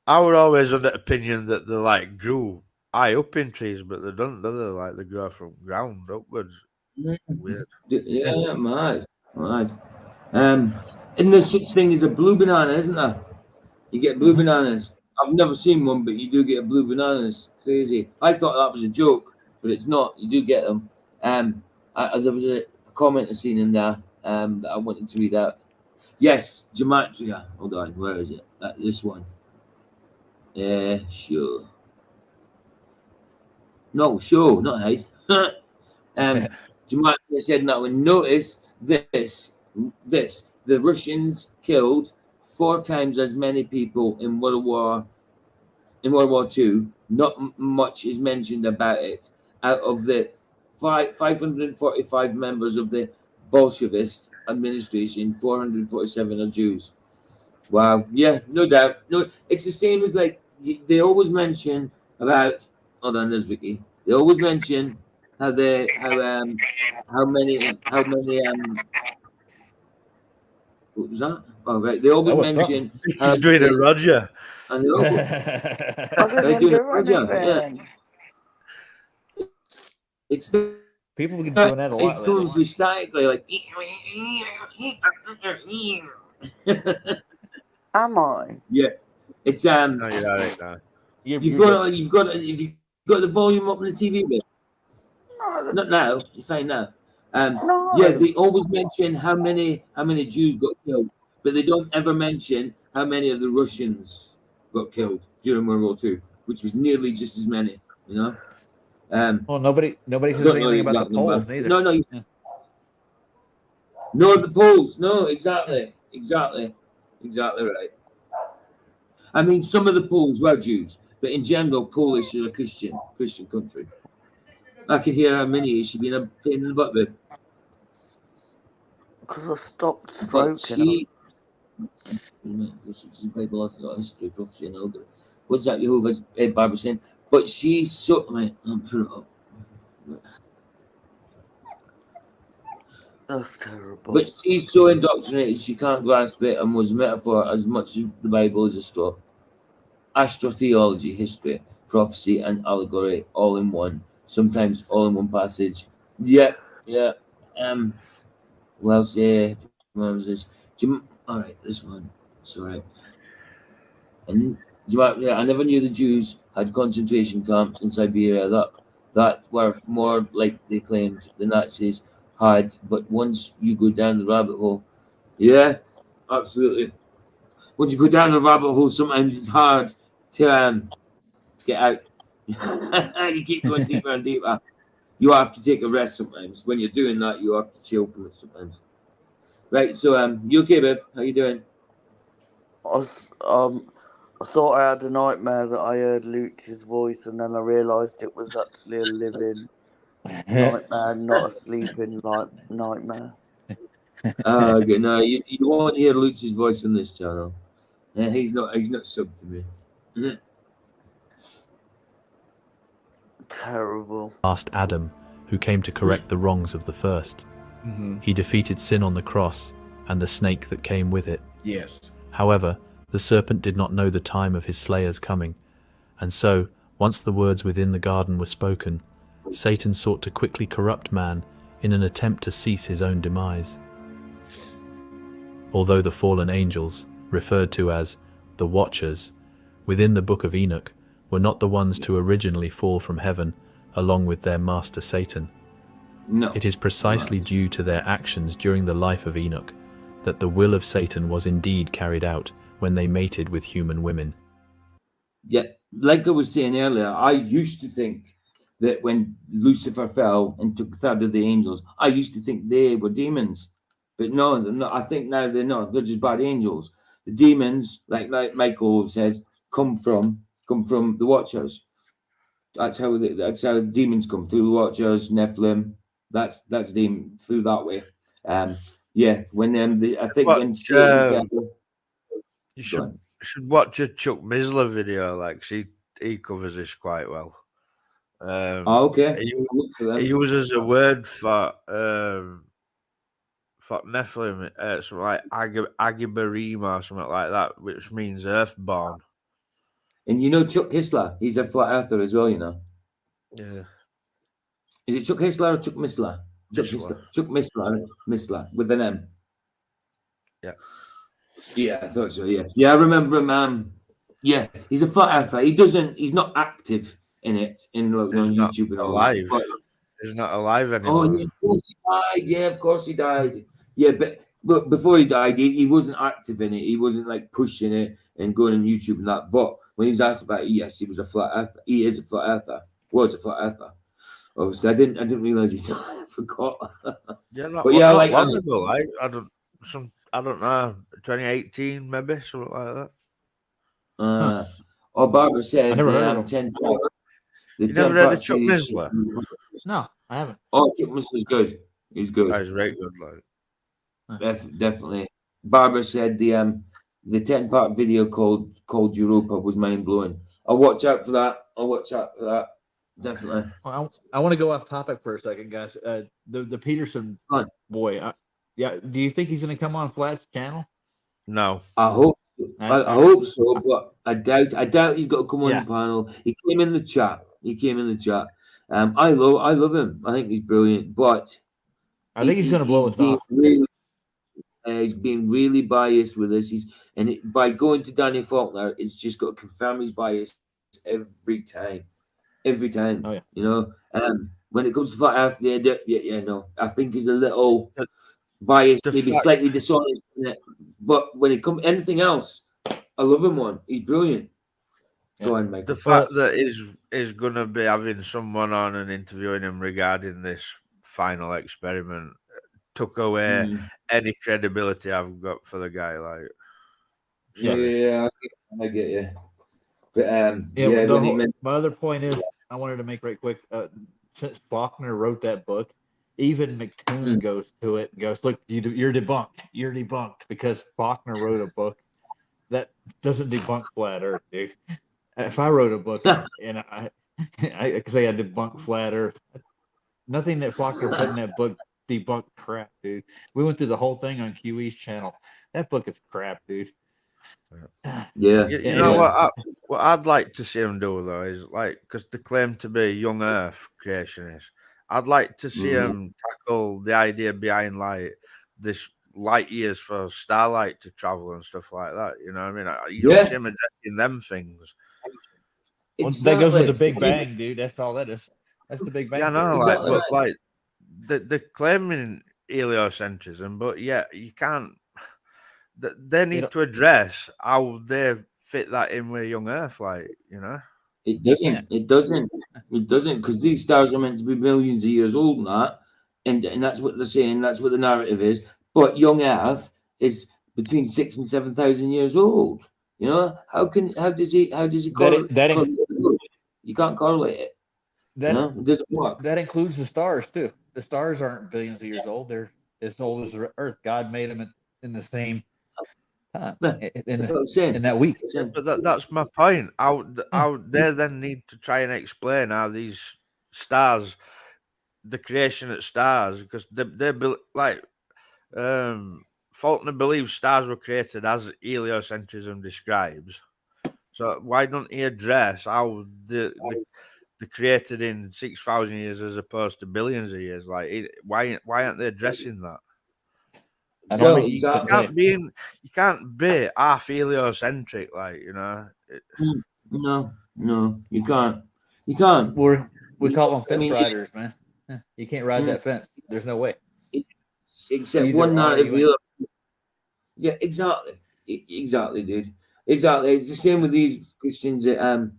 I would always have the opinion that they like grew high up in trees, but they don't. Do they? Like they grow from ground upwards. Weird. Yeah, mad. And there's such thing as a blue banana, isn't there? You get blue bananas. I've never seen one, but you do get blue bananas. Crazy. I thought that was a joke, but it's not. You do get them. There was a comment I seen in there that I wanted to read out. Yes, gematria. Hold on, where is it? This one. Sure. No, sure, not height. Gematria said that one. Notice this. The Russians killed 4 times as many people in World War II. Not much is mentioned about it. Out of the 545 members of the Bolshevist administration, 447 are Jews. Wow. Yeah, no doubt. No, it's the same as like they always mention about. Hold on, there's Vicky. They always mention how many. What was that? Oh, right. They always mention. He's doing a Roger. I know. They're doing a Roger. Yeah. It's people get doing that a lot. Coming through statically, like. Am I? Yeah. It's No, you're all right now. You've got the volume up on the TV bit. No. Not now. You're fine now. No. Yeah, they always mention how many Jews got killed, but they don't ever mention how many of the Russians got killed during World War II, which was nearly just as many. You know. Well, nobody says anything about the Poles neither. No. No, the Poles. No, exactly right. I mean, some of the Poles were Jews, but in general, Polish is a Christian country. I can hear how many she's been a pain in the butt with. Because I stopped stroking. She's played a lot of history, prophecy, and algorithm. What's that Jehovah's Bible saying? But she's so. Right, I'll put it up. That's terrible. But she's so indoctrinated she can't grasp it and was metaphor as much as the Bible is astrotheology, history, prophecy, and allegory all in one. Sometimes all in one passage. Yeah. Well, say, all right, this one. It's all right. And I never knew the Jews had concentration camps in Siberia that were more like they claimed the Nazis had. But once you go down the rabbit hole, yeah, absolutely. Once you go down the rabbit hole, sometimes it's hard to get out. You keep going deeper and deeper. You have to take a rest sometimes. When you're doing that, you have to chill from it sometimes. Right, so you okay, babe? How you doing? I thought I had a nightmare that I heard Luch's voice, and then I realised it was actually a living nightmare, not a sleeping nightmare. Okay, no, you won't hear Luch's voice on this channel. He's not sub to me. Terrible. Last Adam, who came to correct the wrongs of the first. Mm-hmm. He defeated sin on the cross and the snake that came with it. Yes. However, the serpent did not know the time of his slayer's coming, and so, once the words within the garden were spoken, Satan sought to quickly corrupt man in an attempt to cease his own demise. Although the fallen angels, referred to as the Watchers, within the Book of Enoch, were not the ones to originally fall from heaven along with their master Satan, No. it is precisely due to their actions during the life of Enoch that the will of Satan was indeed carried out when they mated with human women. Yeah, like I was saying earlier, I used to think that when Lucifer fell and took a third of the angels, I used to think they were demons. But no, they're not. I think now they're not. They're just bad angels. The demons, like Michael says, come from the Watchers. That's how demons come through the Watchers, Nephilim. That's them through that way. Yeah, when I think But, when Satan fell, you Go on. should watch a Chuck Missler video. Like he covers this quite well. Okay. He, Look for them. he uses a word for Nephilim. It's like Agibarim or something like that, which means earthborn. And you know Chuck Missler, he's a flat earther as well, you know. Yeah. Is it Chuck Missler or Chuck Missler? Chuck Missler. Missler. Chuck Missler with an M. Yeah. Yeah, I thought so, yeah. Yeah, I remember him. Yeah, he's a flat earther. He's not active in it, on YouTube and all alive. that. But, He's not alive anymore. oh, yeah, of course he died. Yeah, of course he died. Yeah, but before he died, he wasn't active in it. He wasn't like pushing it and going on YouTube and that. But when he's asked about it, yes, he was a flat earther. He is a flat earther. Was a flat earther. Obviously, I didn't realize he died. I forgot. Yeah, not, but yeah, not like long ago. I don't know, 2018 maybe, something like that. Barbara says I never heard the of him. 10 part. You never heard of Chuck Missler? No, I haven't. Oh, Chuck Missler's good. He's good. He's very good. Like, Definitely. Barbara said the 10-part video called Europa was mind blowing. I'll watch out for that. Definitely. Well, I want to go off topic for a second, guys. The Peterson boy. Do you think he's going to come on Flat's channel? no. I hope so. I hope so, but I doubt he's got to come on the panel. He came in the chat. I love him. I think he's brilliant, but I think he's going to blow us off. He's being really biased with us. By going to Danny Faulkner, it's just got to confirm his bias every time. Oh, yeah. You know, when it comes to Flat Earth, no. I think he's a little biased, maybe slightly dishonest in it. But when it comes anything else, I love him one. He's brilliant. Yeah. Go on, Mike. The fact that is going to be having someone on and interviewing him regarding this final experiment took away any credibility I've got for the guy. Like, yeah, I get you. But my other point is, I wanted to make right quick. Since Faulkner wrote that book, even McToon goes to it and goes, "Look, you're debunked. You're debunked because Faulkner wrote a book that doesn't debunk flat Earth, dude. If I wrote a book and I could say I debunk flat Earth, nothing that Faulkner put in that book debunked crap, dude. We went through the whole thing on QE's channel. That book is crap, dude. Yeah. You know what I'd like to see him do though is like, because they claim to be young Earth creationists, I'd like to see him tackle the idea behind like this light years for starlight to travel and stuff like that. You know what I mean? You don't see him addressing them things. That goes with the Big Bang, dude. That's all that is. That's the Big Bang. Yeah, I know, like they're claiming heliocentrism, but yeah, you can't. They need to address how they fit that in with young Earth, like, you know. It doesn't, because these stars are meant to be millions of years old and that, and that's what they're saying. That's what the narrative is. But young Earth is between 6,000 and 7,000 years old. You know, how does he correlate? You can't correlate it. It doesn't work. That includes the stars too. The stars aren't billions of years old. They're as old as the Earth. God made them in the same time. That's what I'm saying. In that week. But that's my point. How they then need to try and explain how these stars, the creation of stars, because they like Faulkner believes stars were created as heliocentrism describes. So why don't he address how the they're created in 6,000 years as opposed to billions of years. Like, why aren't they addressing that? I Well, don't think exactly. You can't be half heliocentric, like, you know. No, you can't. You can't. We call them I fence mean, riders, man. You can't ride that fence. There's no way. except Either one are narrative. you in. Yeah, exactly. Exactly, dude. Exactly. It's the same with these Christians that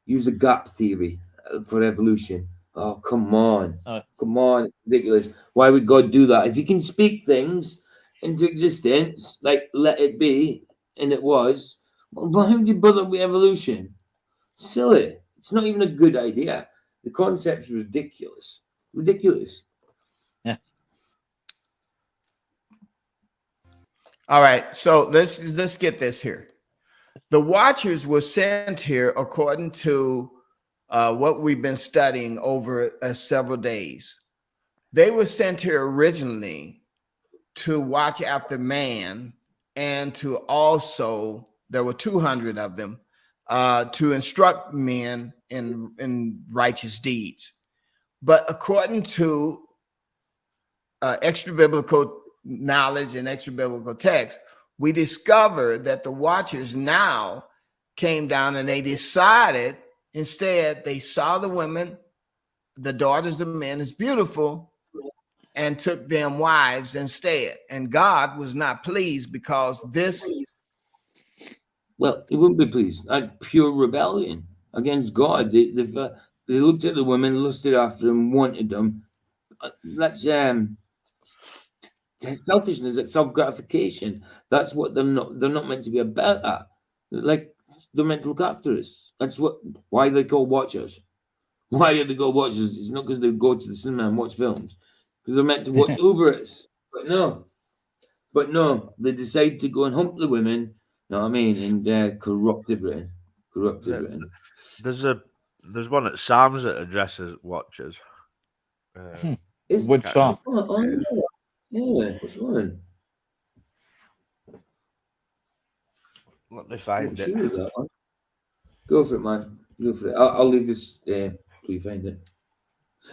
use the gap theory for evolution. Oh, come on. Come on. It's ridiculous. Why would God do that? If he can speak things into existence, like let it be, and it was, well, why would you bother with evolution? Silly. It's not even a good idea. The concept's ridiculous. Ridiculous. Yeah. All right, so let's get this here. The Watchers were sent here according to what we've been studying over several days. They were sent here originally to watch after man, and to also, there were 200 of them, to instruct men in righteous deeds. But according to extra biblical knowledge and extra biblical text, we discovered that the Watchers now came down and they decided, instead, they saw the women, the daughters of men, as beautiful, and took them wives instead. And God was not pleased because this. Well, he wouldn't be pleased. That's pure rebellion against God. They looked at the women, lusted after them, wanted them. That's selfishness. It's self gratification. That's what they're not. They're not meant to be about that. Like, they're meant to look after us. That's why they call watchers. Why are they called watchers? It's not because they go to the cinema and watch films, because they're meant to watch over us. But no, they decide to go and hump the women. You know what I mean? And corrupt everything. There's one at Psalms that addresses watchers. Which song? Yeah, which one? Let me find it. Sure that one. Go for it, man. Go for it. I'll leave this till you find it.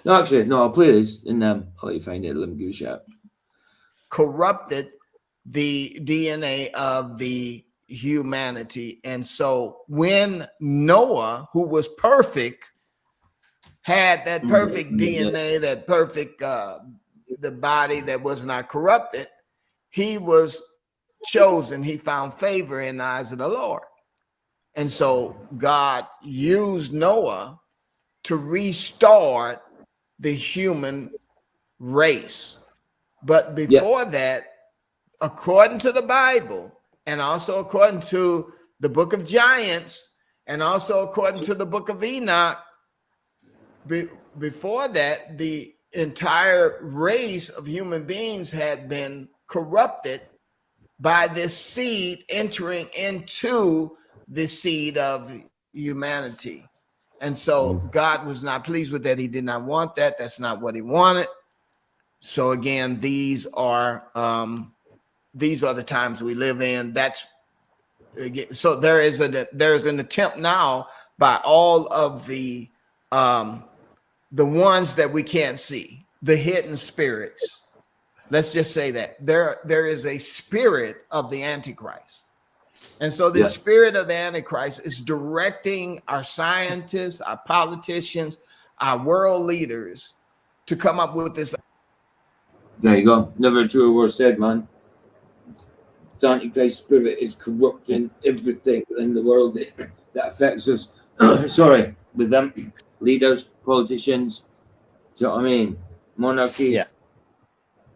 No, actually, no. I'll play this and I'll let you find it. Let me give you a shout. Corrupted the DNA of the humanity, and so when Noah, who was perfect, had that perfect DNA, that perfect the body that was not corrupted, he was chosen. He found favor in the eyes of the Lord. And so God used Noah to restore the human race. But before that, according to the Bible, and also according to the book of Giants, and also according to the book of Enoch, before that, the entire race of human beings had been corrupted by this seed entering into the seed of humanity. And so God was not pleased with that. He did not want that. That's not what he wanted. So again, these are the times we live in. That's so there's an attempt now by all of the ones that we can't see, the hidden spirits. Let's just say that there is a spirit of the Antichrist. And so the spirit of the Antichrist is directing our scientists, our politicians, our world leaders to come up with this. There you go. Never a truer word said, man. The Antichrist spirit is corrupting everything in the world that affects us. Sorry, with them leaders, politicians. Do you know what I mean? Monarchy,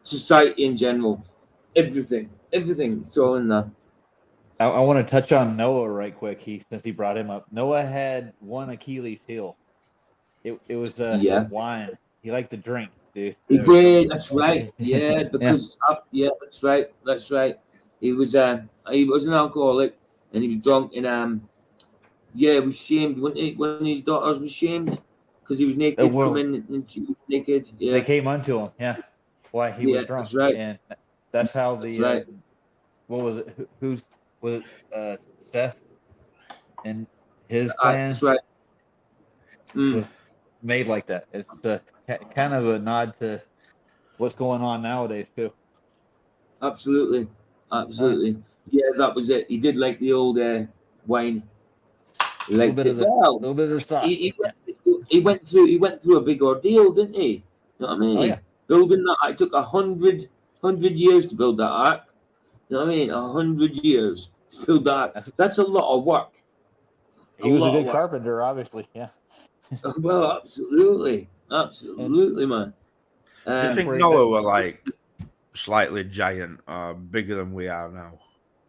society in general, everything. It's all in there. I want to touch on Noah right quick. Since he brought him up, Noah had one Achilles heel. It was wine. He liked to drink, dude. He did. That's right. Yeah, because that's right. He was an alcoholic and he was drunk and he was shamed. When his daughters were shamed because he was naked, come in and she was naked. Yeah, they came unto him. Yeah, why he was drunk. That's right. And that's how the what was it? Who's was it? Seth and his plan. That's right. made like that. It's kind of a nod to what's going on nowadays too. Absolutely. Yeah, that was it. He did like the old wine. He liked it. Well, little bit of the stock. he went through a big ordeal, didn't he? You know what I mean? Oh yeah. Building that, it took 100 years to build that ark. You know what I mean? 100 years to build that. That's a lot of work. He was a good carpenter, obviously. Yeah. Well, absolutely, man. Do you think Noah were like slightly giant or bigger than we are now?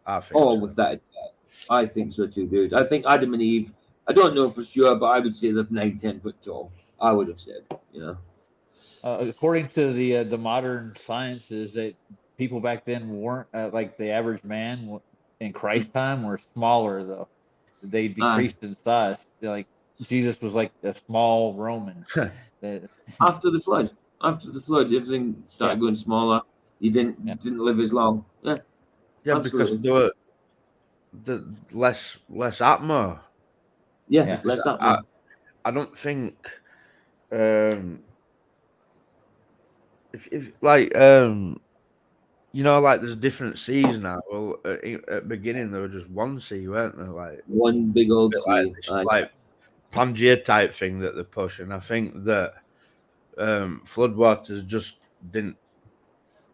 I think. Oh, so. with that, I think so too, dude. I think Adam and Eve. I don't know for sure, but I would say they're 9-10 foot tall. I would have said, you know. According to the modern sciences, that people back then weren't like the average man in Christ's time were smaller though. They decreased in size. Like Jesus was like a small Roman. After the flood, everything started going smaller. He didn't live as long. Yeah. Yeah, absolutely. because there were the less atmo. Yeah, less atmo. I don't think if like you know, like there's different seas now. Well, at the beginning there were just one sea, weren't there? Like one big old sea, like Pangea type thing that they push, and I think that floodwaters just didn't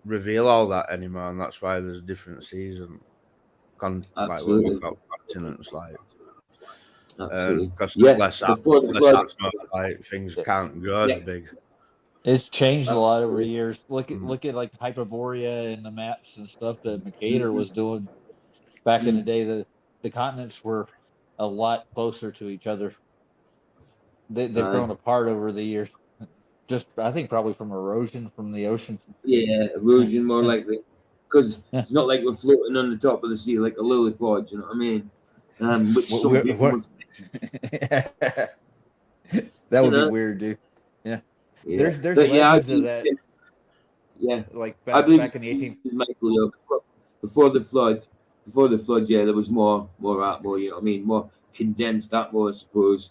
reveal all that anymore, and that's why there's different seas and like what we've got continents like. Because less atmosphere, like things can't grow as big. It's changed a lot over the years. Look at like Hyperborea and the maps and stuff that Mercator was doing back in the day. The continents were a lot closer to each other. They've grown apart over the years. Just I think probably from erosion from the ocean. Yeah, erosion more likely, because it's not like we're floating on the top of the sea like a lily pod. You know what I mean? Which some people that would be weird, dude. Yeah. There's legends of that. Yeah, like I believe back in the 18th. Before the flood, yeah, there was more atmo. You know what I mean? More condensed atmo, I suppose.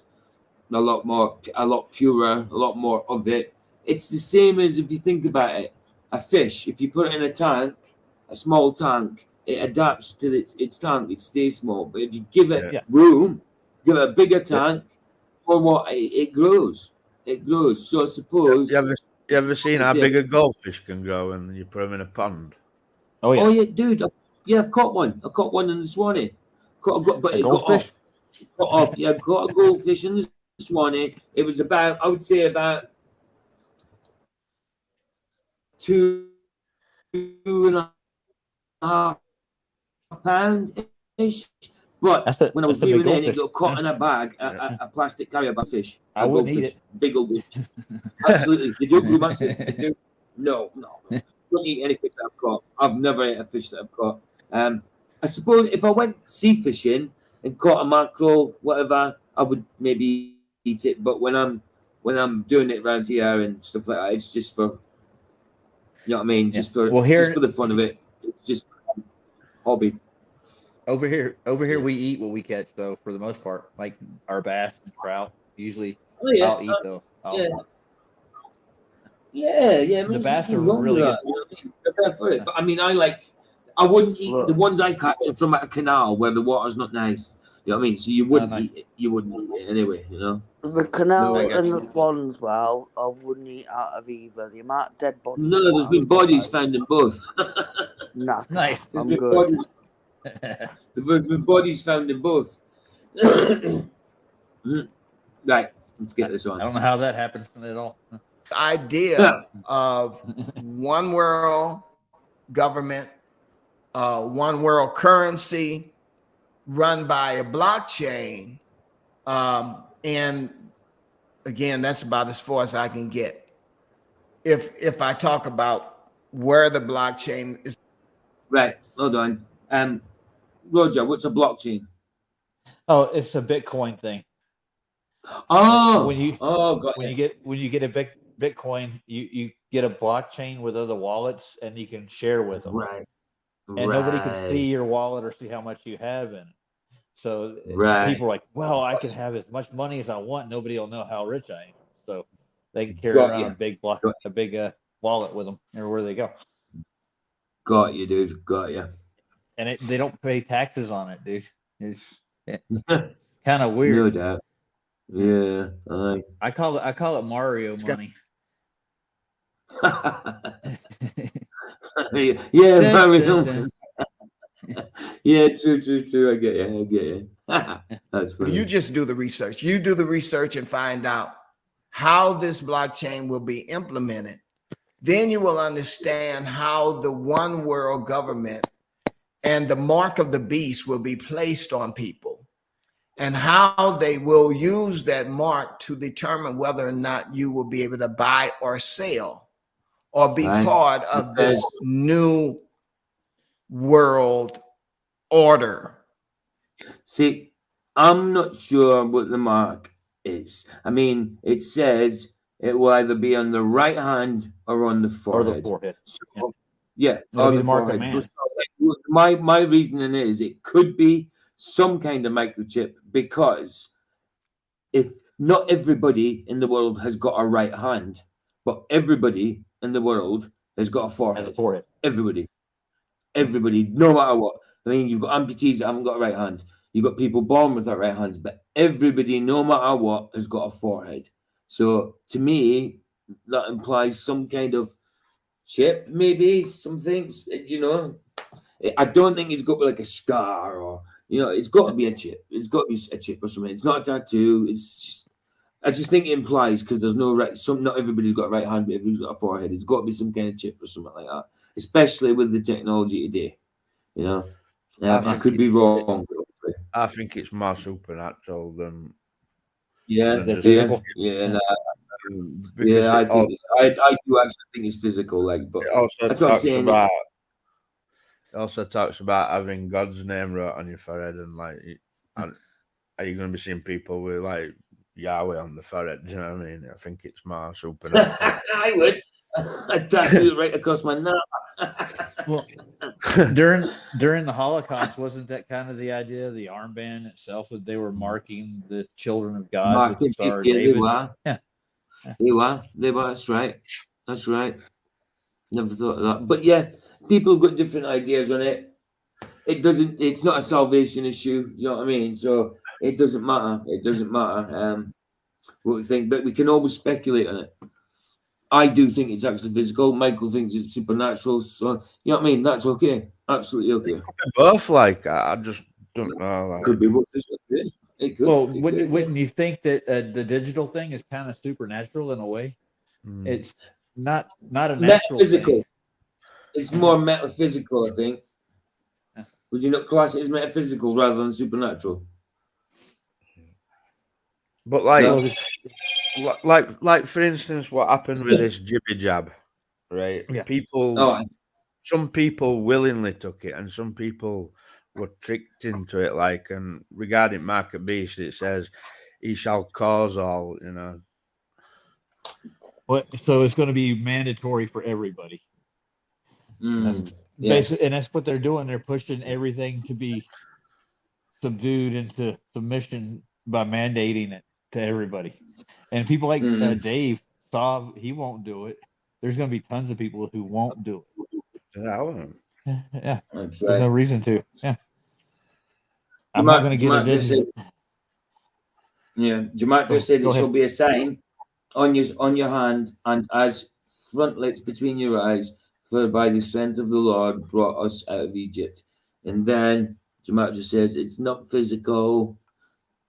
A lot purer, a lot more of it. It's the same as if you think about it. A fish, if you put it in a tank, a small tank, it adapts to its tank. It stays small. But if you give it room, give it a bigger tank, or what, it grows. It grows. So I suppose. You ever seen how big a goldfish can grow when you put them in a pond? Oh yeah. Oh yeah, dude. I've caught one. I caught one in the Swanee. But it got off. Got off. Yeah, I've got a goldfish in the Swanee. It was about, I would say, about 2.5 pound-ish. But when I was reeling in, it got caught in a bag, a plastic carrier bag fish. I wouldn't eat it. Big old fish. Absolutely. They do grow massive. They do. No. Don't eat any fish that I've caught. I've never ate a fish that I've caught. I suppose if I went sea fishing and caught a mackerel, whatever, I would maybe eat it. But when I'm doing it around here and stuff like that, it's just for, you know what I mean? Just for the fun of it. It's just a hobby. Over here, we eat what we catch, though, for the most part. Like our bass and trout. Usually, I'll eat those. Yeah. The bass are really good. But I mean, I wouldn't eat the ones I catch from a canal where the water's not nice. You know what I mean? So you wouldn't eat it. You wouldn't eat it anyway, you know? The canal and the swans, well, I wouldn't eat out of either. The amount of dead bodies. No, there's been bodies found in both. Nice. I'm good. There's been bodies found in both. Right, let's get this on. I don't know how that happens at all. The idea of one world government, one world currency run by a blockchain. And again, that's about as far as I can get. If I talk about where the blockchain is. Right, hold on. Roger, what's a blockchain? Oh, it's a Bitcoin thing. Oh, when you get a it. Bitcoin, you get a blockchain with other wallets, and you can share with them. Right. And nobody can see your wallet or see how much you have in it. So people are like, well, I can have as much money as I want. Nobody will know how rich I am. So they can carry Got around you. a big wallet with them everywhere they go. Got you, dude. Got you. And they don't pay taxes on it, dude. It's kind of weird. No doubt. Yeah. I call it Mario money. Yeah, Mario. Yeah, true. I get you. That's funny. You just do the research. You do the research and find out how this blockchain will be implemented. Then you will understand how the one world government and the mark of the beast will be placed on people, and how they will use that mark to determine whether or not you will be able to buy or sell or be part of this new world order. See, I'm not sure what the mark is. I mean, it says it will either be on the right hand or on the forehead. Or the forehead. So, yeah, or the mark of man. So, my reasoning is it could be some kind of microchip, because if not everybody in the world has got a right hand, but everybody in the world has got a forehead. Everybody, no matter what. I mean, you've got amputees that haven't got a right hand. You've got people born without right hands, but everybody, no matter what, has got a forehead. So to me, that implies some kind of chip, maybe some things. You know, I don't think it's got like a scar, or it's got to be a chip. It's got to be a chip or something. It's not a tattoo. It's just, I just think it implies, because there's no right. Not everybody's got a right hand, but everybody's got a forehead. It's got to be some kind of chip or something like that. Especially with the technology today, I could be wrong. I think it's more supernatural than physical. I think I do actually think it's physical. But it also that's what I'm saying. It also talks about having God's name wrote on your forehead, and are you going to be seeing people with like Yahweh on the forehead? Do you know what I mean? I think it's more supernatural. I would. I'd tattoo it right across my nose. Well, during the Holocaust, wasn't that kind of the idea of the armband itself? That they were marking the children of God with the Star of David? They were. That's right. Never thought of that. But yeah, people have got different ideas on it. It's not a salvation issue. You know what I mean? So it doesn't matter. What we think, but we can always speculate on it. I do think it's actually physical. Michael thinks it's supernatural. So, you know what I mean? That's okay. Absolutely okay. It could be both, I just don't know. Could be both. It could. Well, wouldn't you think that the digital thing is kind of supernatural in a way? It's not a natural metaphysical thing. It's more metaphysical, I think. Would you not class it as metaphysical rather than supernatural? But like for instance, what happened with this jibby jab, right? Yeah. Some people willingly took it, and some people were tricked into it. And regarding Market Beast, it says, "He shall cause all," So it's going to be mandatory for everybody. Basically, and that's what they're doing. They're pushing everything to be subdued into submission by mandating it to everybody. And people like Dave saw he won't do it. There's going to be tons of people who won't do it. Yeah. There's no reason to. Yeah. I'm not going to get it. Gematria said it shall be a sign on your hand and as frontlets between your eyes, for by the strength of the Lord brought us out of Egypt. And then Gematria says it's not physical.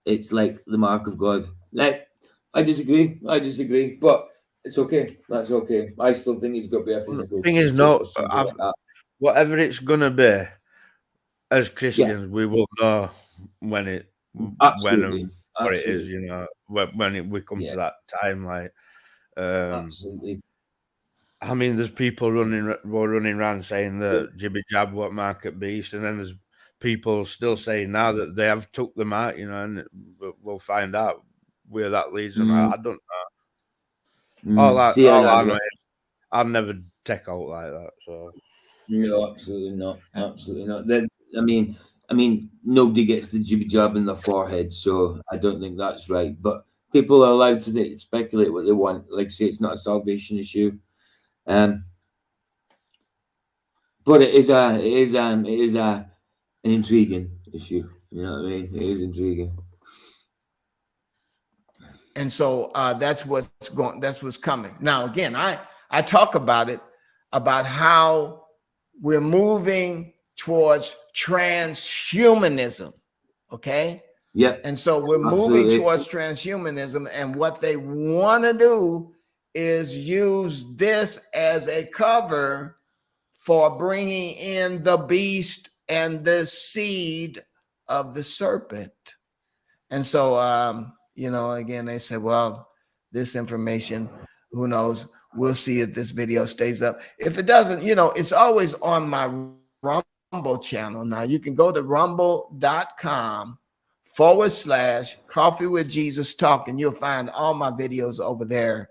It's like the mark of God. I disagree, but it's okay. That's okay. I still think it's got to be a physical. The thing is, whatever it's gonna be, as Christians, we will know when it is. When we come to that time. Absolutely. I mean, there's people running around saying that Jibby Jab what Market Beast, and then there's people still saying now that they have took them out, and we'll find out where that leads them. I don't know. All I know is I'd never take out like that. So no, absolutely not. I mean, nobody gets the jibby jab in the forehead, so I don't think that's right. But People are allowed to speculate what they want. Like I say, it's not a salvation issue. But it is an intriguing issue. You know what I mean? It is intriguing. And so that's what's going. That's what's coming. Now, again, I talk about it, about how we're moving towards transhumanism. Okay. Yeah. And so we're moving towards transhumanism, and what they want to do is use this as a cover for bringing in the beast and the seed of the serpent. And so, you know, again, they say, well, this information, who knows? We'll see if this video stays up. If it doesn't, you know, it's always on my Rumble channel. Now you can go to rumble.com/Coffee with Jesus Talk, and you'll find all my videos over there.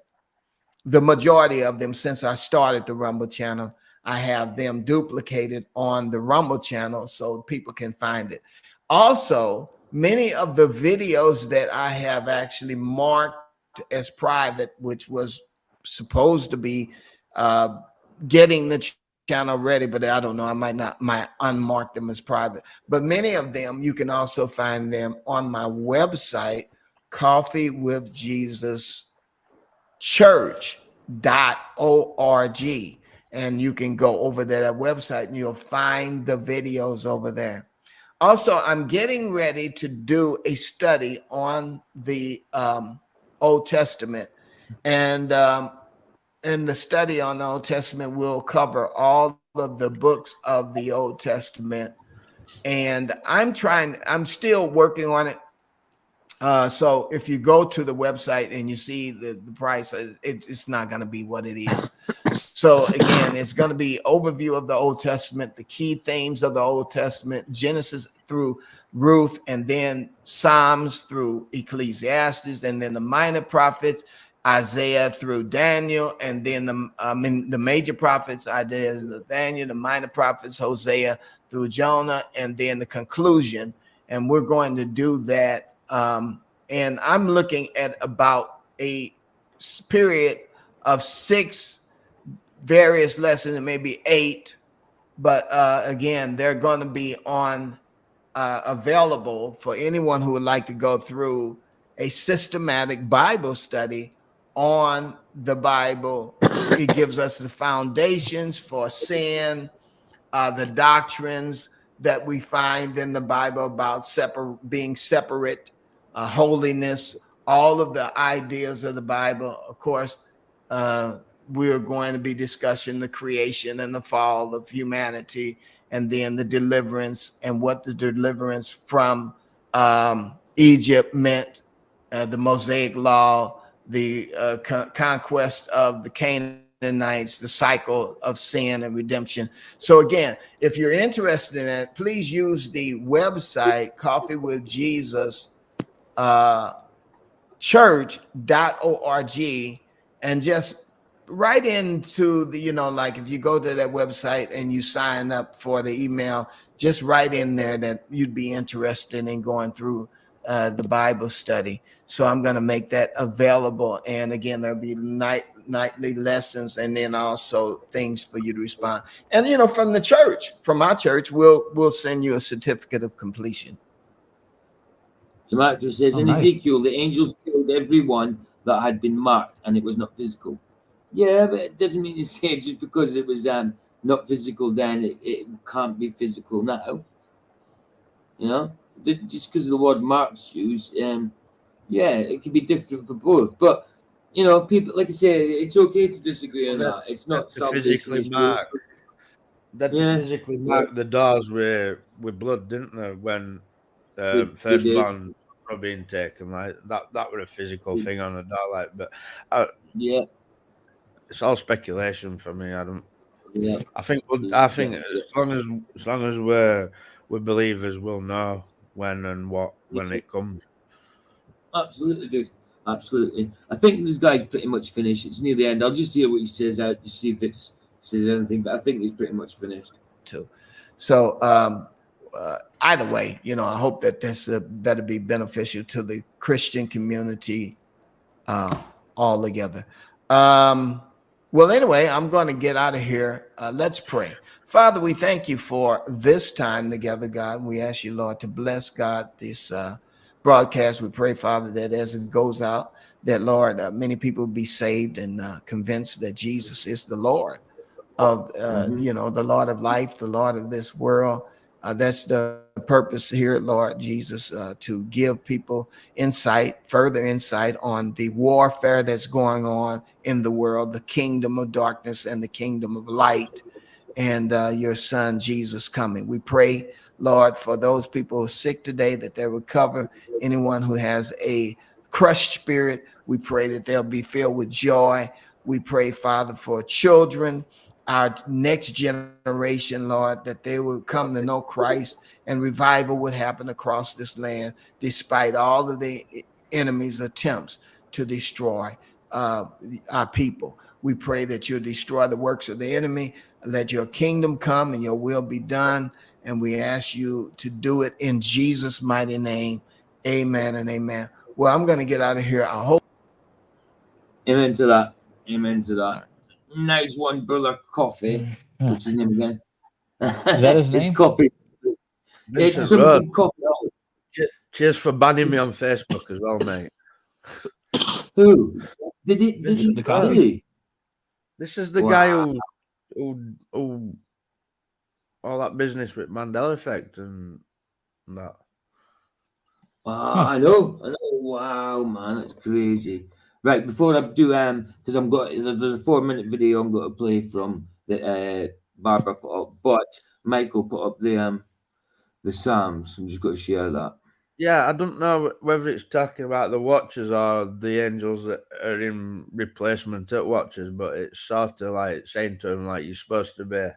The majority of them, since I started the Rumble channel, I have them duplicated on the Rumble channel so people can find it. Also, many of the videos that I have actually marked as private, which was supposed to be getting the channel ready, but I don't know, I might unmark them as private. But many of them, you can also find them on my website, coffeewithjesuschurch.org. And you can go over to that website and you'll find the videos over there. Also, I'm getting ready to do a study on the Old Testament, and the study on the Old Testament will cover all of the books of the Old Testament. And I'm still working on it. So if you go to the website and you see the price, it's not going to be what it is. So again, it's going to be overview of the Old Testament, the key themes of the Old Testament, Genesis through Ruth, and then Psalms through Ecclesiastes, and then the minor prophets, Isaiah through Daniel, and then the major prophets, Isaiah, Daniel, the minor prophets, Hosea through Jonah, and then the conclusion. And we're going to do that. And I'm looking at about a period of 6 various lessons, and maybe 8, but again, they're going to be on available for anyone who would like to go through a systematic Bible study on the Bible. It gives us the foundations for sin, the doctrines that we find in the Bible about being separate, holiness, all of the ideas of the Bible. Of course, we're going to be discussing the creation and the fall of humanity, and then the deliverance and what the deliverance from Egypt meant, the Mosaic law, the conquest of the Canaanites, the cycle of sin and redemption. So again, if you're interested in it, please use the website Coffee with Jesus church.org, and just right into the, you know, like if you go to that website and you sign up for the email, just write in there that you'd be interested in going through the Bible study. So I'm going to make that available. And again, there'll be nightly lessons, and then also things for you to respond. And, you know, from the church, from our church, we'll send you a certificate of completion. Demetrius says, in Ezekiel, the angels killed everyone that had been marked, and it was not physical. Yeah, but it doesn't mean to say just because it was not physical then it can't be physical now. You know, just because of the word marks used, yeah, it can be different for both. But you know, people, like I say, it's okay to disagree on that. It's not physically marked. That physically marked the doors with blood, didn't they? When firstborn were being taken, like that was a physical thing on the door, like. But yeah. It's all speculation for me. I don't. Yeah. I think as long as we're believers, we'll know when and what when it comes. Absolutely, dude. Absolutely. I think this guy's pretty much finished. It's near the end. I'll just hear what he says out to see if it says anything. But I think he's pretty much finished too. So either way, you know, I hope that that'll be beneficial to the Christian community altogether. Well, anyway, I'm going to get out of here. Let's pray. Father, we thank you for this time together, God. We ask you, Lord, to bless, God, this broadcast. We pray, Father, that as it goes out, that, Lord, many people be saved and convinced that Jesus is the Lord of, the Lord of life, the Lord of this world. That's the purpose here, Lord Jesus, to give people further insight on the warfare that's going on in the world, the kingdom of darkness and the kingdom of light, and your son Jesus coming. We pray, Lord, for those people who are sick today, that they recover. Anyone who has a crushed spirit, we pray that they'll be filled with joy. We pray, Father, for children, our next generation, Lord, that they will come to know Christ, and revival would happen across this land, despite all of the enemy's attempts to destroy our people. We pray that you'll destroy the works of the enemy. Let your kingdom come and your will be done. And we ask you to do it in Jesus' mighty name. Amen and amen. Well, I'm going to get out of here. I hope. Amen to that. Amen to that. Nice one, brother Coffee. What's his name again? Is that his name? It's Coffee. It's Vincent something Rhodes. Coffee. Cheers for banning me on Facebook as well, mate. Who? Did he? This is the guy who all that business with Mandela effect and that. I know. Wow, man, that's crazy. Right, before I do, because there's a 4-minute video I'm going to play from the Barbara put up, but Michael put up the Psalms. I'm just going to share that. Yeah, I don't know whether it's talking about the Watchers or the angels that are in replacement at Watchers, but it's sort of like saying to them, like, you're supposed to be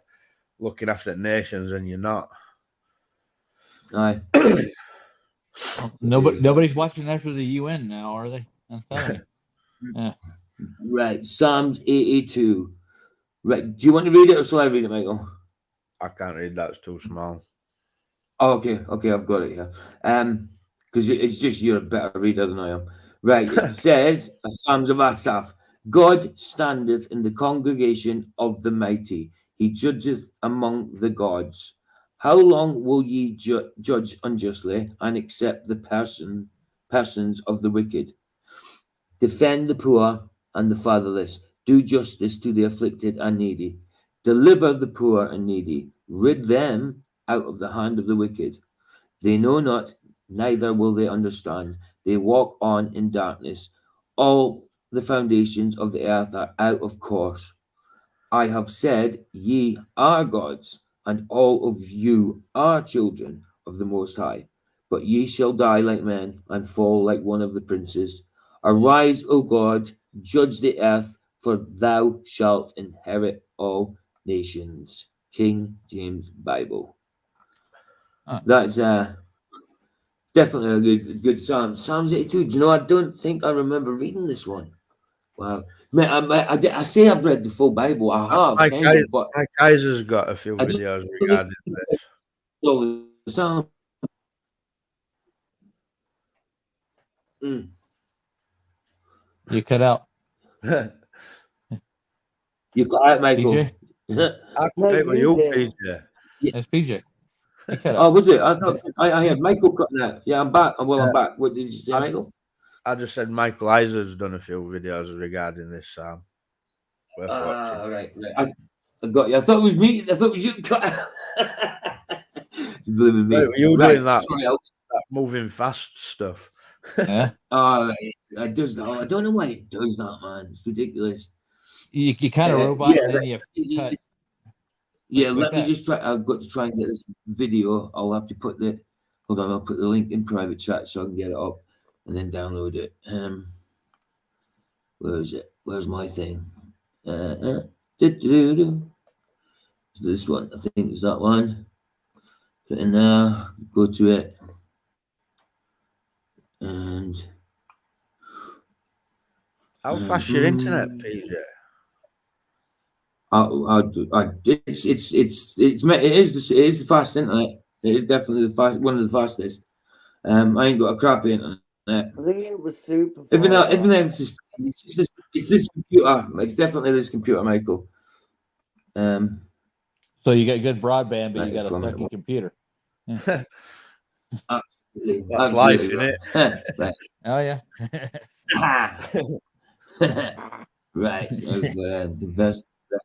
looking after nations and you're not. Aye. Nobody's watching after the UN now, are they? I'm telling you. Yeah. Right, Psalms 82. Right, do you want to read it or shall I read it, Michael? I can't read that, it's too small. Oh, okay, I've got it here. Because it's just you're a better reader than I am. Right, it says, Psalms of Asaph, God standeth in the congregation of the mighty. He judgeth among the gods. How long will ye judge unjustly and accept the persons of the wicked? Defend the poor and the fatherless. Do justice to the afflicted and needy. Deliver the poor and needy. Rid them out of the hand of the wicked. They know not, neither will they understand. They walk on in darkness. All the foundations of the earth are out of course. I have said, ye are gods, and all of you are children of the Most High. But ye shall die like men, and fall like one of the princes. Arise, O God, judge the earth, for thou shalt inherit all nations. King James Bible. That's definitely a good psalm. Psalms 82. Do you know, I don't think I remember reading this one. Wow. I say I've read the full Bible. I have, but Mike Kaiser's got a few videos regarding this. The psalm. You cut out. You got out, Michael. PJ? I can't with you, PJ. It's PJ. Oh, was it? I thought I heard Michael cutting out. Yeah, I'm back. I'm back. What did you say, Michael? I just said Michael Iser's done a few videos regarding this psalm. Worth watching. Right. I got you. I thought it was me. I thought it was you cut out. It's blaming me. Wait, were you doing that, Sorry, that moving fast stuff? Yeah. It does that. I don't know why it does that, man. It's ridiculous. You kind of robot, and then you cut. Yeah, let me just try. I've got to try and get this video. I'll have to put hold on, I'll put the link in private chat so I can get it up and then download it. Where is it? Where's my thing? Is this one? I think it's that one. Put in there, go to it. And how fast your internet, PJ? It is the fast internet. It is definitely one of the fastest. I ain't got a crappy internet. Yeah. I think it was super. Everything else is fine. It's this computer. It's definitely this computer, Michael. So you got good broadband, but That you is got a from it. sucky computer. Absolutely, That's life, absolutely innit? right. Oh yeah. Right. Invest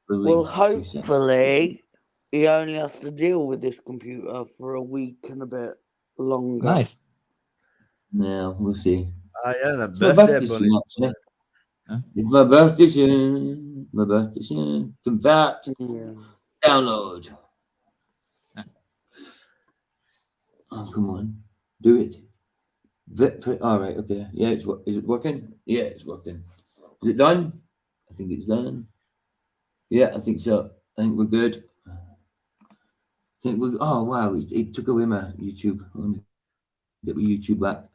Well, 2 cents. hopefully, he only has to deal with this computer for a week and a bit longer. Nice. Yeah, we'll see. Yeah, the It's my birthday birthday bunny. soon, actually. Huh? It's my birthday soon. My birthday soon. Convert. Yeah. Download. Oh, come on. Do it. All right, okay. Yeah, is it working? Yeah, it's working. Is it done? I think it's done. Yeah, I think so. I think we're good. Oh, wow. It took away my YouTube. Let me get my YouTube back.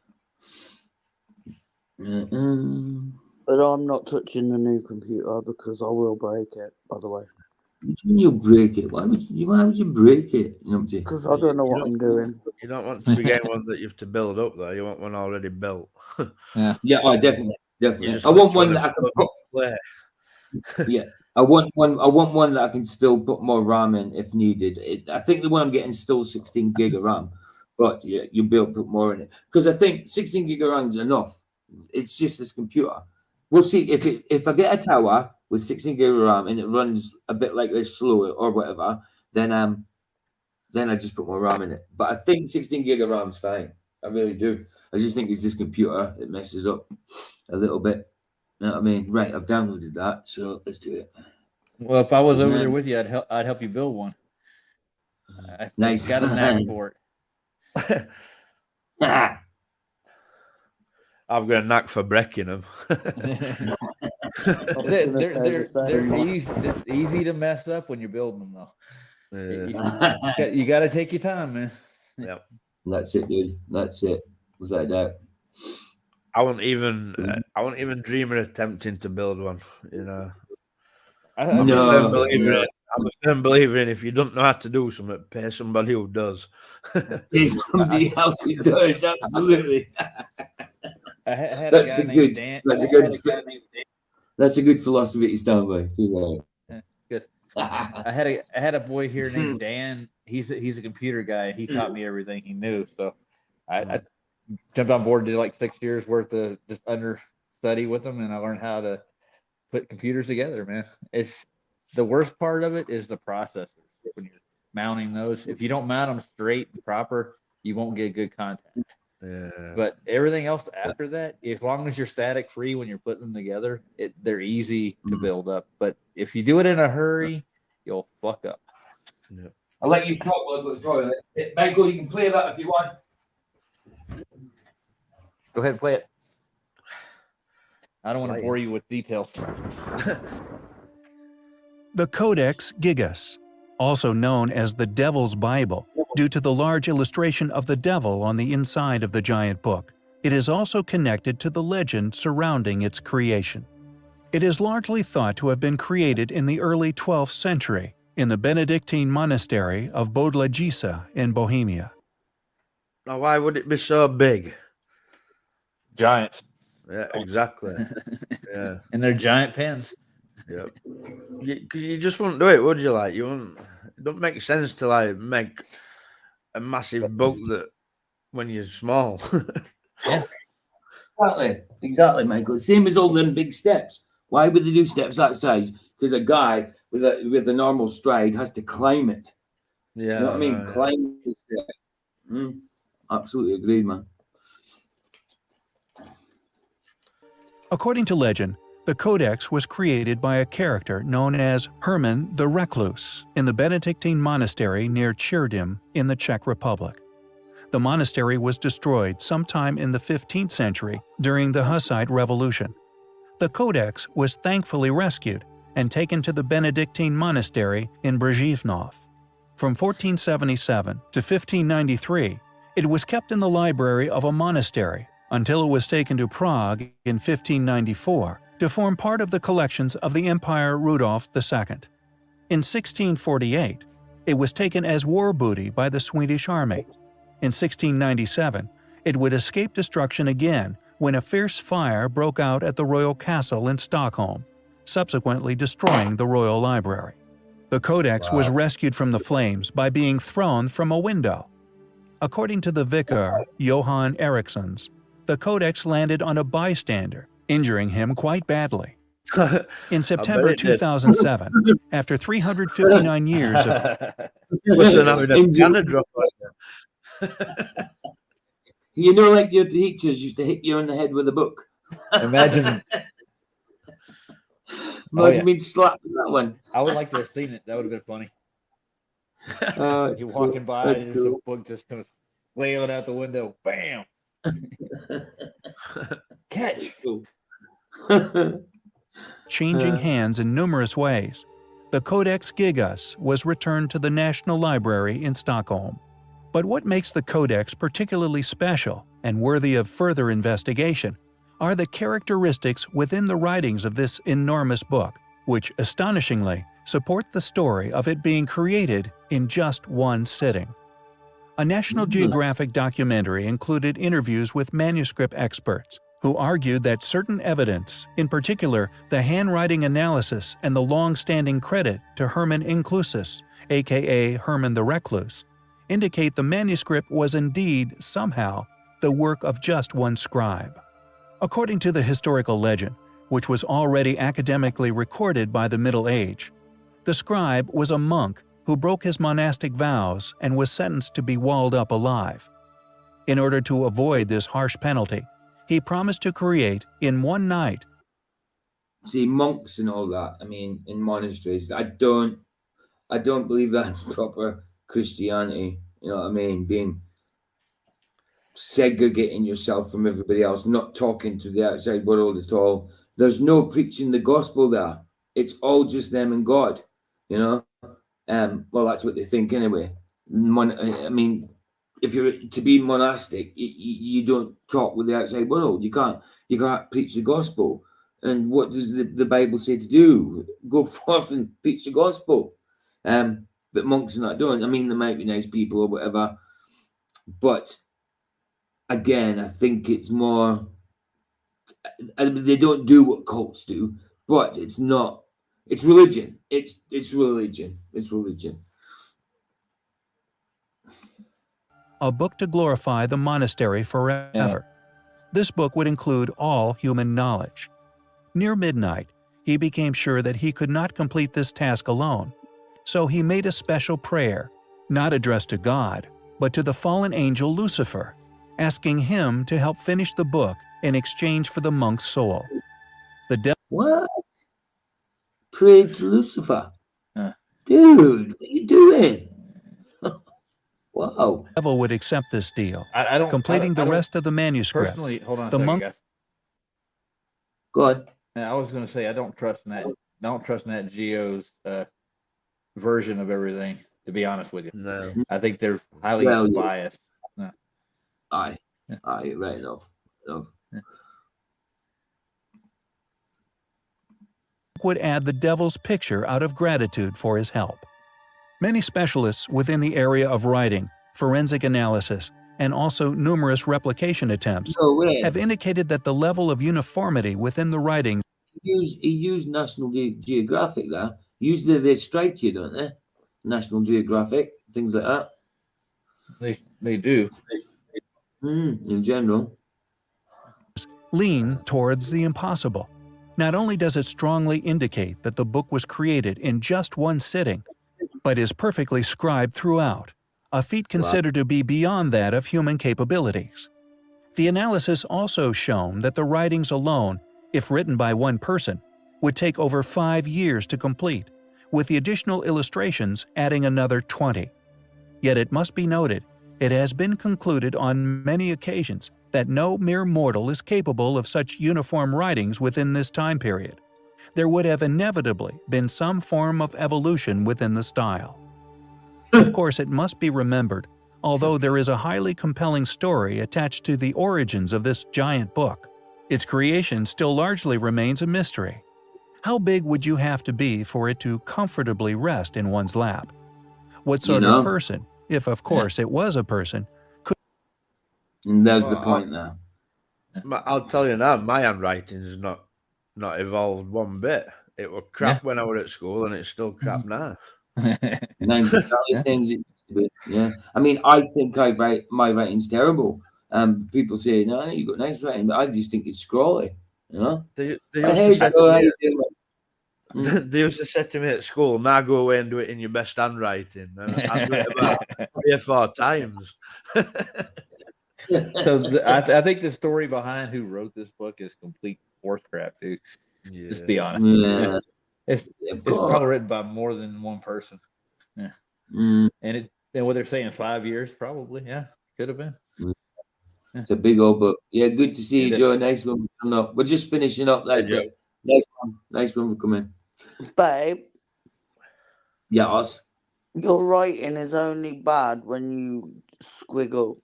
But I'm not touching the new computer because I will break it, by the way. You break it. Why would you break it? You know what I'm saying? Because I don't know what I'm doing. You don't want to be getting one that you have to build up, though. You want one already built. Yeah. Yeah, oh, definitely. You Definitely. just I want one to that I can plug put. and play. Yeah, I want one that I can still put more RAM in if needed. I think the one I'm getting is still 16 gig of RAM, but yeah, you'll be able to put more in it because I think 16 gig of RAM is enough. It's just this computer. We'll see if I get a tower with 16 gig of RAM and it runs a bit like this slow or whatever, then I just put more RAM in it. But I think 16 gig of RAM is fine. I really do. I just think it's this computer that messes up a little bit. You know what I mean? Right, I've downloaded that, so let's do it. Well, if I was over there Man. with you, I'd help you build one. Nice. Got a knack for it. I've got a knack for breaking them. They're easy. It's easy to mess up when you're building them, though. Yeah. You got to take your time, man. Yep. That's it, dude. That's it. Without a doubt. I won't even dream of attempting to build one. You know. I'm a firm believer in if you don't know how to do something, pay somebody who does. Pay somebody else who does. Absolutely. I had That's a guy named Dan. That's a good philosophy to stand by. Too, Good. I had a boy here named Dan. He's a computer guy. He taught me everything he knew. So I jumped on board, did like 6 years worth of just understudy with him, and I learned how to put computers together, man. It's the worst part of it is the processors when you're mounting those. If you don't mount them straight and proper, you won't get good contact. Yeah. But everything else after that, as long as you're static free when you're putting them together, they're easy to build up. But if you do it in a hurry, you'll fuck up. Yeah. I'll let you stop. Michael, you can play that if you want. Go ahead and play it. I don't want to bore you with details. The Codex Gigas, also known as the Devil's Bible, due to the large illustration of the devil on the inside of the giant book. It is also connected to the legend surrounding its creation. It is largely thought to have been created in the early 12th century in the Benedictine monastery of Bodlajica in Bohemia. Now, why would it be so big? Giants. Yeah, exactly. Yeah. And they're giant pens. Yeah. Because you just wouldn't do it, would you? Like, you wouldn't. It don't make sense to like make a massive book that when you're small. Yeah. Exactly, Michael. Same as all them big steps. Why would they do steps that size? Because a guy with a normal stride has to climb it. Yeah. You know what I mean? Climb the step. Absolutely agreed, man. According to legend, the Codex was created by a character known as Herman the Recluse in the Benedictine monastery near Chirdim in the Czech Republic. The monastery was destroyed sometime in the 15th century during the Hussite Revolution. The Codex was thankfully rescued and taken to the Benedictine monastery in Brzezhnov. From 1477 to 1593, it was kept in the library of a monastery until it was taken to Prague in 1594 to form part of the collections of the Emperor Rudolf II. In 1648, it was taken as war booty by the Swedish army. In 1697, It would escape destruction again when a fierce fire broke out at the royal castle in Stockholm, subsequently destroying the royal library. The codex was rescued from the flames by being thrown from a window. According to the vicar, Johan Erikssons, the codex landed on a bystander, injuring him quite badly. In September it did. 2007, after 359 years of Listen, having a cannon drop on you. You know, like your teachers used to hit you on the head with a book. Imagine. Imagine being slapped with that one. I would like to have seen it. That would have been funny. Oh, You're walking by, and there's a book just kind of flailing out the window. Bam! Catch! changing hands in numerous ways, the Codex Gigas was returned to the National Library in Stockholm. But what makes the Codex particularly special and worthy of further investigation are the characteristics within the writings of this enormous book, which astonishingly support the story of it being created in just one sitting. A National Geographic documentary included interviews with manuscript experts who argued that certain evidence, in particular the handwriting analysis and the long-standing credit to Herman Inclusus, aka Herman the Recluse, indicate the manuscript was indeed, somehow, the work of just one scribe. According to the historical legend, which was already academically recorded by the Middle Age, the scribe was a monk who broke his monastic vows and was sentenced to be walled up alive. In order to avoid this harsh penalty, he promised to create, in one night, see, monks and all that, I mean, in monasteries, I don't believe that's proper Christianity. You know what I mean? Being segregating yourself from everybody else, not talking to the outside world at all. There's no preaching the gospel there. It's all just them and God, you know? Well, that's what they think anyway. I mean, if you're to be monastic, you don't talk with the outside world. You can't preach the gospel. And what does the Bible say to do? Go forth and preach the gospel. But monks are not doing. I mean, they might be nice people or whatever, but again, I think it's more. They don't do what cults do, but it's not. It's religion. It's religion. It's religion. a book to glorify the monastery forever. This book would include all human knowledge. Near midnight, he became sure that he could not complete this task alone, so he made a special prayer, not addressed to God, but to the fallen angel Lucifer, asking him to help finish the book in exchange for the monk's soul. The devil— What? Pray to Lucifer? Dude, what are you doing? Wow. The devil would accept this deal, I don't completing the rest of the manuscript. Personally, hold on a The second, monk— guys. Go on. I was going to say I don't trust Nat Geo's version of everything. To be honest with you, No. I think they're highly biased. No. Aye, right enough. would add the devil's picture out of gratitude for his help. Many specialists within the area of writing, forensic analysis, and also numerous replication attempts have indicated that the level of uniformity within the writings— He used National Geographic there. Usually they strike you, don't they? National Geographic, things like that. They do. In general. lean towards the impossible. Not only does it strongly indicate that the book was created in just one sitting, but is perfectly scribed throughout, a feat considered to be beyond that of human capabilities. The analysis also shown that the writings alone, if written by one person, would take over 5 years to complete, with the additional illustrations adding another 20. Yet it must be noted, it has been concluded on many occasions that no mere mortal is capable of such uniform writings within this time period. There would have inevitably been some form of evolution within the style. Of course, it must be remembered, although there is a highly compelling story attached to the origins of this giant book, its creation still largely remains a mystery. How big would you have to be for it to comfortably rest in one's lap? What sort of person, if of course it was a person, And there's the Well, point there. I'll tell you now, my handwriting's not evolved one bit. It was crap when I was at school, and it's still crap now. Mine's exactly the same as it used to be. Yeah. I mean, I think my writing's terrible. People say, no, you've got nice writing, but I just think it's scrawly, you know? They But used hey, to say Joe, to how me, you doing? they used to say to me at school, now go away and do it in your best handwriting. And I'd do it about 3 or 4 times. So I think the story behind who wrote this book is complete horse crap, dude. Yeah. Just be honest. Yeah. It's probably written by more than one person. Yeah. And what they're saying, 5 years, probably. Yeah, could have been. It's a big old book. Yeah, good to see you, It is. Joe. Nice one for coming up. We're just finishing up, like, Joe. nice one for coming. Babe, Yeah, us. your writing is only bad when you squiggle.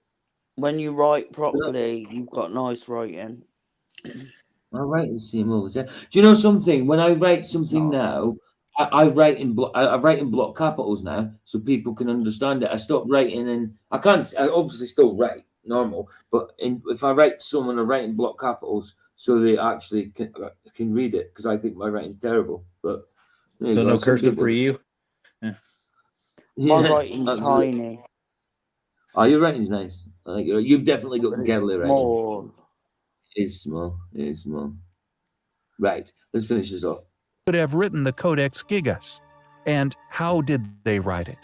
When you write properly, you've got nice writing. I write the same all the time. Do you know something? When I write something now, I write in block capitals now, so people can understand it. I stopped writing, and I can't. I obviously still write normal, but if I write to someone, I write in block capitals so they actually can read it, because I think my writing's terrible. But there you So go. no Some cursive people- for you. My writing's absolutely. tiny, Oh, your writing's nice. I like it. You've definitely got but it's girly writing. small. It is small. It is small. Right. Let's finish this off. Could have written the Codex Gigas? And how did they write it?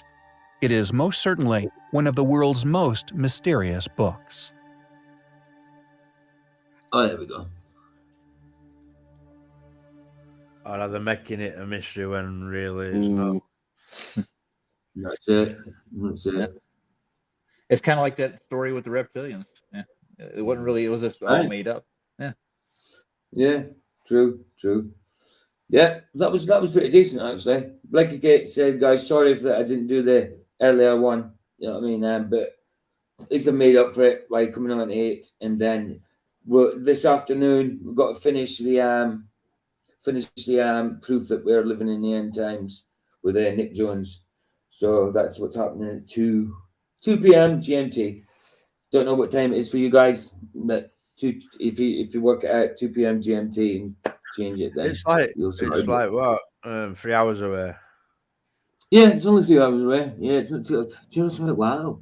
It is most certainly one of the world's most mysterious books. Oh, there we go. Or are they making it a mystery when really it's not? That's it. That's it. Yeah. It's kind of like that story with the reptilians. Yeah. It wasn't really. It was just all Right. made up. Yeah. Yeah. True. Yeah, that was pretty decent, actually. Like Kate said, guys, sorry if I didn't do the earlier one. You know what I mean? But at least I made up for it by coming on at 8, and then this afternoon we've got to finish the proof that we're living in the end times with Nick Jones. So that's what's happening at 2 p.m. GMT. Don't know what time it is for you guys, but if you work it out 2 p.m. GMT and change it, then It's like you'll sort it. what 3 hours away. Yeah, it's only 3 hours away. Yeah, it's not too. Do you know something? Wow.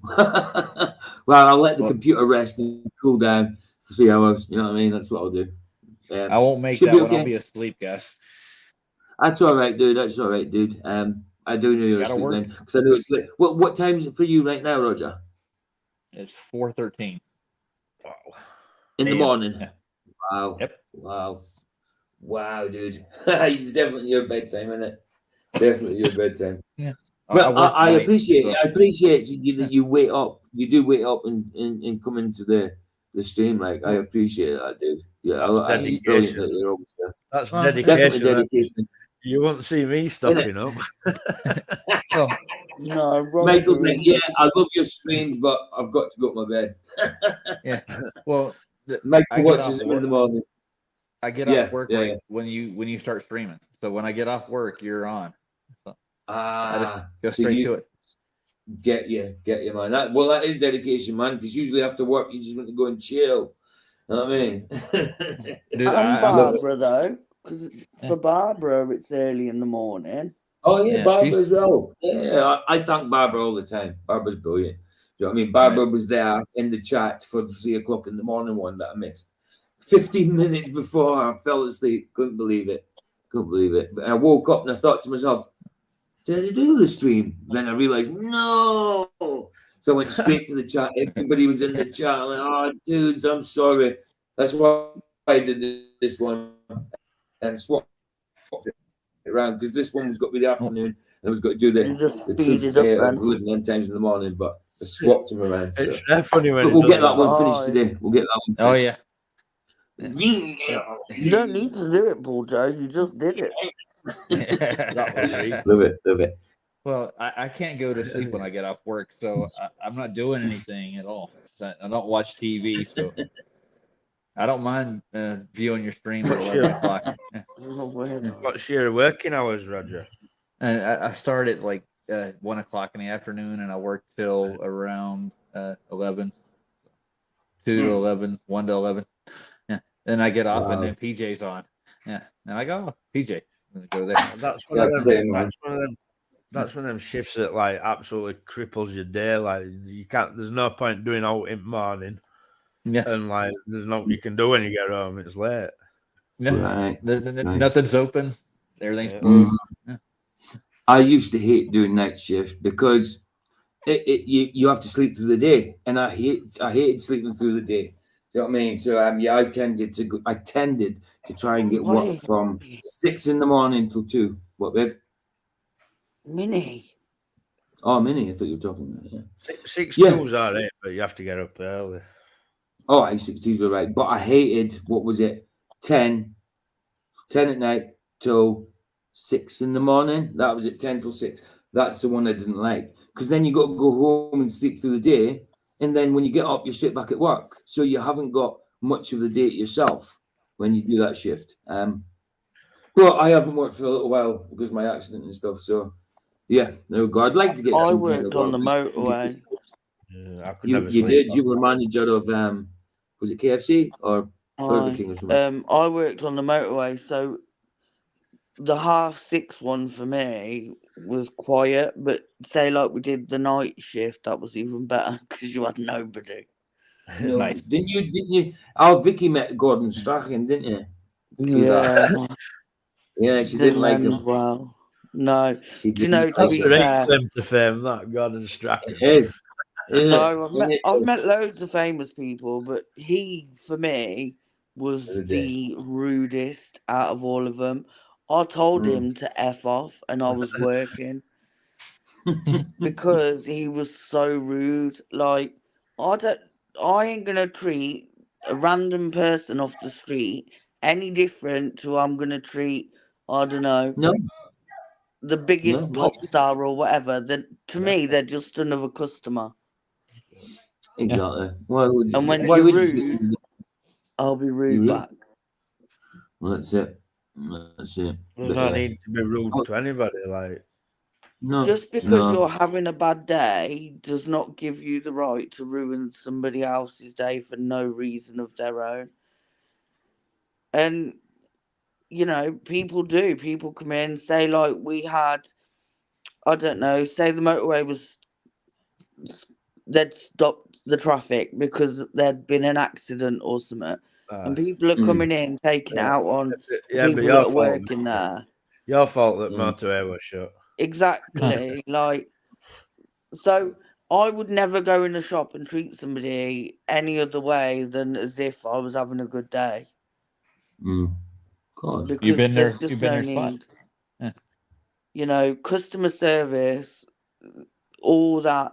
Well, I'll let the computer rest and cool down for 3 hours. You know what I mean? That's what I'll do. I won't make should that be one. okay. I'll be asleep, guys. That's all right, dude. I do know you're Gotta asleep work. then, because I know it's late. What time is it for you right now, Roger? It's 4:13. Wow. In the AM. morning. Yeah. Wow. Yep. Wow, dude. It's definitely your bedtime, isn't it? Definitely your bedtime. Yeah. But work I night, appreciate so- I appreciate that you wait up. You do wait up and come into the stream. Like, I appreciate that, dude. Yeah, That's it's brilliant dedication. that you're always there. That's Definitely dedication. dedication. You won't see me stopping up. Well, No, Michael's Roger like, is yeah, I love your streams, but I've got to go to my bed. yeah. Well, I Michael get watches off them work. in the morning. I get Yeah, off work yeah, right yeah. when you start streaming. So when I get off work, you're on. So I just go So straight to it. Get you, man. That is dedication, man. Because usually after work, you just want to go and chill. You know what I mean? Dude, and I love it. Barbara though, because for Barbara it's early in the morning. Oh yeah, Yeah, Barbara she's- as well. Yeah, I thank Barbara all the time. Barbara's brilliant. You know what I mean? Barbara was there in the chat for the 3 o'clock in the morning one that I missed. 15 minutes before I fell asleep. Couldn't believe it. But I woke up and I thought to myself, did I do the stream? Then I realized, no. So I went straight to the chat. Everybody was in the chat. I'm like, oh, dudes, I'm sorry. That's why I did this one and swapped it around, because this one was got to be the afternoon and I was got to do You just the speed truth it up of living end times in the morning, but I swapped them around. So. It's funny when But it we'll get does that one finished Oh, today. We'll get that one. Oh yeah. You don't need to do it, Paul Joe. You just did it. That was me. Love it. Well, I can't go to sleep when I get off work, so I'm not doing anything at all. I don't watch TV, so I don't mind viewing your stream at 11 o'clock. Yeah. What's your working hours, Roger? And I start at like 1 o'clock in the afternoon, and I work till around 11. 2 to 11, 1 to 11. Yeah. Then I get off, and Wow. then PJ's on. Yeah. And I go, oh, PJ. And go there. That's one Yeah, of them. pretty much. That's one of them. That's one of them shifts that like absolutely cripples your day. Like you can't. There's no point doing out in the morning, Yeah. and like there's no you can do when you get home. It's late. Yeah. Right. Right. Nothing's open. Everything's Yeah. closed. Yeah. I used to hate doing night shift because you have to sleep through the day, and I hated sleeping through the day. Do you know what I mean? So yeah, I tended to try and get What work is from 6 in the morning till 2. What, babe? Minnie? Oh, Minnie, I thought you were talking about, yeah. Six Yeah. tools are right, but you have to get up early. Oh, I-60s were right. But I hated, what was it, 10 at night till 6 in the morning. That was it, 10 till 6. That's the one I didn't like. Because then you got to go home and sleep through the day. And then when you get up, you sit back at work. So you haven't got much of the day to yourself when you do that shift. But I haven't worked for a little while because of my accident and stuff. So yeah, no go. I'd like to get I some kind worked of on the work. motorway. Yeah, I could You never you sleep. did. You were manager of was it KFC or Burger King or something? I worked on the motorway, so the 6:30 one for me was quiet, but say like we did the night shift, that was even better because you had nobody. No, Nice. didn't you? Oh, Vicky met Gordon Strachan, didn't you? See that? Yeah, Yeah, she didn't like end him. well. No, She do you know? didn't To like That's be a him. right fair, claim to fame, that Gordon Strachan. It is. Isn't no, it? I've met loads of famous people, but he for me was The day. the rudest out of all of them. I told him to F off, and I was working because he was so rude. Like I ain't gonna treat a random person off the street any different to I'm gonna treat, I don't know, No, the biggest no, pop star or whatever. Then to me, they're just another customer. exactly. Why would you? And when Why you're would rude, you? I'll be You rude rude? back. Well, that's it. That's it. There's But, no need to be rude to anybody. Like no, Just because no. you're having a bad day does not give you the right to ruin somebody else's day for no reason of their own. And, you know, people do. People come in, say, like, we had, I don't know, say the motorway was, they'd stopped the traffic because there'd been an accident or something. And people are coming in, taking it out on yeah, but people your that are fault. working there. Your fault that motorway was shut. Exactly. Like, so I would never go in a shop and treat somebody any other way than as if I was having a good day. God. Because You've been there's there. just You've been no there spot. need. Yeah. You know, customer service, all that.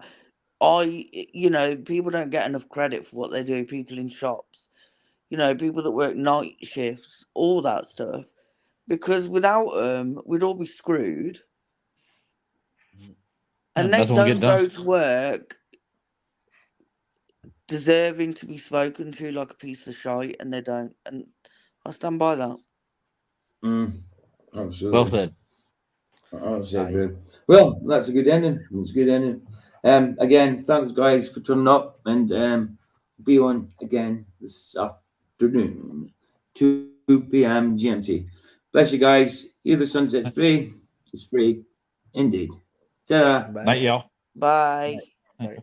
You know, people don't get enough credit for what they do. People in shops, you know, people that work night shifts, all that stuff. Because without them, we'd all be screwed. And they nothing will get don't go done. to work deserving to be spoken to like a piece of shite, and they don't. And I stand by that. Absolutely. Well said. Well said, babe. Well, that's a good ending. It's a good ending. Again, thanks guys for turning up, and be on again this afternoon, 2 p.m. GMT. Bless you guys. Here the sunset's free. It's free indeed. Ta-da. Bye. Night, y'all. Bye. Bye.